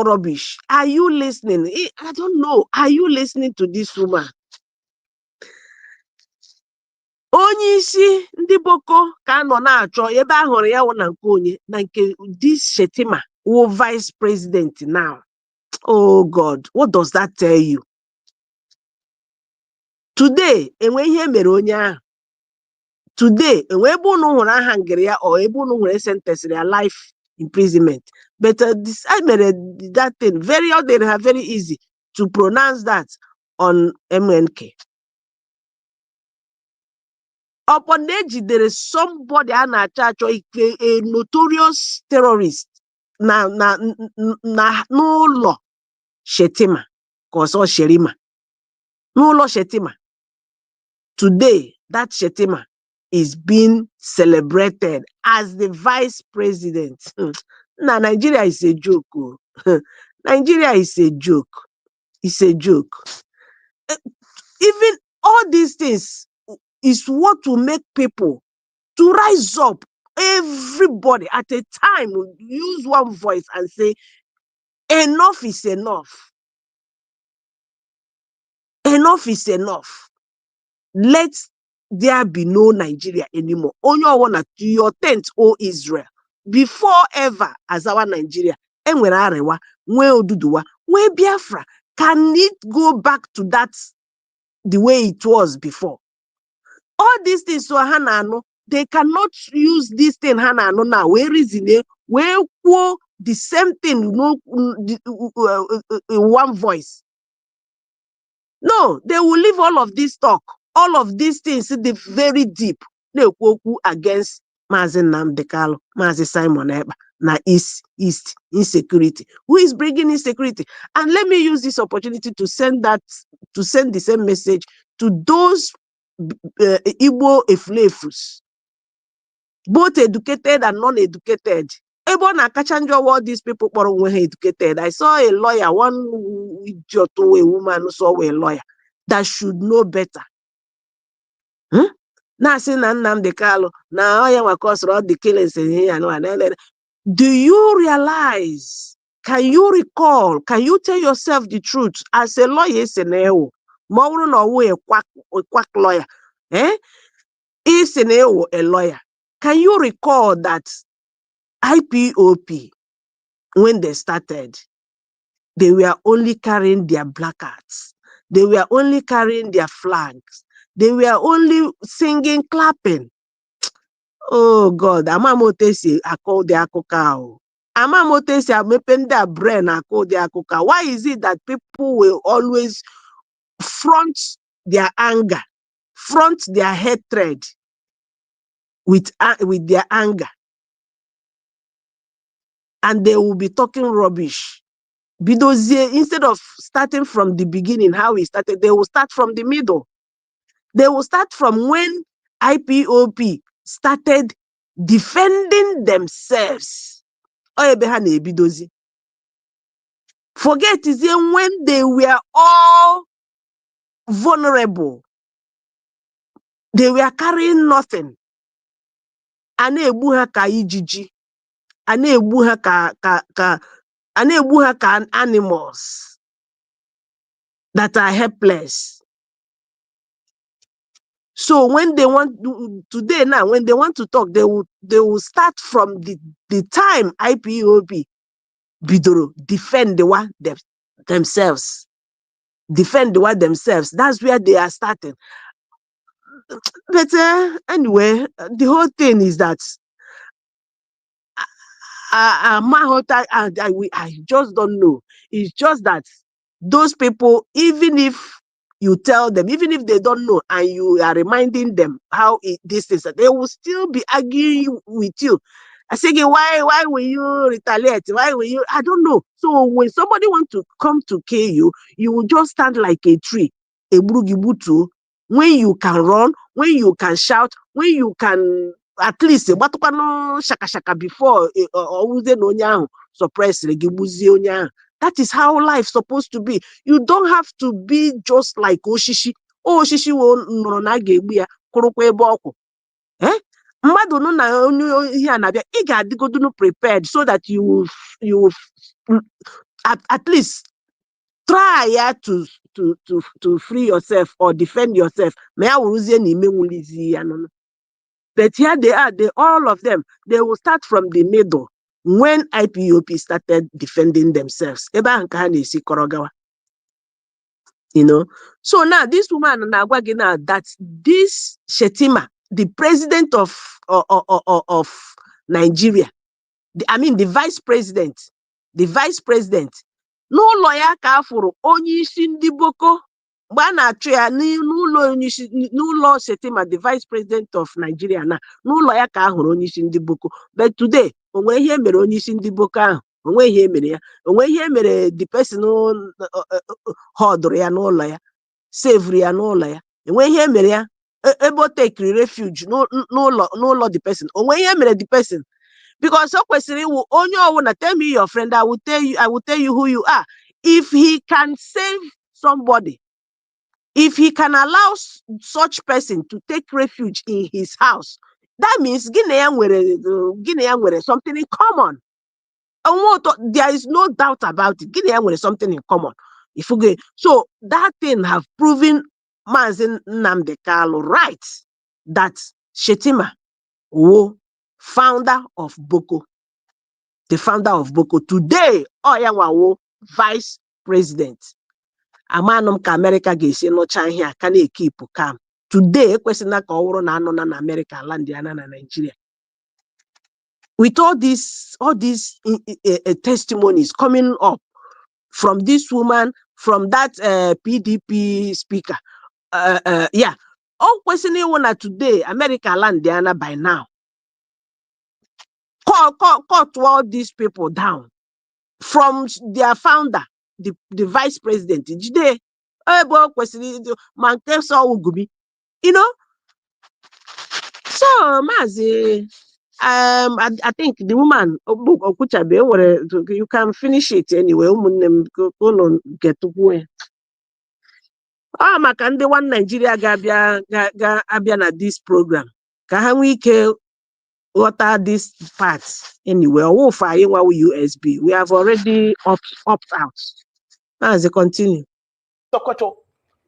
Speaker 12: rubbish. Are you listening? I don't know. Are you listening to this woman? Onye isi ndị Boko ka nọ na-achọ ebe ahụrụ ya na nke onye na nke this Shettima who vice president now. Oh God, what does that tell you? Today, enwe ihe mere onye ahụ. Today, enwe ebe unu hụrụ aha ngere ya or ebe unu hụrụ sentence ya life imprisonment. But I made that thing very ordinary, very easy to pronounce that on MNK. Upon age, there is somebody a notorious terrorist no law Shettima, cause all Sherima. No law Shettima. Today, that Shettima is being celebrated as the vice president. Now, Nigeria is a joke. Nigeria is a joke. It's a joke. Even all these things is what will make people to rise up. Everybody at a time will use one voice and say, enough is enough. Enough is enough. Let there be no Nigeria anymore. Only one to your tent, O Israel. Before ever, as our Nigeria, and when Arewa, where Oduduwa, where Biafra, can it go back to that the way it was before? All these things, so Hanano, they cannot use this thing Hanano now. Where is it? Where the same thing, one voice. No, they will leave all of this talk, all of these things in the very deep. They will go against Mazi Nnamdi Kanu, Mazi Simon Ekpa, na East insecurity. Who is bringing insecurity? And let me use this opportunity to send the same message to those Igbo Eflefus, both educated and non-educated, Ebo na kachanjo what these people were educated. I saw a lawyer, one idiot, a woman who saw a lawyer that should know better. Now saying Nnamdi Kanu, now I am across all the killings in here. Do you realize? Can you recall? Can you tell yourself the truth as a lawyer? More no way a quack lawyer. Is a lawyer. Can you recall that IPOP, when they started, they were only carrying their placards. They were only carrying their flags. They were only singing, clapping. Oh God, Amamotesi called the akokao. Amamotesi amepen their brain called the akokao. Why is it that people will always front their anger, front their hatred with their anger, and they will be talking rubbish? Because instead of starting from the beginning, how we started, they will start from the middle. They will start from when IPOP started defending themselves. Forget is when they were all vulnerable. They were carrying nothing. Anebuha ka ijiji. Anebuha ka animals that are helpless. So when they want today now, when they want to talk, they will start from the time IPOB Bidoro defend the one themselves. Defend the one themselves. That's where they are starting. But anyway, the whole thing is that I just don't know. It's just that those people, even if you tell them, even if they don't know, and you are reminding them how this is, they will still be arguing with you. I say, why will you retaliate? Why will you? I don't know. So when somebody wants to come to kill you, you will just stand like a tree, a burugibutu. When you can run, when you can shout, when you can at least shaka before suppress. That is how life supposed to be. You don't have to be just like Oshishi. Oshishi will no ya kurukwe boku. Mmadụ nọ na onye ihe a na-abịa, ị ga-adịgodunu prepared so that you at least try to free yourself or defend yourself. But here they are, all of them, they will start from the middle when IPOP started defending themselves. You know, so now this woman that this Shetima, the president of Nigeria, the vice president, no lawyer ka furu onye isi ndị Boko mgbe a na-achụ ya n'ụlọ Shetima, the vice president of Nigeria na n'ụlọ ya ka ahụrụ onye isi ndị Boko. But today onwe ihe mere onye isi ndị Boko ahụ, onwe ihe mere ya, onwe ihe mere the person hodụrụ ya n'ụlọ ya, save ya n'ụlọ ya, enwe ihe mere ya ebe o take refuge n'ụlọ the person, onwe ihe mere the person. Because o kwesịrị iwu onye ọwụna, tell me your friend, I will tell you who you are. If he can save somebody, if he can allow such person to take refuge in his house, that means Guinea nwere something in common. There is no doubt about it. Guinea nwere something in common. So that thing have proven Mazi Nnamdi Kanu right, that Shetima wo founder of Boko, the founder of Boko, today Oyawawo vice president. Amanum ka America ga-esi nọcha ihe a ka na-keep calm. Today ekwesịna ka ọ wụrụ na anọ na America land ya na Nigeria. With all these testimonies coming up from this woman, from that PDP speaker, yeah, all questioning one today America land Diana by now. Cut all these people down from their founder, the vice president. You know, so Mazi, I think the woman you can finish it anyway. Get to go. Maka ndị one Nigeria ga-abịa na this program ka ha nwee ike ghọta this part anyway. Ọwụfa anyị nwa USB. We have already opt out. As continue.
Speaker 9: Sokoto.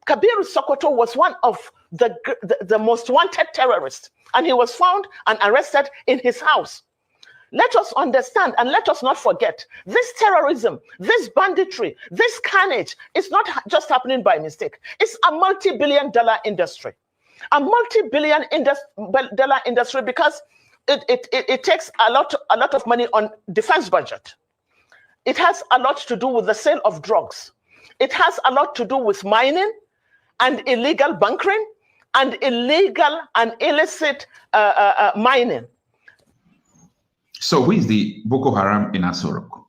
Speaker 9: Kabiru Sokoto was one of the most wanted terrorists, and he was found and arrested in his house. Let us understand and let us not forget, this terrorism, this banditry, this carnage is not just happening by mistake. It's a multi-billion-dollar industry. A multi-billion-dollar industry because it takes a lot of money on defense budget. It has a lot to do with the sale of drugs. It has a lot to do with mining and illegal bunkering and illegal and illicit mining.
Speaker 6: So who is the Boko Haram in Aso Rock?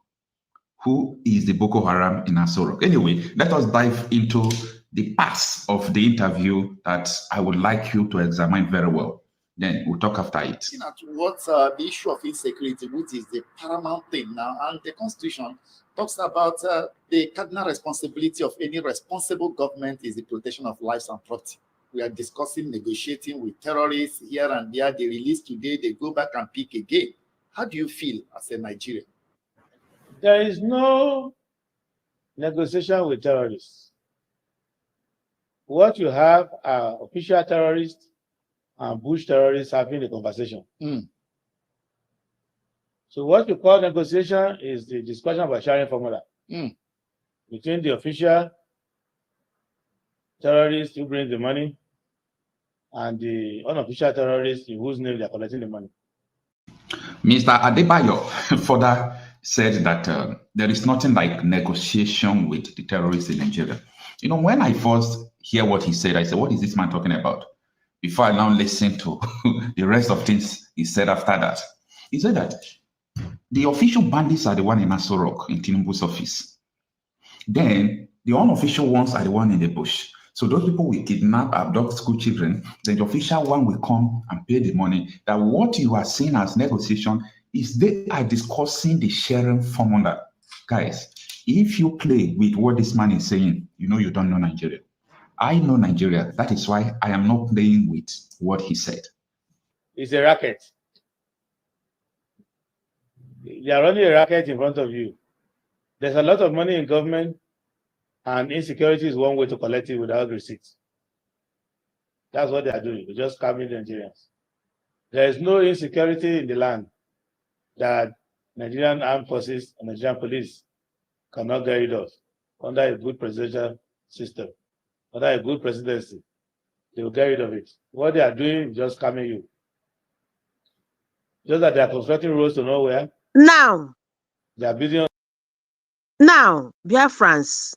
Speaker 6: Who is the Boko Haram in Aso Rock? Anyway, let us dive into the parts of the interview that I would like you to examine very well. Then we'll talk after it.
Speaker 8: What the issue of insecurity, which is the paramount thing now, and the Constitution talks about the cardinal responsibility of any responsible government is the protection of lives and property. We are discussing negotiating with terrorists here and there. They release today, they go back and pick again. How do you feel as a Nigerian?
Speaker 7: There is no negotiation with terrorists. What you have are official terrorists and bush terrorists having a conversation. So what you call negotiation is the discussion about sharing formula between the official terrorists who bring the money and the unofficial terrorists in whose name they are collecting the money.
Speaker 6: Mr. Adebayo further said that there is nothing like negotiation with the terrorists in Nigeria. You know, when I first hear what he said, I said, what is this man talking about? Before I now listen to the rest of things he said after that. He said that the official bandits are the one in Aso Rock, in Tinubu's office. Then the unofficial ones are the one in the bush. So those people will kidnap, abduct school children, then the official one will come and pay the money. That what you are seeing as negotiation is they are discussing the sharing formula. Guys, if you play with what this man is saying, you know you don't know Nigeria. I know Nigeria. That is why I am not playing with what he said.
Speaker 7: It's a racket. They are running a racket in front of you. There's a lot of money in government, and insecurity is one way to collect it without receipts. That's what they are doing. They're just scamming the Nigerians. There is no insecurity in the land that Nigerian armed forces and Nigerian police cannot get rid of under a good presidential system, under a good presidency. They will get rid of it. What they are doing is just scamming you. Just that they are constructing roads to nowhere.
Speaker 12: Now,
Speaker 7: they are building.
Speaker 12: Now, Biafrans,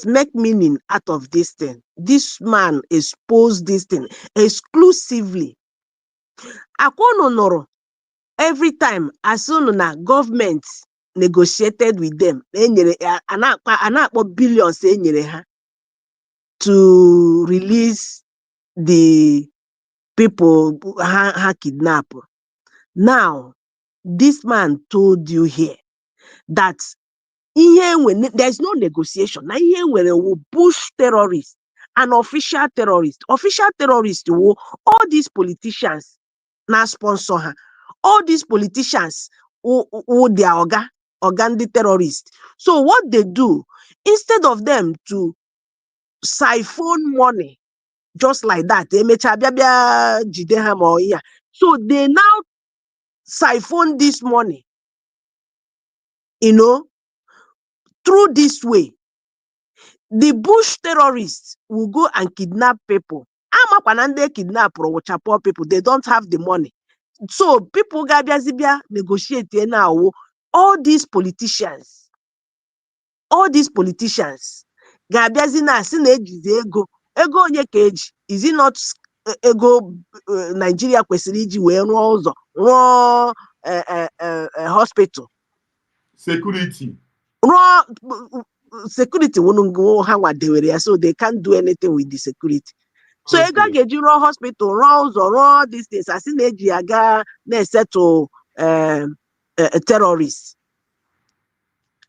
Speaker 12: make meaning out of this thing. This man exposed this thing exclusively. Akono noro. Every time as soon as government negotiated with them, anakpo billions to release the people ha kidnap. Now, this man told you here that there's no negotiation. Now here we bush terrorists and official terrorists. Official terrorists, all these politicians now sponsor her. All these politicians who they are organ terrorists. So what they do, instead of them to siphon money just like that, so they now siphon this money, through this way. The bush terrorists will go and kidnap people. Kidnap or people, they don't have the money. So people negotiate now. All these politicians, ego onye keji, is it not ego Nigeria kwesịrị iji wee rụọ ụzọ, rụọ hospital,
Speaker 4: security
Speaker 12: security, so they can't do anything with the security. So ego a ga-eji rụọ hospital, rụọ ụzọ, rụọ these things, asị na eji aga na-esettle terrorists.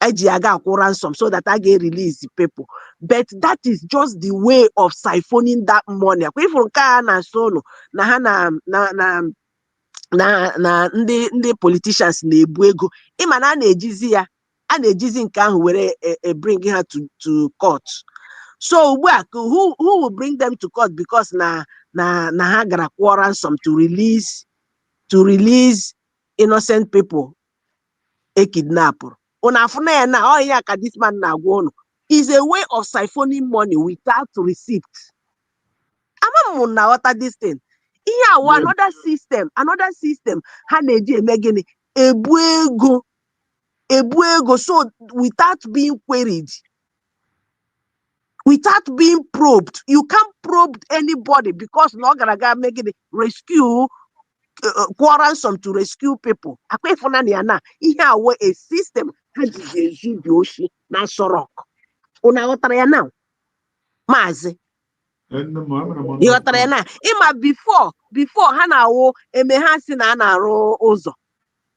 Speaker 12: Eji aga akwụ ransom so that I get release people. But that is just the way of siphoning that money. If you can na solo na ha na ndị politicians na-ebu ego, ịma na a na-ejizi ya, a na-ejizi nke ahụ were bring her to court. So who will bring them to court because na ha gara kwụọ ransom to release innocent people a kidnapper. Unafuna ya na ya ka this man na agwa unu is a way of siphoning money without receipt. Ama na wata this thing. Ihe awa another system ha na-eji eme gịnị ebu ego so without being queried, without being probed. You can't probe anybody because no gara make it rescue ransom to rescue people. Akwe funani ya na ihe awa a system ha ji eji bi oshi na sorok. Una ghọtara ya now maazi. You ghọtara ya na ịma before ha na-awụ eme ha si na a na-arụ ụzọ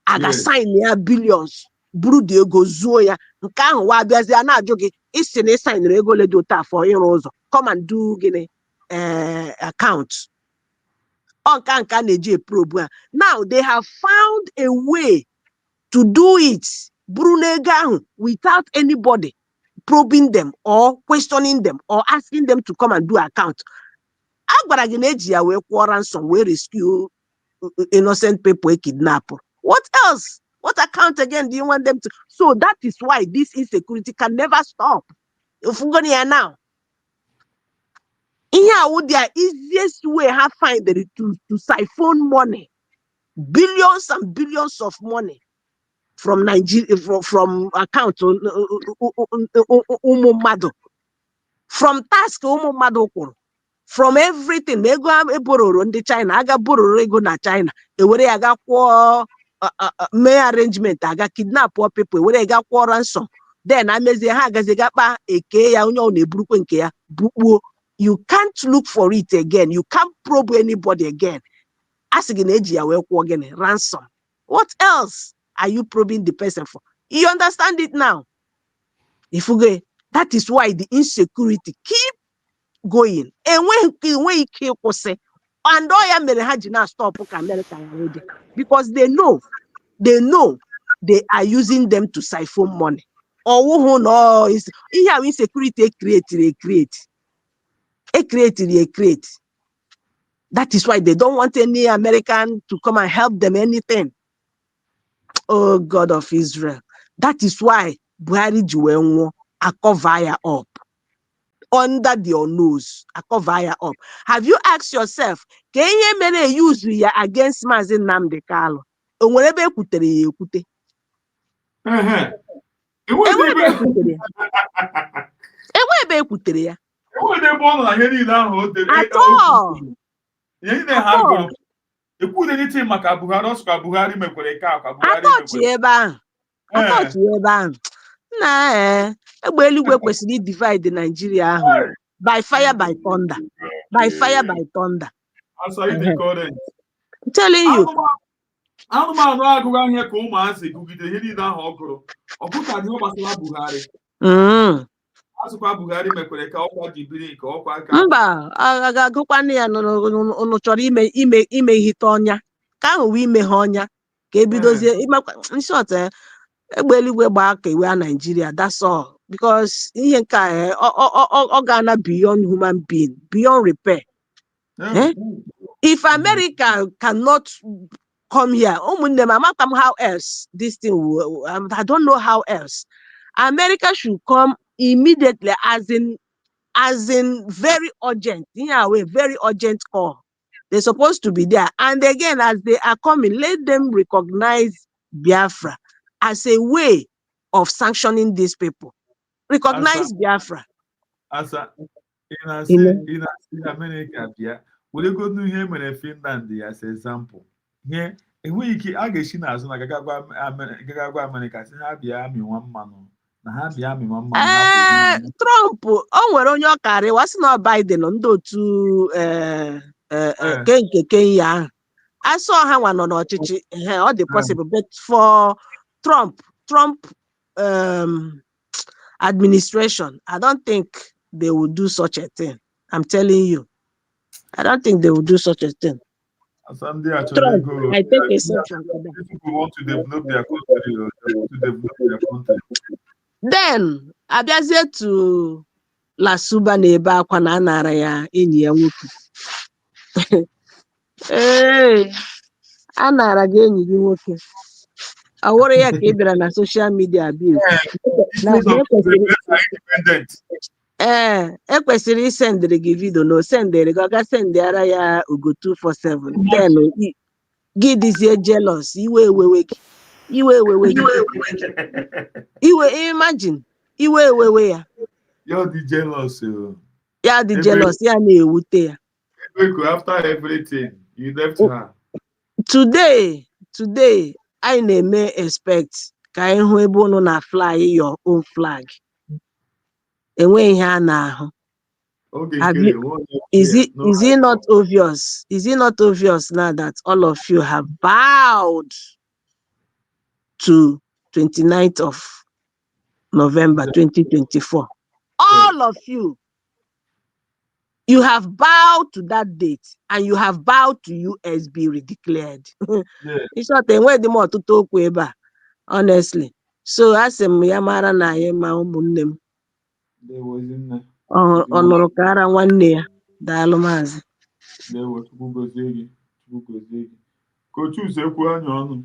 Speaker 12: aga sign ya billions buru dị ego zuo ya nke ahụ wa abịazi a na-ajụ gị isi na ịsignere ego ledo taa for ịrụ ụzọ come and do gịnị account nke na-eji probe ha. Now they have found a way to do it buru n'ego ahụ without anybody probing them or questioning them or asking them to come and do account. Agbara gị na-eji ya wee kwụọ ransom wee rescue innocent people a kidnapper. What else? What account again do you want them to? So that is why this insecurity can never stop. If we're going here now, here would their easiest way have find to siphon money, billions and billions of money from Nigeria, from account from task from everything. They go borrow on the China. I got borrow go na China. They were I got may arrangement. I got kidnap poor people. Where I got ransom. Then I may say Hagazegapa a you can't look for it again. You can't probe anybody again. Asking again ransom. What else are you probing the person for? You understand it now? If you go, that is why the insecurity keep going. And when you keep say, and I am the stop America already because they know they are using them to siphon money. Or who no is here insecurity create. That is why they don't want any American to come and help them anything. Oh God of Israel. That is why Buhari Juwenwo Akovaya up. Under your nose. Akovaya up. Have you asked yourself, can you many use ya against Mazin Nnamdi Kanu? Onwebe kutere ya ekute. Ewebe kutere ya. At all. I thought you nah, we kwesịrị divide Nigeria by fire by thunder. By fire by thunder.
Speaker 4: I'm
Speaker 12: telling you. Mba, agagụkwana ya nụ chọrọ ime hite ọnya ka ahụ wee ime ha ọnya ka ebidozie short egbe eluigwe gbaa ka iwe Nigeria. That's all because ihe nke ọ ga-ana beyond human being, beyond repair. If America cannot come here, how else this thing will, I don't know how else. America should come immediately as in very urgent, very urgent call. They're supposed to be there. And again, as they are coming, let them recognize Biafra as a way of sanctioning these people. Recognize Biafra.
Speaker 4: In America, will you go to him and Finland as an example? Here, a week I guess she knows like America, say, have the army 1 man.
Speaker 12: Trump o nwere onye ọ karịwa sị na Biden ndị otu Kenya ahụ asọ ha nwa nọ n'ọchịchị ọ dị possible but for Trump administration I don't think they will do such a thing. I'm telling you, I don't think they will do such a thing.
Speaker 4: Trump,
Speaker 12: I take a section for that.
Speaker 4: People want to develop their country. They want to develop their country.
Speaker 12: Then abịazie to Lasuba na-ebe akwa na anara ya enyi ya nwoke. Ee, anara gị enyi gị nwoke. Ọ wụrụ ya ka ị bịara na social media abuse. Ekwesịrị isendịrị gị vidio na o sendịrị gị ọ ga sendịara ya Ugo 247 then gị dịzie jealous iwe imagine iwe ewewe ya
Speaker 4: ya dị jealous
Speaker 12: ya na-ewute ya
Speaker 4: after everything you left her.
Speaker 12: Today anyị na-eme expect ka anyị hụ ebe unu na fly your own flag. Enweghị ihe a na-ahụ. Is it not obvious? Is it not obvious now that all of you have bowed to 29th of November 2024? All of you have bowed to that date and you have bowed to USB redeclared. It's not a way the more to talk about, honestly. So as a mara na ye ma ụmụnne m. Ọ nụrụ ka ara nwanne ya daalụ maazị.
Speaker 4: Kochus ekwu anya ọnụ.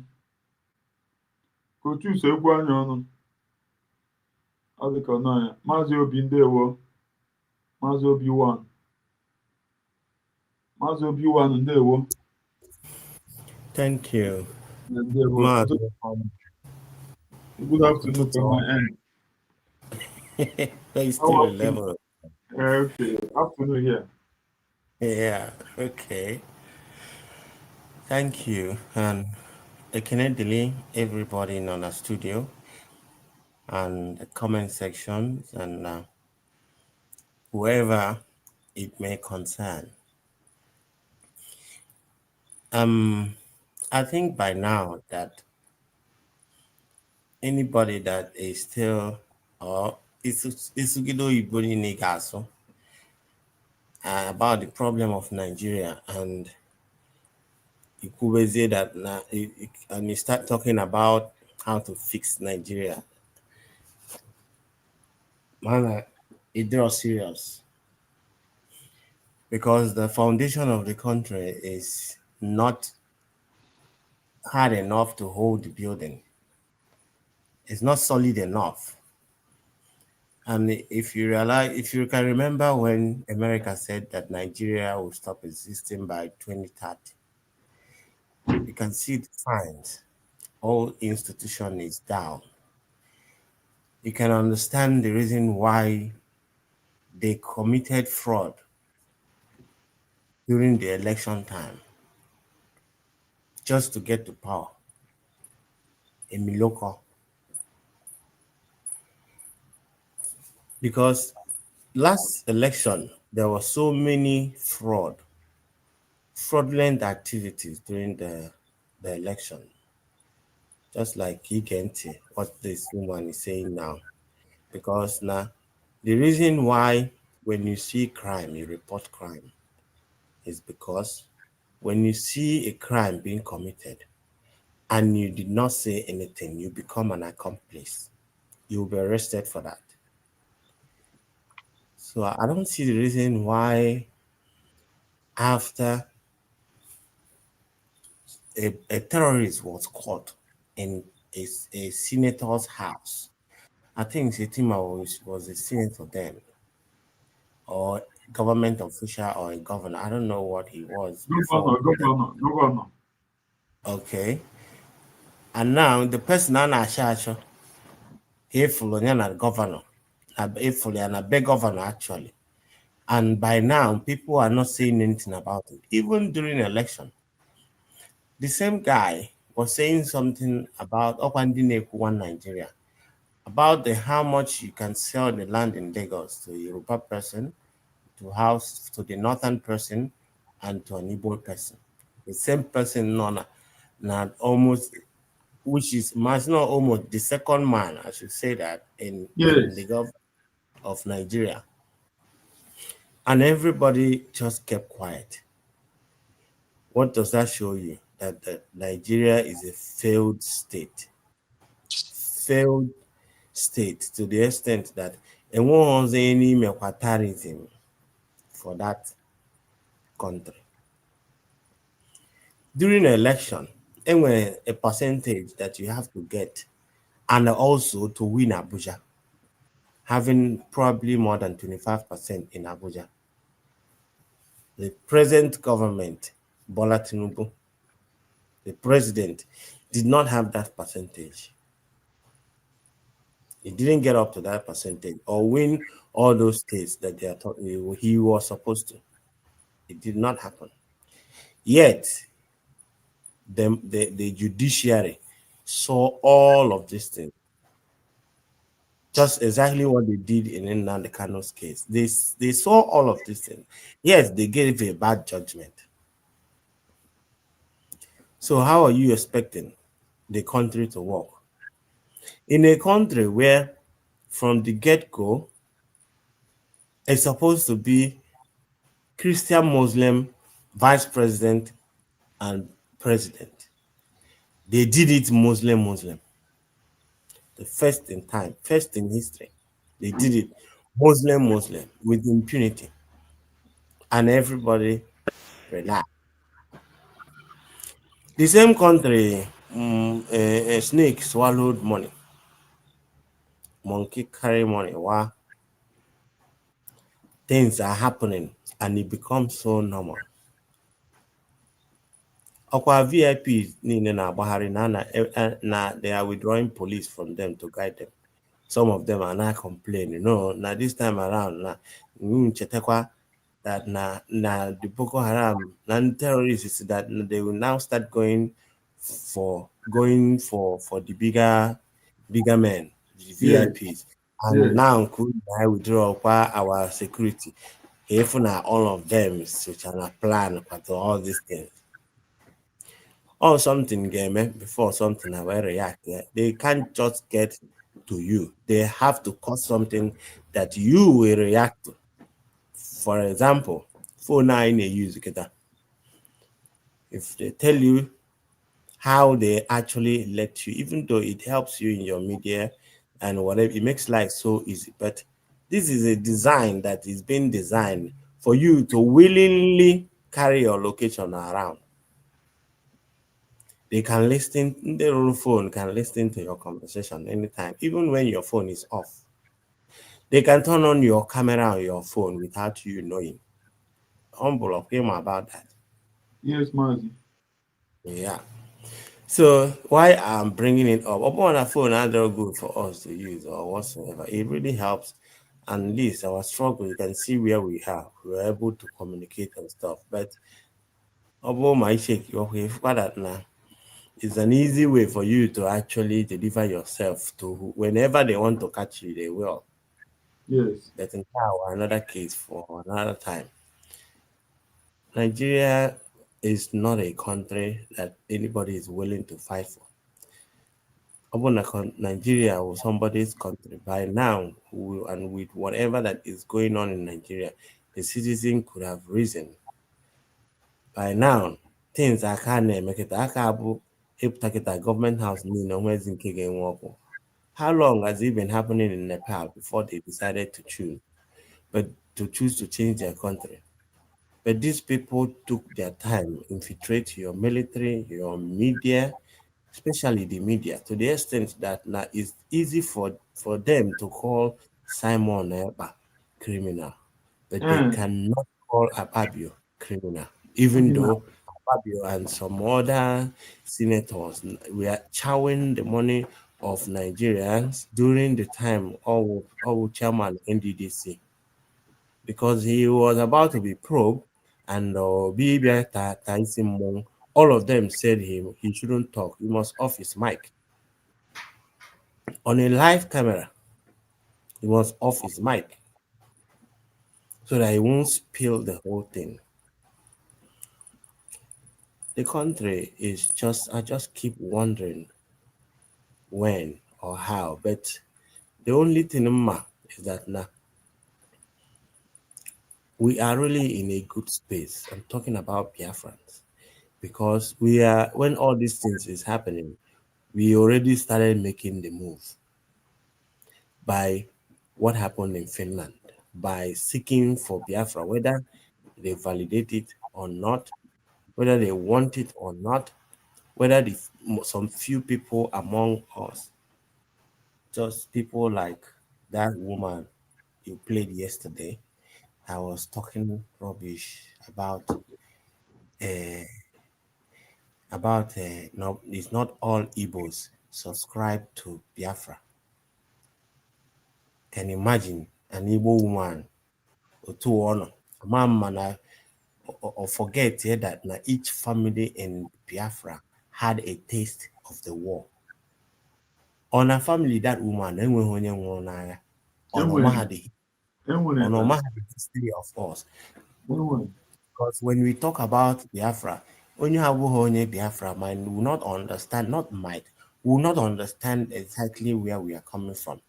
Speaker 4: Ọ dị ka ọ nọ ya. Maazị Obi ndewo. Maazị Obi-Wan ndewo.
Speaker 13: Thank you.
Speaker 4: Good afternoon from my end.
Speaker 13: It's still a level.
Speaker 4: Okay, afternoon here.
Speaker 13: Yeah, okay. Thank you. And Ekenedili, everybody in our studio and the comment sections and whoever it may concern. I think by now that anybody that is still or about the problem of Nigeria and you could say that now and you start talking about how to fix Nigeria. Man, it draws serious because the foundation of the country is not hard enough to hold the building. It's not solid enough. And if you can remember when America said that Nigeria will stop existing by 2030, you can see the signs. All institution is down. You can understand the reason why they committed fraud during the election time just to get to power in Miloko. Because last election, there were so many fraudulent activities during the election. Just like Igente, what this woman is saying now. Because now, the reason why when you see crime, you report crime is because when you see a crime being committed and you did not say anything, you become an accomplice. You'll be arrested for that. So I don't see the reason why after a terrorist was caught in a senator's house, I think Shetima was a senator then, or government official or a governor. I don't know what he was.
Speaker 4: Governor.
Speaker 13: Okay. And now the person on our church, he flew governor. And a big governor actually, and by now people are not saying anything about it. Even during election, the same guy was saying something about Okwandineku One Nigeria, about how much you can sell the land in Lagos to a Yoruba person, to the northern person, and to an Igbo person. The same person, not almost, which is not almost the second man, I should say that, in the government of Nigeria. And everybody just kept quiet. What does that show you? That Nigeria is a failed state. Failed state to the extent that it won't any militarism for that country. During an election, anyway, a percentage that you have to get, and also to win Abuja, having probably more than 25% in Abuja. The present government, Bola Tinubu, the president, did not have that percentage. He didn't get up to that percentage or win all those states that he was supposed to. It did not happen. Yet, the judiciary saw all of these things. Just exactly what they did in Nnamdi Kanu's case. They saw all of these things. Yes, they gave a bad judgment. So how are you expecting the country to work? In a country where from the get-go, it's supposed to be Christian Muslim vice president and president. They did it Muslim. The first in time, first in history. They did it Muslim with impunity. And everybody relaxed. The same country, a snake swallowed money. Monkey carry money. Wow. Things are happening and it becomes so normal. Okwa VIP na Bahari na they are withdrawing police from them to guide them. Some of them are not complaining. No, now this time around, that na the Boko Haram and terrorists that they will now start going for the bigger men, the VIPs. And now could I withdraw our security. If not all of them such a plan for all these things. Or something game before something I will react. They can't just get to you. They have to cause something that you will react to. For example, phone 9 use if they tell you how they actually let you, even though it helps you in your media and whatever, it makes life so easy. But this is a design that is being designed for you to willingly carry your location around. They can listen, their phone can listen to your conversation anytime, even when your phone is off. They can turn on your camera on your phone without you knowing. Humble of him about that.
Speaker 4: Yes, Mazi.
Speaker 13: Yeah. So why I'm bringing it up, upon a phone, are good for us to use or whatsoever. It really helps. And this, our struggle, you can see where we are. We're able to communicate and stuff. But about my shake, okay, for that now. It's an easy way for you to actually deliver yourself to whenever they want to catch you, they will.
Speaker 4: Yes.
Speaker 13: That's another case for another time. Nigeria is not a country that anybody is willing to fight for. Nigeria was somebody's country by now, and with whatever that is going on in Nigeria, the citizen could have risen. By now, things are kind of make it government house. How long has it been happening in Nepal before they decided to choose to change their country? But these people took their time, infiltrate your military, your media, especially the media, to the extent that now it's easy for them to call Simon Ekpa criminal, but they cannot call Akpabio criminal, even though Akpabio and some other senators were chowing the money of Nigerians during the time of chairman NDDC, because he was about to be probed, and all of them said he shouldn't talk, he must off his mic. On a live camera, he was off his mic so that he won't spill the whole thing. The country is I just keep wondering when or how, but the only thing is that now we are really in a good space. I'm talking about Biafrans, because when all these things is happening, we already started making the move by what happened in Finland, by seeking for Biafra, whether they validate it or not, whether they want it or not, whether some few people among us, just people like that woman you played yesterday, I was talking rubbish about no, it's not all Igbos subscribe to Biafra. Can you imagine an Igbo woman or two honor a man or forget that now each family in Biafra had a taste of the war. On a family, that woman, had the history of us. Because when we talk about Biafra, Biafra mind will not understand, will not understand exactly where we are coming from.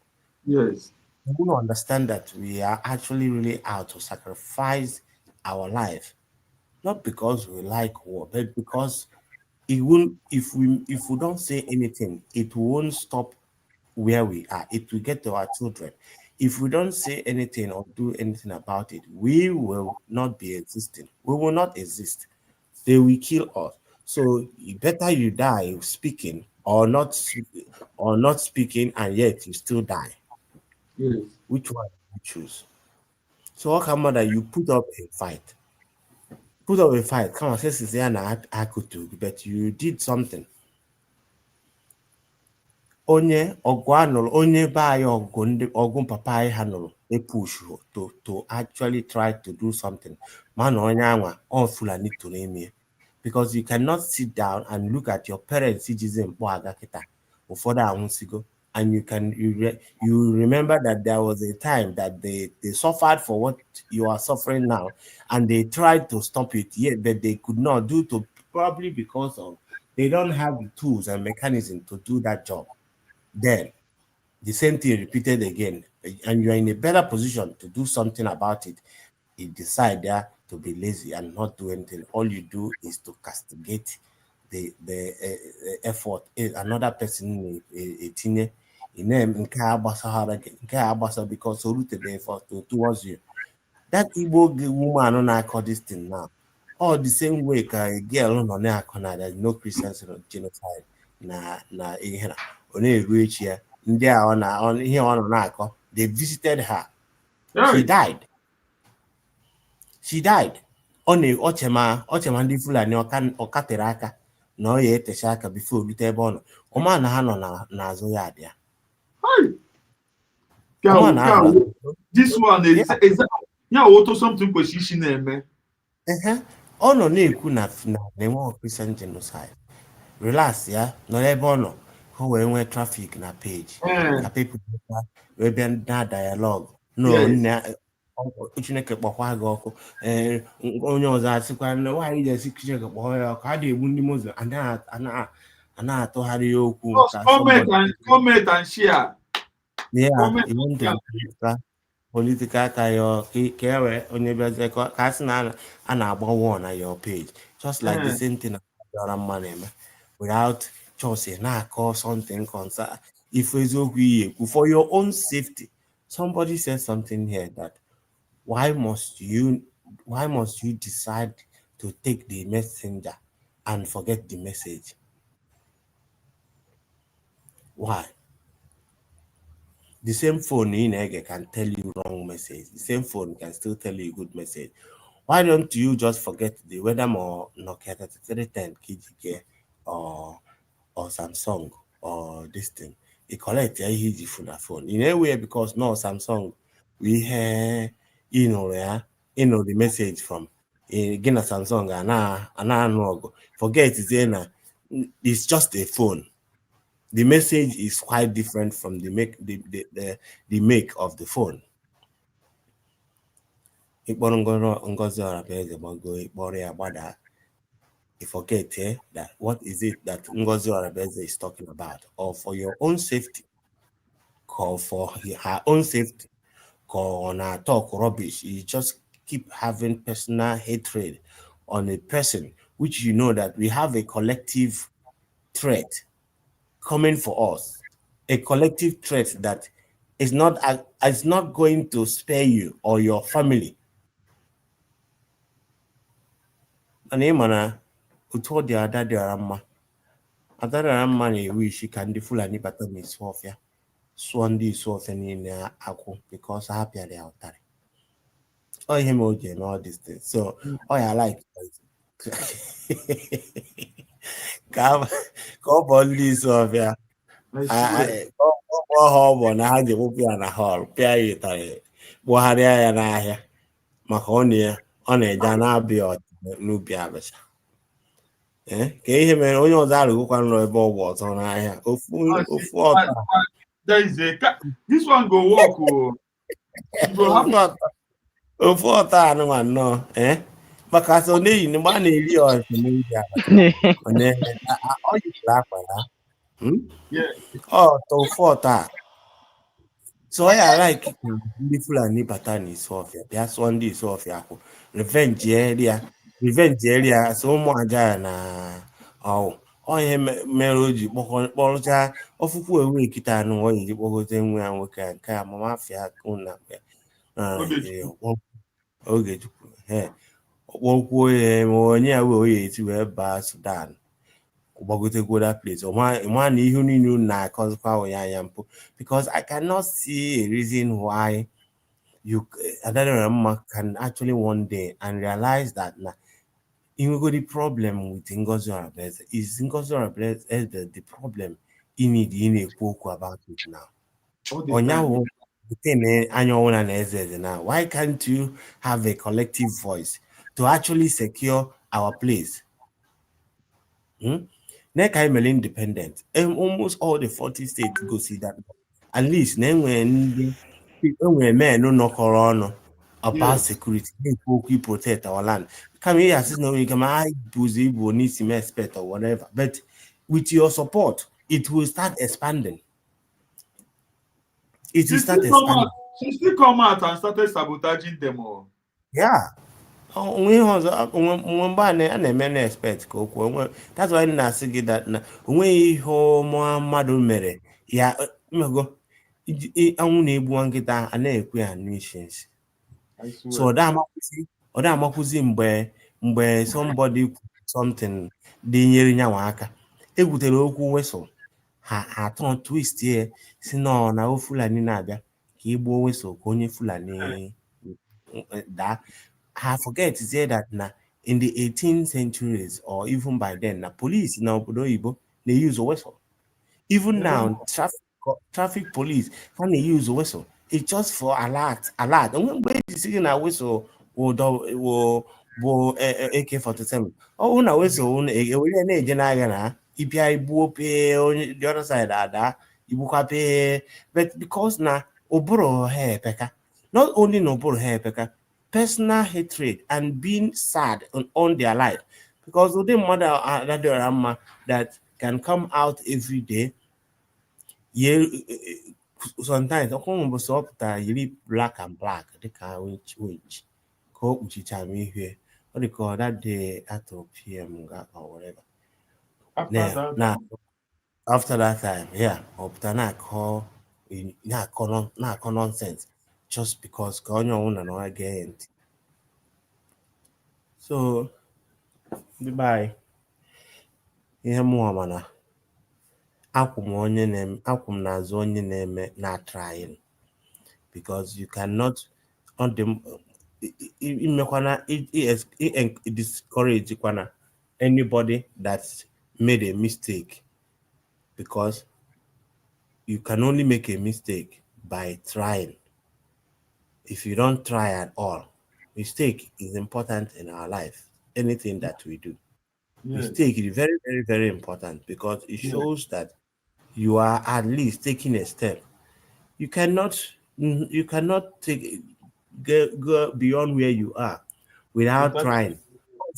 Speaker 4: Yes.
Speaker 13: We will understand that we are actually really out to sacrifice our life, not because we like war, but because it won't. If we don't say anything, it won't stop where we are. It will get to our children. If we don't say anything or do anything about it, we will not be existing. We will not exist. They will kill us. So better you die speaking or not speaking, and yet you still die.
Speaker 4: Yes.
Speaker 13: Which one do you choose? So what come that you put up a fight? Put up a fight. Come on, say I could do, but you did something. Onye ba ogun papa hanolo they push to actually try to do something. Man onye on Fulani to name, because you cannot sit down and look at your parents citizen and you remember that there was a time that they suffered for what you are suffering now, and they tried to stop it, yet but they could not do to, probably because of they don't have the tools and mechanism to do that job. Then the same thing repeated again, and you're in a better position to do something about it. You decide there to be lazy and not do anything. All you do is to castigate the effort. Another person because so rooted the effort towards you. That Igbo woman on call this thing now. All the same way a girl on there's no Christians in genocide na they visited her. She died. Only Ochema ndị Fulani ọka tere aka na ọ ya etecha aka before olute ebe ọ nọ. Ọma na ha nọ n'azụ ya abịa.
Speaker 4: This one is auto something kwesịrị na-eme.
Speaker 13: Ọ nọ na-ekwu na na-enwe Christian genocide. Relax ya, nọ ebe ọ nọ. Ho wee nwee traffic na page. Na people wee bịa na dialogue. No, Chineke kpọkwa gị ọkụ. Onye ọzọ asịkwa na nwaanyị ga-esi Chineke kpọọ ya ọkụ. Ha na-egbu ndị Muslim, a na-atụgharị ya okwu.
Speaker 4: Comment and share.
Speaker 13: Political ka ewe onye bịazie ka a sị na a na-agba war na your page, just like the same thing ọra mma na-eme, without choice na-akọ something concern. If eziokwu ihe ekwu for your own safety. Somebody said something here that why must you decide to take the messenger and forget the message? Why? The same phone in can tell you wrong message. The same phone can still tell you good message. Why don't you just forget the whether more Nokia 3310 KGK or Samsung or this thing? It collect easy phone in a way, because no Samsung we hear the message from again a Samsung and forget it's just a phone. the message is quite different from the make of the phone. You forget that what is it that Ngozi Arabeze is talking about, or for your own safety, call for her own safety, call on her talk rubbish. You just keep having personal hatred on a person, which you know that we have a collective threat coming for us, a collective threat that is not going to spare you or your family. And uto the other Rama. Other Rama wish can the Fulani bata Miss Sofia. Swandi Sofia in Aku because I happy they out there. Oh, him and all these things. So, I like come on, this Sofia. I home na ha je bụpịa na hall pịa ya ịtarị gbagharịa ya n'ahịa maka ọ na-eje na-abịa n'ubi abịcha ka ihe mere onye ọzọ arụgokwa nọ ebe ọ bụ ọzọ n'ahịa ofu ọta
Speaker 4: this one go work
Speaker 13: ofu ọta anụma nnọọ maka so n'ihi na mgbe a na-eri ọzọ n'ubi abịcha ọ yiri akwa ya ofu ọta so I like ndị Fulani bata n'Isuofia bịa sụọ ndị Isuofia akwụ revenge area so ụmụ aja na onye mere o ji kpọrụcha ọfụkwụ ewu ekita anụ ọ ji kpọgote nwa ya nwoke nke a mama afia na Ogechukwu ọkpọkwuo ya onye ya wee oye eti wee baa Sudan gbagotekwo that place man ihu niile na akọzikwa ya mpụ because I cannot see a reason why you can actually one day and realize that you got the problem with Ngozi Arabeze. Is Ngozi Arabeze the problem in a book about it now? Now, why can't you have a collective voice to actually secure our place? Next time independent, almost all the 40 states go see that. At least when men no corona about security, we protect our land. Come here, assist no we come I need some expert or whatever. But with your support, it will start expanding. It will start expanding.
Speaker 4: She still come out and started sabotaging them all.
Speaker 13: Yeah. Expect that's why I say that when mmadụ mere ya anwụ na-egbu nkịta a na-ekwe ha nuisance so ọ da amakwụzi mgbe somebody something dị nyere nyanwa aka egwutere okwu wesel ha atọ twist here si na Fulani na-abịa ka igbuo wesel ka onye Fulani daa. I forget to say that in the 18th centuries or even by then, police now they use a whistle. Even now, traffic police can they use a whistle? It's just for alert. And when you see a whistle or AK-47, oh no whistle, the other side but because now oboro hair peka, not only oboro hair peka. Personal hatred and being sad on their life because the mother that can come out every day. Yeah, sometimes you black and black. They can which what they call that day at 2 p.m. or whatever. After that time, yeah, call nonsense. Just because again. So goodbye. Akwum n'azụ onye na-eme na trying because you cannot on them discourage anybody that's made a mistake because you can only make a mistake by trying. If you don't try at all, mistake is important in our life. Anything that we do, mistake is very, very, very important because it shows that you are at least taking a step. You cannot go beyond where you are without trying.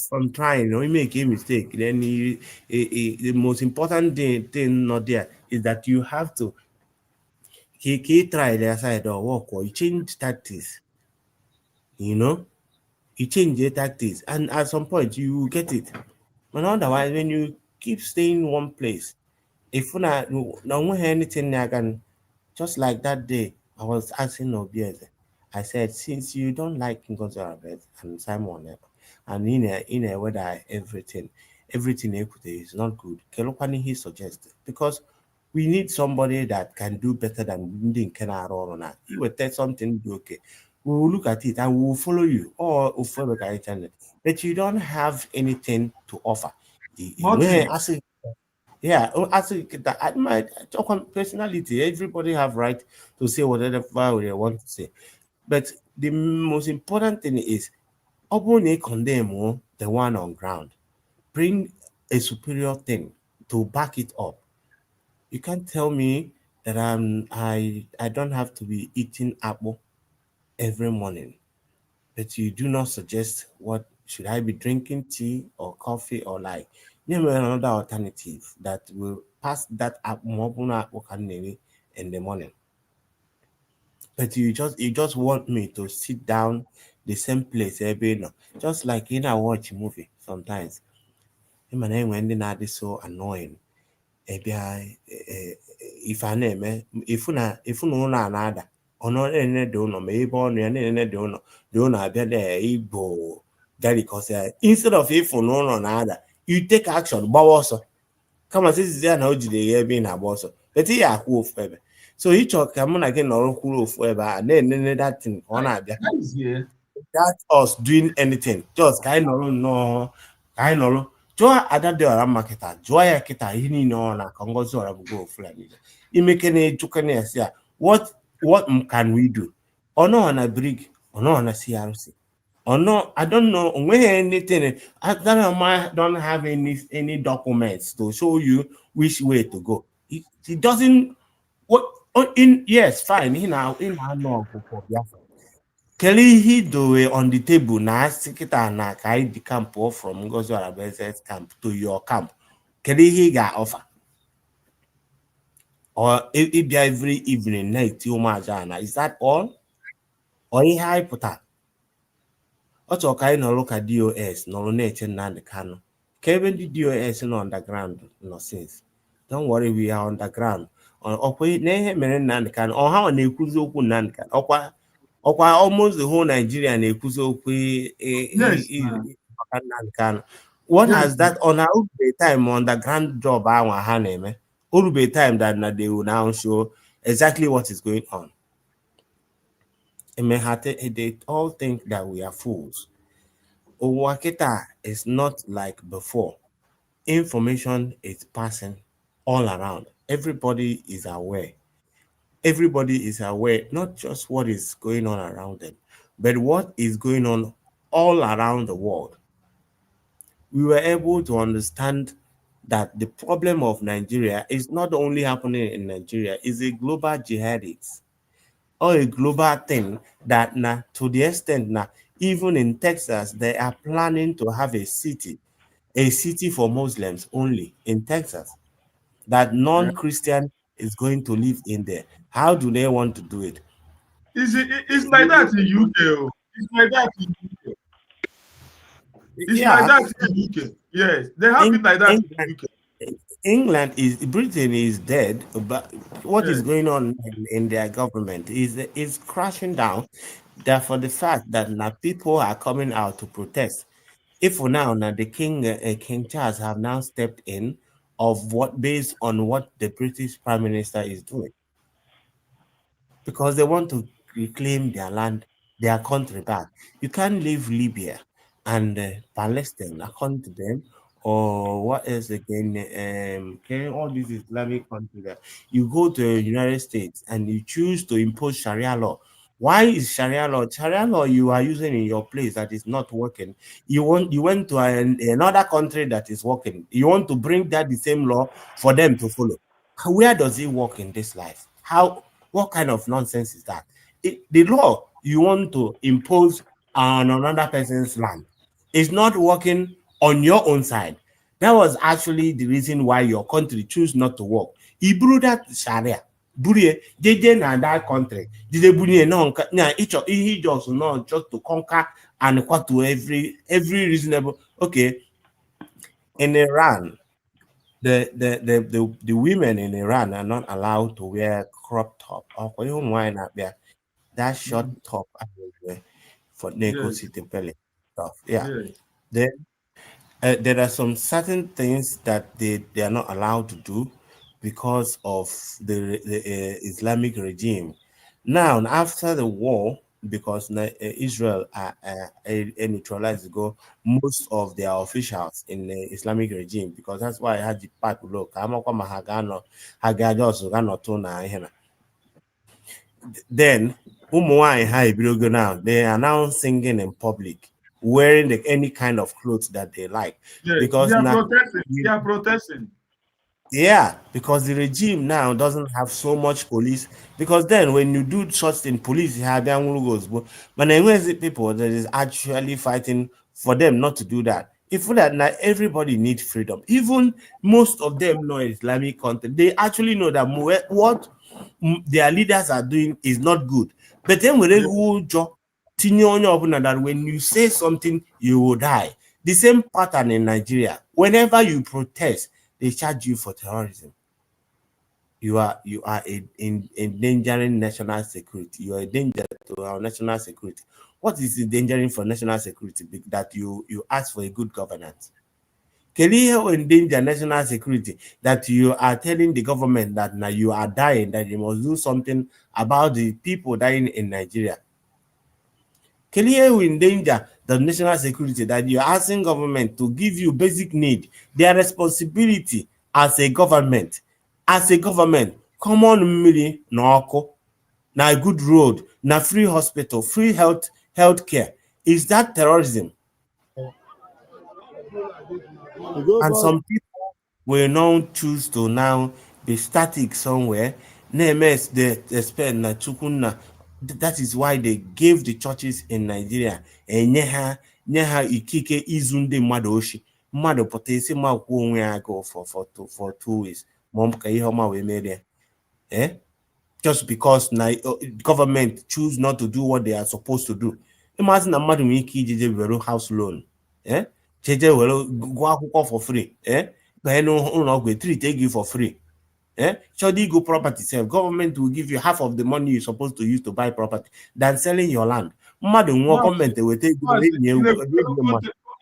Speaker 13: From trying, you make a mistake, then the most important thing not there is that you have to try the side or work, or you change tactics. You change your tactics, and at some point you will get it. But otherwise, when you keep staying in one place, if not anything I can, just like that day, I was asking Obieze. I said, since you don't like Ngozi Obieze and Simon, and in a whether everything equity is not good, Kelopani he suggested, because we need somebody that can do better than Ndi Nkena Arorona. You will tell something okay. We will look at it and we will follow you, or follow the internet. But you don't have anything to offer. Yeah, as my personality, everybody have right to say whatever they want to say. But the most important thing is, openly condemn the one on ground. Bring a superior thing to back it up. You can't tell me that I don't have to be eating apple every morning, but you do not suggest what should I be drinking, tea or coffee, or like another alternative that will pass that apple in the morning. But you just want me to sit down the same place every night, just like I watch a movie sometimes. When they are so annoying. If I name if una another ono ene do no me ibo no ene do no abia there igbo that because instead of if no another you take action gbawoso come on this is na ojide ya be na gbawoso but ya akwu ofu ebe so he talk am na again no kwuru ofu ebe and then that thing on abia that us doing anything just kind no jụọ Adadioha marketer, jụọ ya kịta ihe niile ọ na ka Ngozi Orabugo Fulani imeke na-ejukene ya si ya what can we do? Or no on a brig, or no on a CRC, or no, I don't know anything. I don't have any documents to show you which way to go. It doesn't yes, fine. In our no for Biafra. Kelly he do on the table na sikita na kai the camp from Ngozi Orabugo's camp to your camp. Kelly he got offer. Or it be every evening night you majana. Is that all? Or he high puta. Also kai no look at DOS no nature nan the cano. Kevin the DOS no underground no since. Don't worry, we are underground. Or ne men nan the can or how an ekuzo nan can or almost the whole Nigeria and ekuzo what has that on our time on the grand job our hand will be time that they will now show exactly what is going on. They all think that we are fools. Owaketa is not like before. Information is passing all around. Everybody is aware. Everybody is aware, not just what is going on around them, but what is going on all around the world. We were able to understand that the problem of Nigeria is not only happening in Nigeria, it's a global jihadics or a global thing that now, to the extent now, even in Texas, they are planning to have a city for Muslims only in Texas, that non-Christian is going to live in there. How do they want to do it?
Speaker 4: It's like that in UK. It's like that in UK. It's like that in UK. Yes, they have it like that in UK.
Speaker 13: Britain is dead, but what is going on in their government is crashing down. Therefore, the fact that now people are coming out to protest. If for now the King Charles have now stepped in based on what the British Prime Minister is doing, because they want to reclaim their land, their country back. You can't leave Libya and Palestine according to them, or what else again? All these Islamic countries. You go to the United States and you choose to impose Sharia law. Why is Sharia law you are using in your place that is not working? You went to another country that is working. You want to bring that the same law for them to follow. where does it work in this life? What kind of nonsense is that? The law you want to impose on another person's land is not working on your own side. That was actually the reason why your country choose not to work. He blew that Sharia. Burie, they in that country. Did they burie no? He just not just to conquer and what to every reasonable. Okay, in Iran, the women in Iran are not allowed to wear crop top or even wine up there. That short top for negotiate belly stuff. Yeah. Then there are some certain things that they are not allowed to do because of the Islamic regime. Now, after the war, because Israel neutralized most of their officials in the Islamic regime, because that's why I had the part look. Then, now they are now singing in public, wearing any kind of clothes that they like.
Speaker 4: Yeah,
Speaker 13: because
Speaker 4: they are
Speaker 13: now
Speaker 4: protesting. They are protesting.
Speaker 13: Yeah, because the regime now doesn't have so much police. Because then when you do such thing, police have their goes, but then where is it people that is actually fighting for them not to do that? If that now everybody needs freedom, even most of them know Islamic content, they actually know that what their leaders are doing is not good. But then when they that when you say something, you will die. The same pattern in Nigeria. Whenever you protest, they charge you for terrorism. You are endangering national security. You are a danger to our national security. What is endangering for national security? That you ask for a good governance. Can you endanger national security that you are telling the government that now you are dying, that you must do something about the people dying in Nigeria? Can you endanger the national security that you are asking government to give you basic need, their responsibility as a government? As a government, common million no na a good road, na free hospital, free health care. Is that terrorism? And some people will now choose to now be static somewhere. Nemes they spend na chukuna. That is why they gave the churches in Nigeria and nyeha ikike izunde madoshi. Mado potesi ma onwe go for 2 weeks. Mom ka ihe ọma we made there. Just because government choose not to do what they are supposed to do. Imagine a madu wiki jije house loan. Jeje will go akwụkwọ for free. Treat take you for free. Should you go property sell? Government will give you half of the money you're supposed to use to buy property than selling your land. Government will take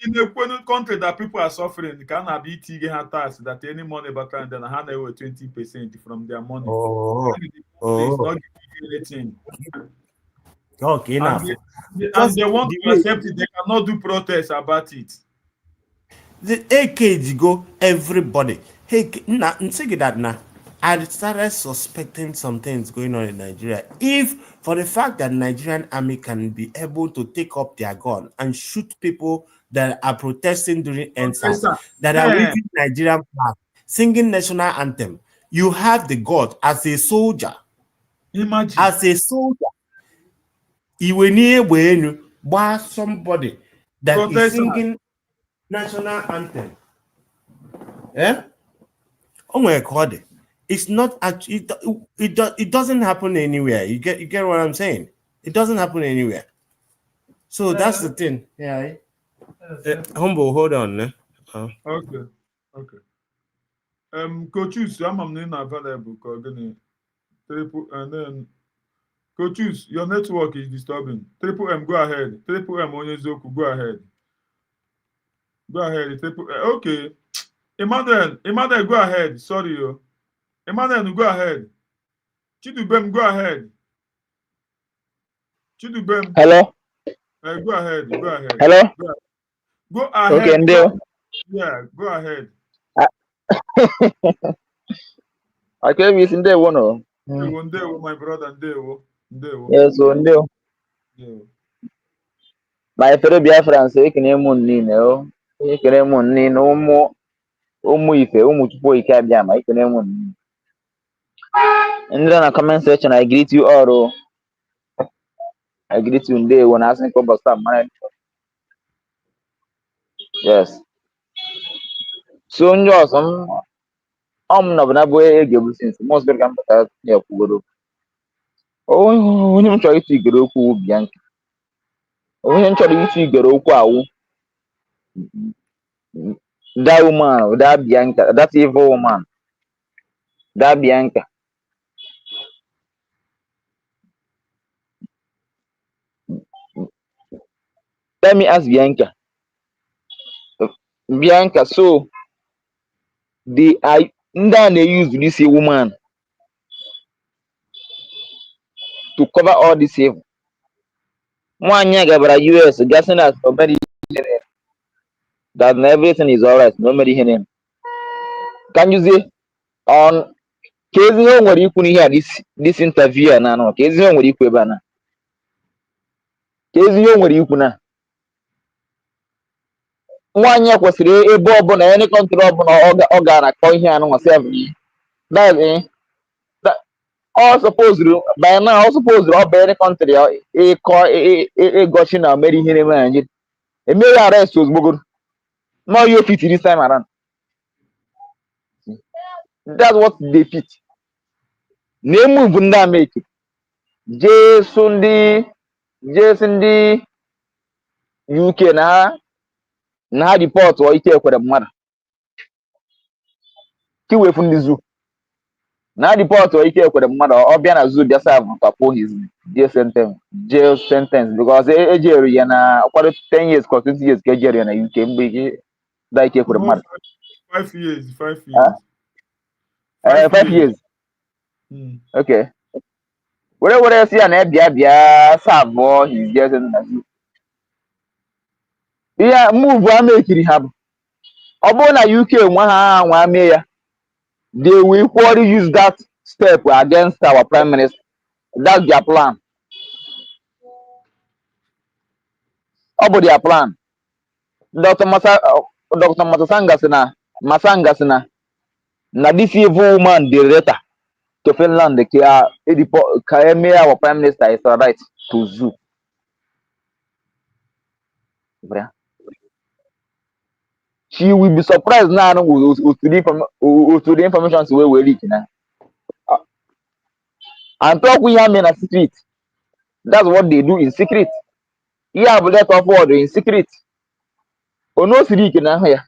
Speaker 4: in a country that people are suffering, they cannot be taking tax that any money back and then hand over 20% from their money. It's not giving anything.
Speaker 13: Okay, enough.
Speaker 4: And they want to accept it, they cannot do protests about it.
Speaker 13: The AKG go everybody. Hey, say that now. I started suspecting some things going on in Nigeria. If for the fact that Nigerian army can be able to take up their gun and shoot people that are protesting during EndSARS, that are waving Nigerian flag, singing national anthem, you have the God as a soldier.
Speaker 4: Imagine.
Speaker 13: As a soldier, you will need somebody that is singing national anthem. Oh my God. It's not actually, it doesn't happen anywhere. You get what I'm saying? It doesn't happen anywhere. So that's the thing. Yeah. Humble, hold on.
Speaker 4: Okay. Coaches, I'm not available. And then Coaches, your network is disturbing. Triple M, go ahead. Triple M Onyezoku, go ahead. Go ahead. Okay. Emmanuel, go ahead. Sorry, yo. Emmanuel, go ahead. Chidubem, go ahead. Chidubem.
Speaker 14: Hello.
Speaker 4: Go ahead.
Speaker 14: Hello.
Speaker 4: Go ahead.
Speaker 14: Okay, Ndeo.
Speaker 4: Yeah, go ahead.
Speaker 14: Okay, we in there one.
Speaker 4: Ndeo, my brother, Ndeo.
Speaker 14: Yes, Ndeo. My friend Biafran say can mun ni no. Can mun ni no mo. Umu ife, umu chupo ike abịa ma ikene mun. in the comment section, I greet you all. I greet you today when I think about stuff, man. Yes. So, no, but boy, give since most of them are here. Oh, when you try to figure out who Bianca. When you try to figure out that woman, that Bianca, that evil woman, that Bianca. Let me ask Bianca. Bianca, so they use this woman to cover all this evil. One year about US guessing that nobody that everything is alright, nobody him. Can you say on case no what you could hear this interview and no case no what you could banana. Case no what you could 1 year was a bob on any country organ account here and myself. That all supposed by now, all supposed to be any country a gushing or marry him and a mere arrest was good. No, you fit this time around. That's what they fit. Name move make it. Jason the UK na report or ike for the mother. Kiwe from the zoo. Na report or ike for the mother or be a zoo just have to his jail sentence because area na 10 years or 20 years Nigeria na UK mbege that ike for the mother.
Speaker 4: 5 years.
Speaker 14: 5 years. Okay. Whatever I see an Abia Sabo, he's just in the zoo. Yeah, move one make it happen. Obona UK one mayor. They will equally use that step against our prime minister. That's their plan. About their plan. Dr. Masangasina, na this evil woman, the letter to Finland, the mayor, our prime minister is right to zoo. She will be surprised now with the information we will leak now. And talk with him in a secret. That's what they do in secret. You have let off order in secret. Oh no, leak now here.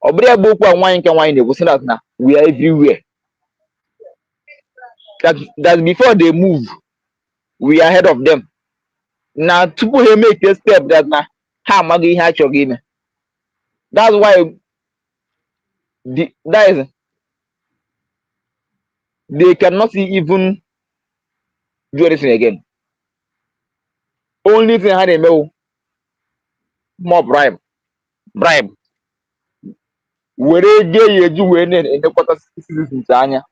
Speaker 14: Obria book and wine can wine now. We are everywhere. That before they move, we are ahead of them. Now to make a step that now how magi hatch your game. That's why they cannot even do anything again. Only thing how they know more bribe. Where they do when in the quarter citizens anya.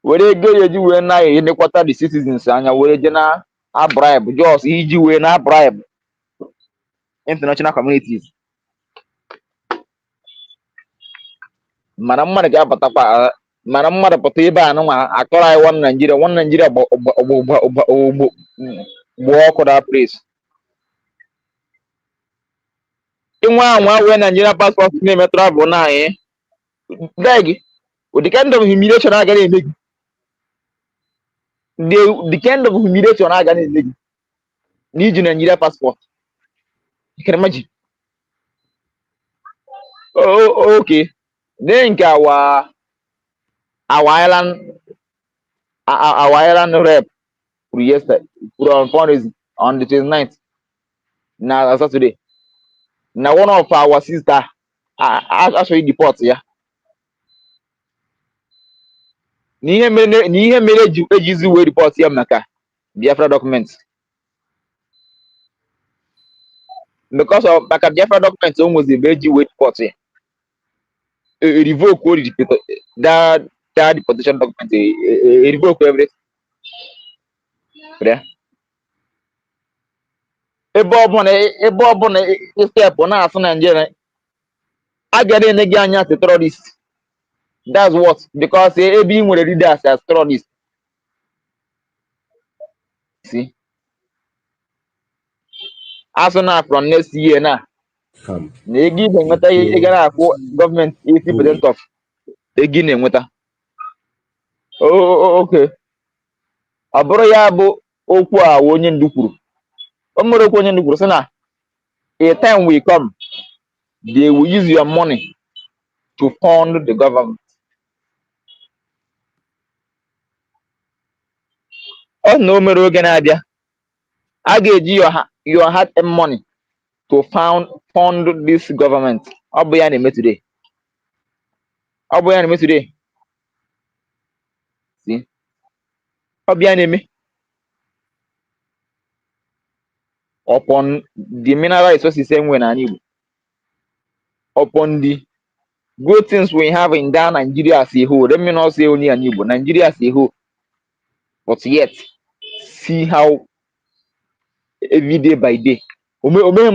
Speaker 14: Where they do when I in the quarter the citizens anya where they na a bribe just EG when a bribe international communities. Madam Managa Patapa, Madam Marapatiba, no, I call one Nigeria walk on that place. In one when Nigeria passport name a travel now, eh? Beg, with the kind of humiliation I get in the kind of humiliation I got in need Nigeria passport. You can imagine. Oh, okay. Then our island rep yesterday on the 29th. Now Saturday. Now one of our sister actually deport, yeah. Nihe mere ejizi we report ya maka Biafra documents. Because of maka Biafra documents almost the beji we report here. Revoke that deportation document, revoke everything. Yeah. Ebe ọbụna step na asụ Nigeria agaghị enye gị anya as a terrorist That's what, because being with the leaders as terrorists. See, as soon as from next year now, they give them government 80% of again with okay. Abụrụ ya bụ okwu a onye ndu kwuru. O mere okwu onye ndu kwuru sị na a time will come, they will use your money to fund the government. Oh no, mere oge na-abịa, a ga-eji your hard-earned money to fund this government. Ọ bụ ya na-eme today. Ọ bụ ya na-eme today. See? Ọ bụ ya na-eme. Upon the mineral resources anywhere in Igbo, upon the good things we have in Ghana, Nigeria as a whole. Let me not say only in Igbo, Nigeria as a whole. But yet, see how every day by day. Nigeria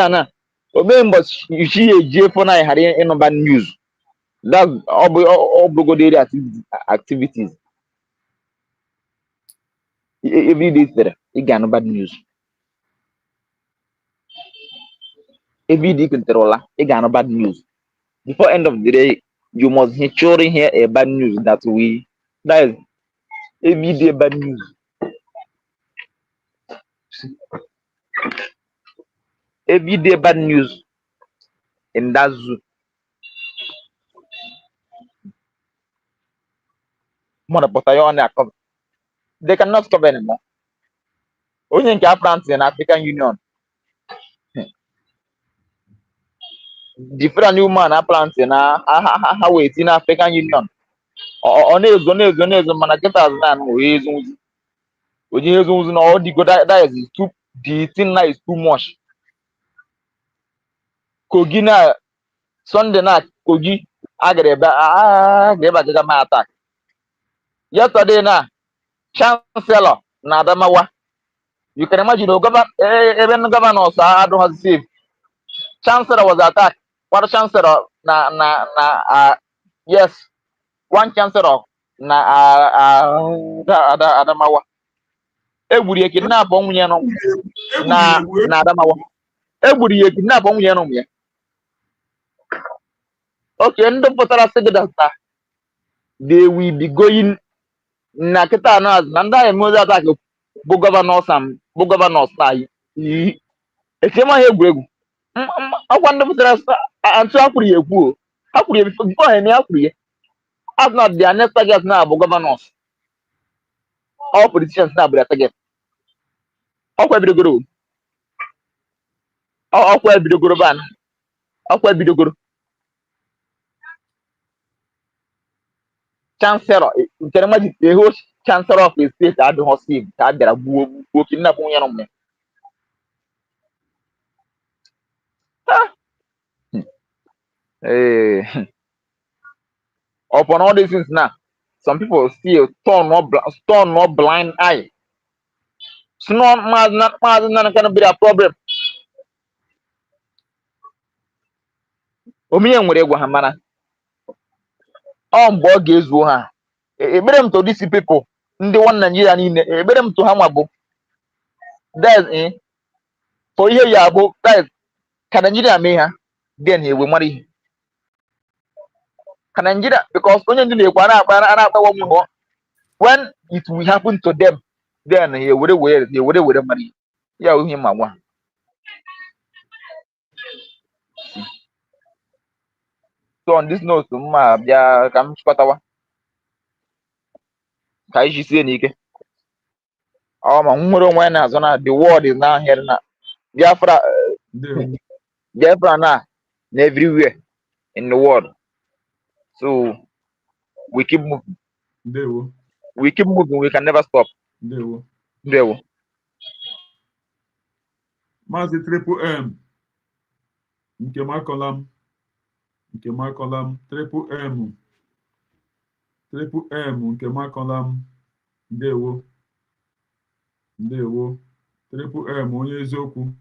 Speaker 14: na. For now, in bad news. That's all daily activities. Every day there, you get no bad news. Every day controller, you get no bad news. Before end of the day, you must surely hear a bad news that is every day bad news. Every day bad news in that zoo. They cannot stop anymore. Only in France and African Union. Different new man are planting how it's in African Union. On his managers all the good that is too the thing is too much. Kogina Sunday night Kogi Agreba my attack. Yesterday na Chancellor na Adamawa. You can imagine even governors don't have safe. Chancellor was attacked. What Chancellor yes, one Chancellor na Adamawa. Every kidnap on na Adamawa. Every kidnap on ya. Okay, and the Potara said that they will be going na kita na nanda emoza attack bo governors na ekema egwuregwu akwa ndị pụtara antu akwuri ekwu akwuri before any akwuri as not their next target na bo governors all politicians na their target akwa bidogoro ban akwa bidogoro Chancellor, you can imagine the whole Chancellor of the state had the save that there are working up on me. Upon all these things now, some people still turn no blind eye. It's not gonna be a problem. Gezu ha ebere m to these people ndị one Nigeria niile ebere m to ha nwa bụ that's for ihe ya bụ guys ka Nigeria mee ha then he will marry ka Nigeria because onye ndị na-ekwu na-akpawa m when it will happen to them then he would marry ya uhi ma nwa so on this note ma bịa ka m chịkọtawa ka iji sie n'ike ma nwere onwe na azụ na the world is now here na Biafra na everywhere in the world, so we keep moving. We keep moving, we can never stop.
Speaker 4: Maazị Triple M nke Makolam Triple M nke Makolam ndewo Triple M onye eziokwu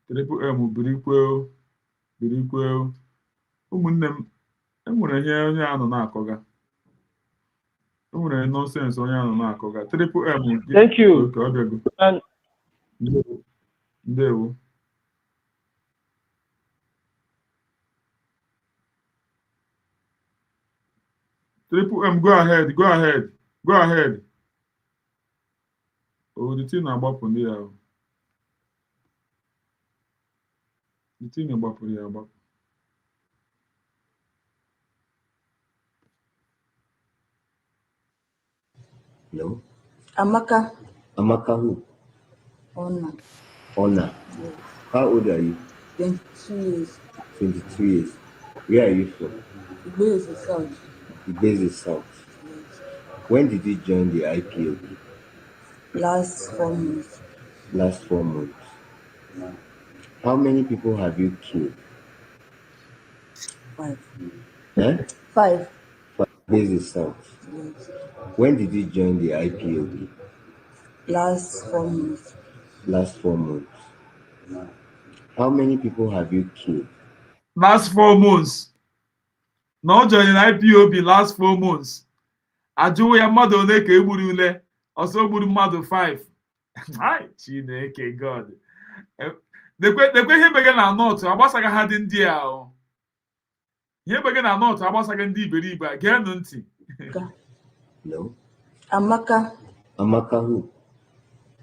Speaker 4: Triple M birikwe ụmụnne m enwere ihe onye anọ na-akọga. Enwere nonsense onye anọ na-akọga. Triple M.
Speaker 7: Thank you.
Speaker 4: Okay, ọ bịago.
Speaker 7: And
Speaker 4: Ndewo. Triple M, go ahead. Go ahead. Go ahead. Oh, the thing na-agbapụ ndị ya. The thing na-agbapụ ya agbapụ.
Speaker 15: No.
Speaker 10: Amaka.
Speaker 15: Amaka who?
Speaker 10: Ona.
Speaker 15: Ona.
Speaker 10: Yes.
Speaker 15: How old are you?
Speaker 10: 22 years.
Speaker 15: 22 years. Where are you from?
Speaker 10: Igbeze South.
Speaker 15: Igbeze South.
Speaker 10: Yes.
Speaker 15: When did you join the IPOB?
Speaker 10: Last 4 months.
Speaker 15: Last 4 months. How many people have you killed?
Speaker 10: 5.
Speaker 15: Eh?
Speaker 10: 5.
Speaker 15: Igbeze South.
Speaker 10: Yes.
Speaker 15: When did you join the IPOB?
Speaker 10: Last 4 months.
Speaker 15: Last 4 months. How many people have you killed?
Speaker 4: Last 4 months. Now joining IPOB last 4 months. Ajụwo ya mmadụ one ka egburu ule. Ọsọ gburu mmadụ 5. Hi, Chineke God. Dekwe ihe bege na North agbasaga ha dị ndị a. Ihe bege na North agbasaga ndị iberibe a. Geenụ ntị.
Speaker 15: No.
Speaker 10: Amaka.
Speaker 15: Amaka who?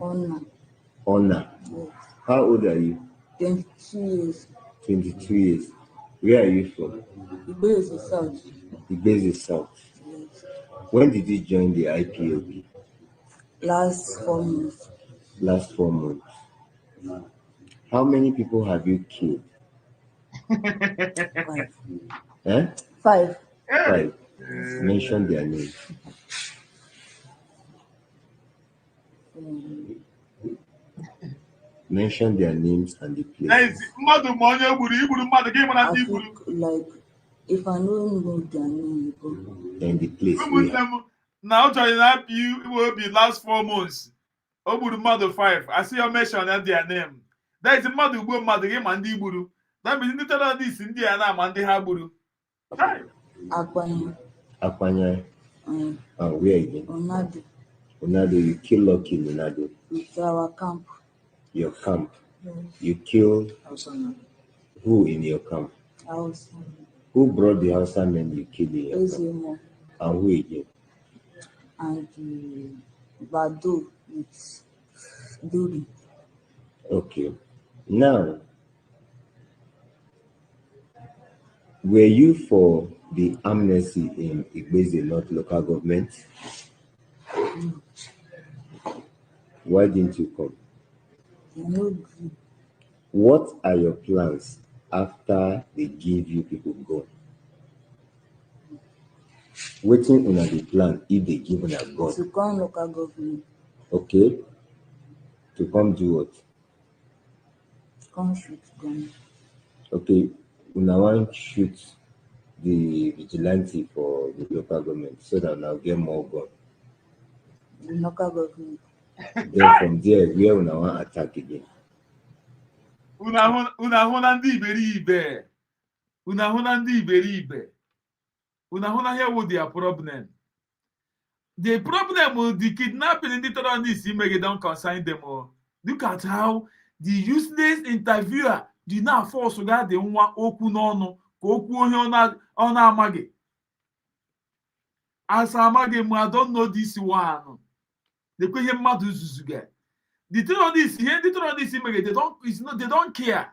Speaker 10: Ona.
Speaker 15: Ona.
Speaker 10: Yes.
Speaker 15: How old are you?
Speaker 10: 22 years.
Speaker 15: 22 years. Where are you from?
Speaker 10: Igbeze South.
Speaker 15: Igbeze South.
Speaker 10: Yes.
Speaker 15: When did you join the IPOB?
Speaker 10: Last 4 months.
Speaker 15: Last 4 months. How many people have you killed?
Speaker 10: 5.
Speaker 15: Eh?
Speaker 10: 5.
Speaker 15: 5. Mention their names. Mention their names and the place.
Speaker 4: Mmadụ ma onye igburu mmadụ gị mara ndị igburu.
Speaker 10: Like, if I don't know their name,
Speaker 15: And the place.
Speaker 4: Now joining IPOB last 4 months. O gburu mmadụ 5. I see your mention their name. That is mmadụ ugbo mmadụ gị ma ndị igburu. That means ndị terrorists ndị a na-ama ndị ha gburu.
Speaker 10: Akpanya.
Speaker 15: Akpanya. And where again?
Speaker 10: Onado.
Speaker 15: Onado, you kill Lucky Onado.
Speaker 10: With our camp.
Speaker 15: Your camp.
Speaker 10: Yes.
Speaker 15: You kill who in your camp?
Speaker 10: House.
Speaker 15: Who brought the Hausa men you killed in your camp? And who again?
Speaker 10: And Bado with Duri.
Speaker 15: Okay. Now, were you for the amnesty in Igbeze North local government?
Speaker 10: No.
Speaker 15: Why didn't you come?
Speaker 10: No.
Speaker 15: What are your plans after they give you people gun? Waiting on the plan if they give on a gun.
Speaker 10: To come local government.
Speaker 15: Okay. To come do what?
Speaker 10: Come shoot gun.
Speaker 15: Okay. Una want shoot the vigilante for the local government so that now get more gun.
Speaker 10: The local government.
Speaker 15: Then from there, where una want attack again?
Speaker 4: Una huna ndị iberibe. Una huna ndị iberibe. Una huna here with their problem. The problem with the kidnapping in the terrorists don't concern them. Look at how the useless interviewer did not force to get the one oku no oku on amage. As amage, I don't know this one. They could hear mad get. The terrorists here, the terrorists they don't care.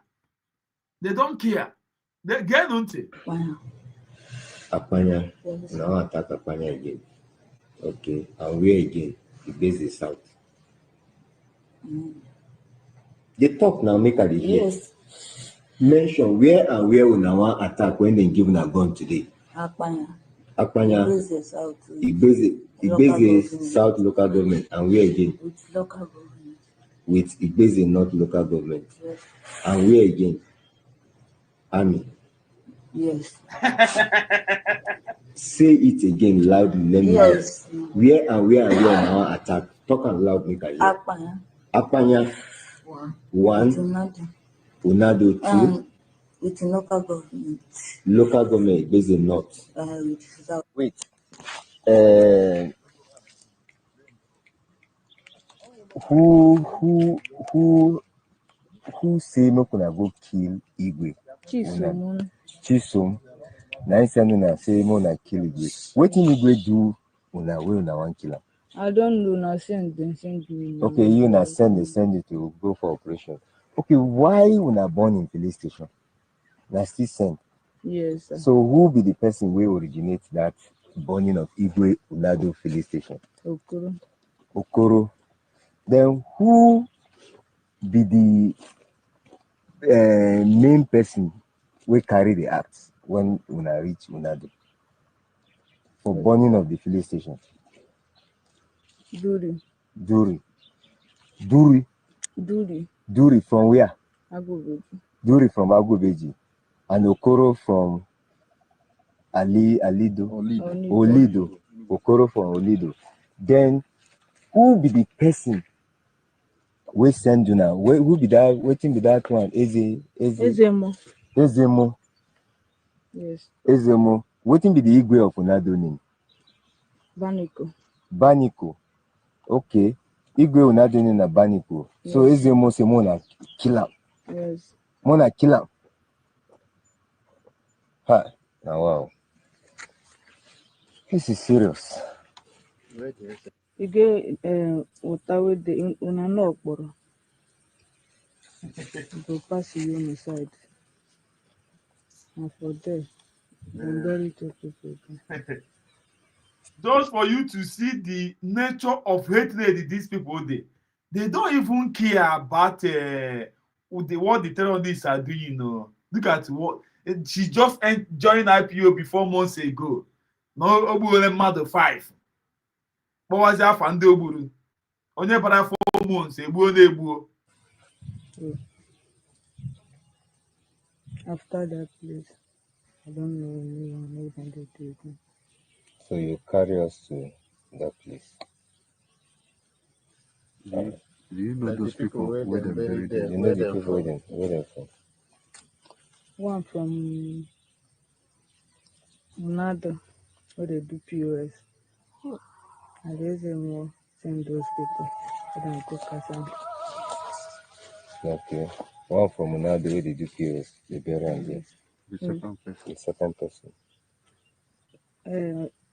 Speaker 4: They don't care. They get on it.
Speaker 15: Akpanya. Now attack Akpanya again. Okay. And where again? The base is south. They talk now, make a hear.
Speaker 10: Yes.
Speaker 15: Mention where and where we now attack when they give a gun today.
Speaker 10: Akpanya.
Speaker 15: Akpanya.
Speaker 10: Igbeze South.
Speaker 15: Igbeze South local government. And where again?
Speaker 10: With local government.
Speaker 15: With Igbeze North local government.
Speaker 10: Yes.
Speaker 15: And where again? Army.
Speaker 10: Yes.
Speaker 15: Say it again loudly. Let me
Speaker 10: yes.
Speaker 15: Hear. Where and where now attack? Talk out loud, make a hear.
Speaker 10: Akpanya.
Speaker 15: Akpanya. One. Unado. 2.
Speaker 16: with local government.
Speaker 15: Local government based in North.
Speaker 16: With South.
Speaker 15: Wait. Who say make una go kill Igwe?
Speaker 16: Chisom.
Speaker 15: Chisom. Now send una say make una kill Igwe. Wetin Igwe do una wey una wan kill am?
Speaker 16: I don't know. Now send you.
Speaker 15: Okay, you na send it to go for operation. Okay, why una born in police station? Na still send.
Speaker 16: Yes, sir.
Speaker 15: So who be the person wey originate that burning of Igwe Ulado police station? Okoro. Then who be the main person wey carry the axe when una reach Ulado for burning of the police station?
Speaker 16: Duri.
Speaker 15: Duri from where?
Speaker 16: Agobeji.
Speaker 15: Duri from Agobeji. And Okoro from Olido. Okoro from Olido. Then who be the person we send you now? Who be that? Waiting be that one?
Speaker 16: Ezemo. Yes.
Speaker 15: Ezemo. Waiting be the Igwe of Unado name? Baniko. Okay. Igwe Unado name na Baniko. Yes. So Ezemo say Mona kill him.
Speaker 16: Yes.
Speaker 15: Mona kill him. Ha. Now wow. This is serious.
Speaker 16: You get water with the una no okporo. Go pass you on the side. And for there, you bury two people.
Speaker 4: Just for you to see the nature of hatred these people they don't even care about what the terrorists are doing. You know. Look at what she just joined IPO before months ago. No, Obuole mother 5. What was that for? Oburu? Only para 4 months.
Speaker 16: After that place, I don't know anyone who can do it.
Speaker 15: So you carry us to that place.
Speaker 17: Do you know those people where they buried them?
Speaker 15: You know the people where they're from?
Speaker 16: One from another where they do POS. And there's more send those people. I don't go Kasam.
Speaker 15: Okay. One from another where they do POS. They bury them there.
Speaker 17: The second person.
Speaker 15: The second person.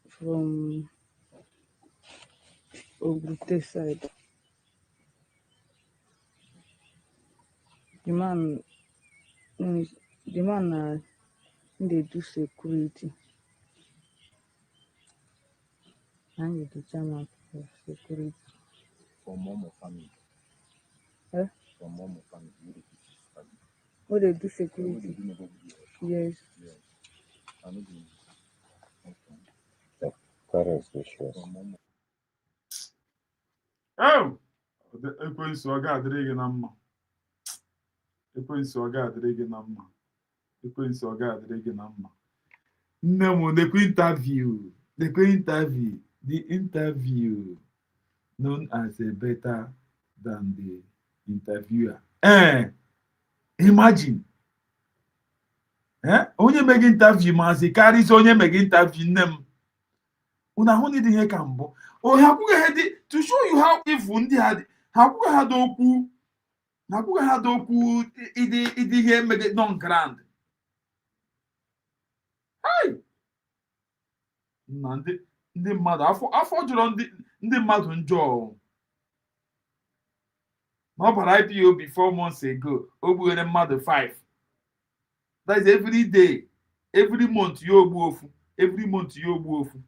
Speaker 16: From Obrute side. The man they do security. And you do chairman for security.
Speaker 17: For Momo family.
Speaker 16: Eh?
Speaker 17: For Momo family.
Speaker 16: What they do security? Yes.
Speaker 17: I know
Speaker 15: The parents were sure.
Speaker 4: Oh! Ekwensu ọ ga-adịrị gị na mma. Ekwensu ọ ga-adịrị gị na mma. Ekwensu ọ ga-adịrị gị na mma. Nne m the interview known as a better than the interviewer. Imagine. Onye mege interview maazị karịsị onye mege interview nne m. Una hụ ndị ihe ka mbụ. Oh, to show you how evil ndị ha dị. Ha kwughị ha dokwu ịdị ihe mege non grand. Hey! Na ndị mmadụ afọ jụrụ ndị mmadụ njọ. Na ọ bara IPO before months ago. O gbughere mmadụ 5. That is every day. Every month you ogbu ofu. Every month you ogbu ofu.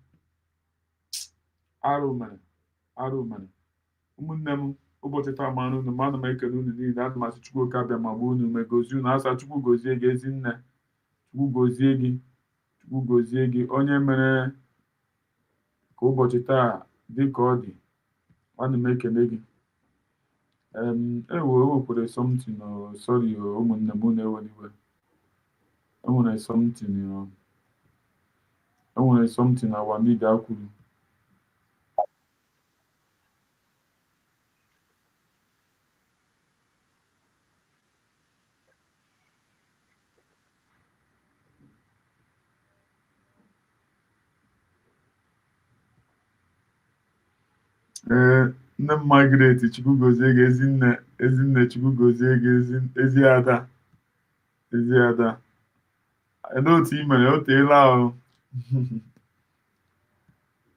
Speaker 4: Arụ mere. Ụmụnne m ụbọchị taa mara unu ma ana m ekele unu niile. Ana m asị Chukwu oke abịa ma gbuo unu megozie unu. Asa Chukwu gozie gị ezi nne. Chukwu gozie gị. Onye mere ka ụbọchị taa dị ka ọ dị. Ana m ekele gị. Ewekwere something sorry ụmụnne m unu eweliwe. Enwere something our leader kwuru. Nne m Margaret Chukwu gozie gị, Ezinne Chukwu gozie gị, ezi ada. Elee otu ị mere? O teela ahụ.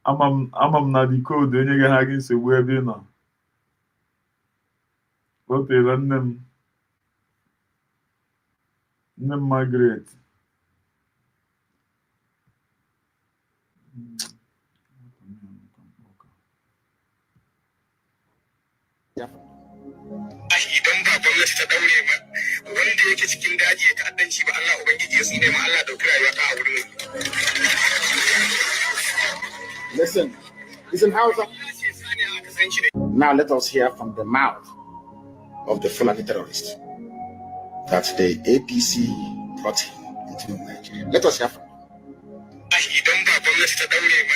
Speaker 4: Ama m na dikodu enyeghị ha gị nsogbu ebe ị nọ. O teela nne m Margaret.
Speaker 18: Idan ba gwamnati ta daure ma wanda yake cikin daji ya ta'addanci ba, Allah ubangiji ya tsine ma, Allah dauki rayuwa ta a wurin.
Speaker 8: Listen, Hausa. Now let us hear from the mouth of the Fulani terrorist that the APC brought him into Nigeria. Let us hear from him.
Speaker 18: Idan ba gwamnati ta daure ma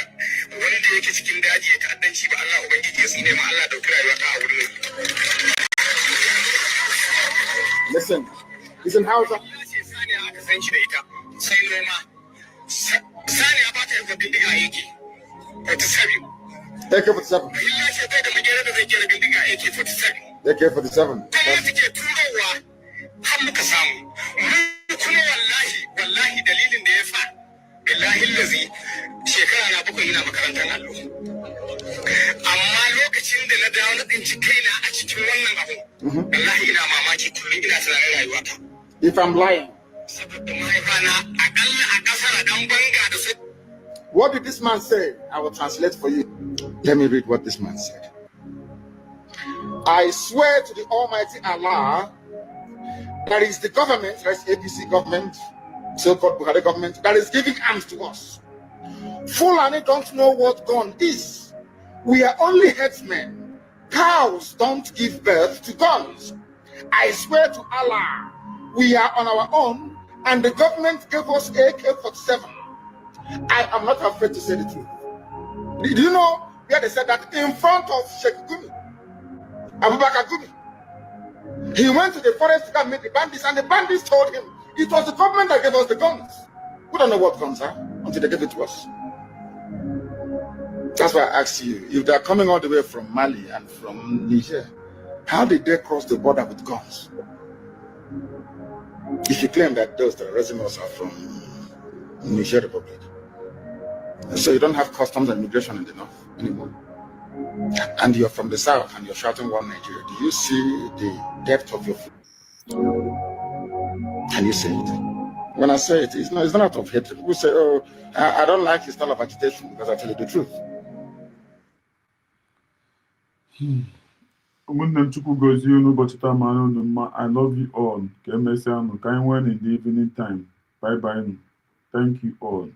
Speaker 18: wanda yake cikin daji ya ta'addanci ba, Allah ubangiji ya tsine ma, Allah dauki rayuwa ta a wurin.
Speaker 8: Listen, Hausa.
Speaker 18: Sai noma. Saniya ba ta yi bindiga yake. AK-47.
Speaker 8: AK-47.
Speaker 18: Illa ce bai da magana da zai kera bindiga AK-47.
Speaker 8: AK-47.
Speaker 18: Gwamnati ke turowa har muka samu. Kuma wallahi dalilin da ya sa billahi lazi shekara na 7 ina makarantar allo. Amma lokacin da na dawo na tsinci kaina a cikin wannan abu, wallahi ina mamaki kullum ina tunanin rayuwata.
Speaker 8: If I'm lying,
Speaker 18: saboda mahaifana akalla a ƙasar dan banga da su.
Speaker 8: What did this man say? I will translate for you. Let me read what this man said. I swear to the Almighty Allah, that is the government, that is APC government, so-called Buhari government, that is giving arms to us. Fulani don't know what gun is. We are only headsmen. Cows don't give birth to guns. I swear to Allah, we are on our own, and the government gave us AK-47. I am not afraid to say the truth. Did you know where they said that in front of Sheikh Gumi, Abubakar Gumi? He went to the forest to go and meet the bandits, and the bandits told him it was the government that gave us the guns. We don't know what guns are until they give it to us. That's why I asked you, if they're coming all the way from Mali and from Niger, how did they cross the border with guns? If you claim that those terrorisms are from Niger Republic, so you don't have customs and immigration in the north anymore, and you're from the south and you're shouting one Nigeria, do you see the depth of your foot? Can you say it? When I say it, it's not out of hatred. People say, oh, I don't like his style of agitation because I tell you the truth.
Speaker 4: Ụmụnne m Chukwu gozie unu ụbọchị taa mara unu mma. I love you all. Ka emesịa unu ka anyị nwee in the evening time. Bye bye. Thank you all.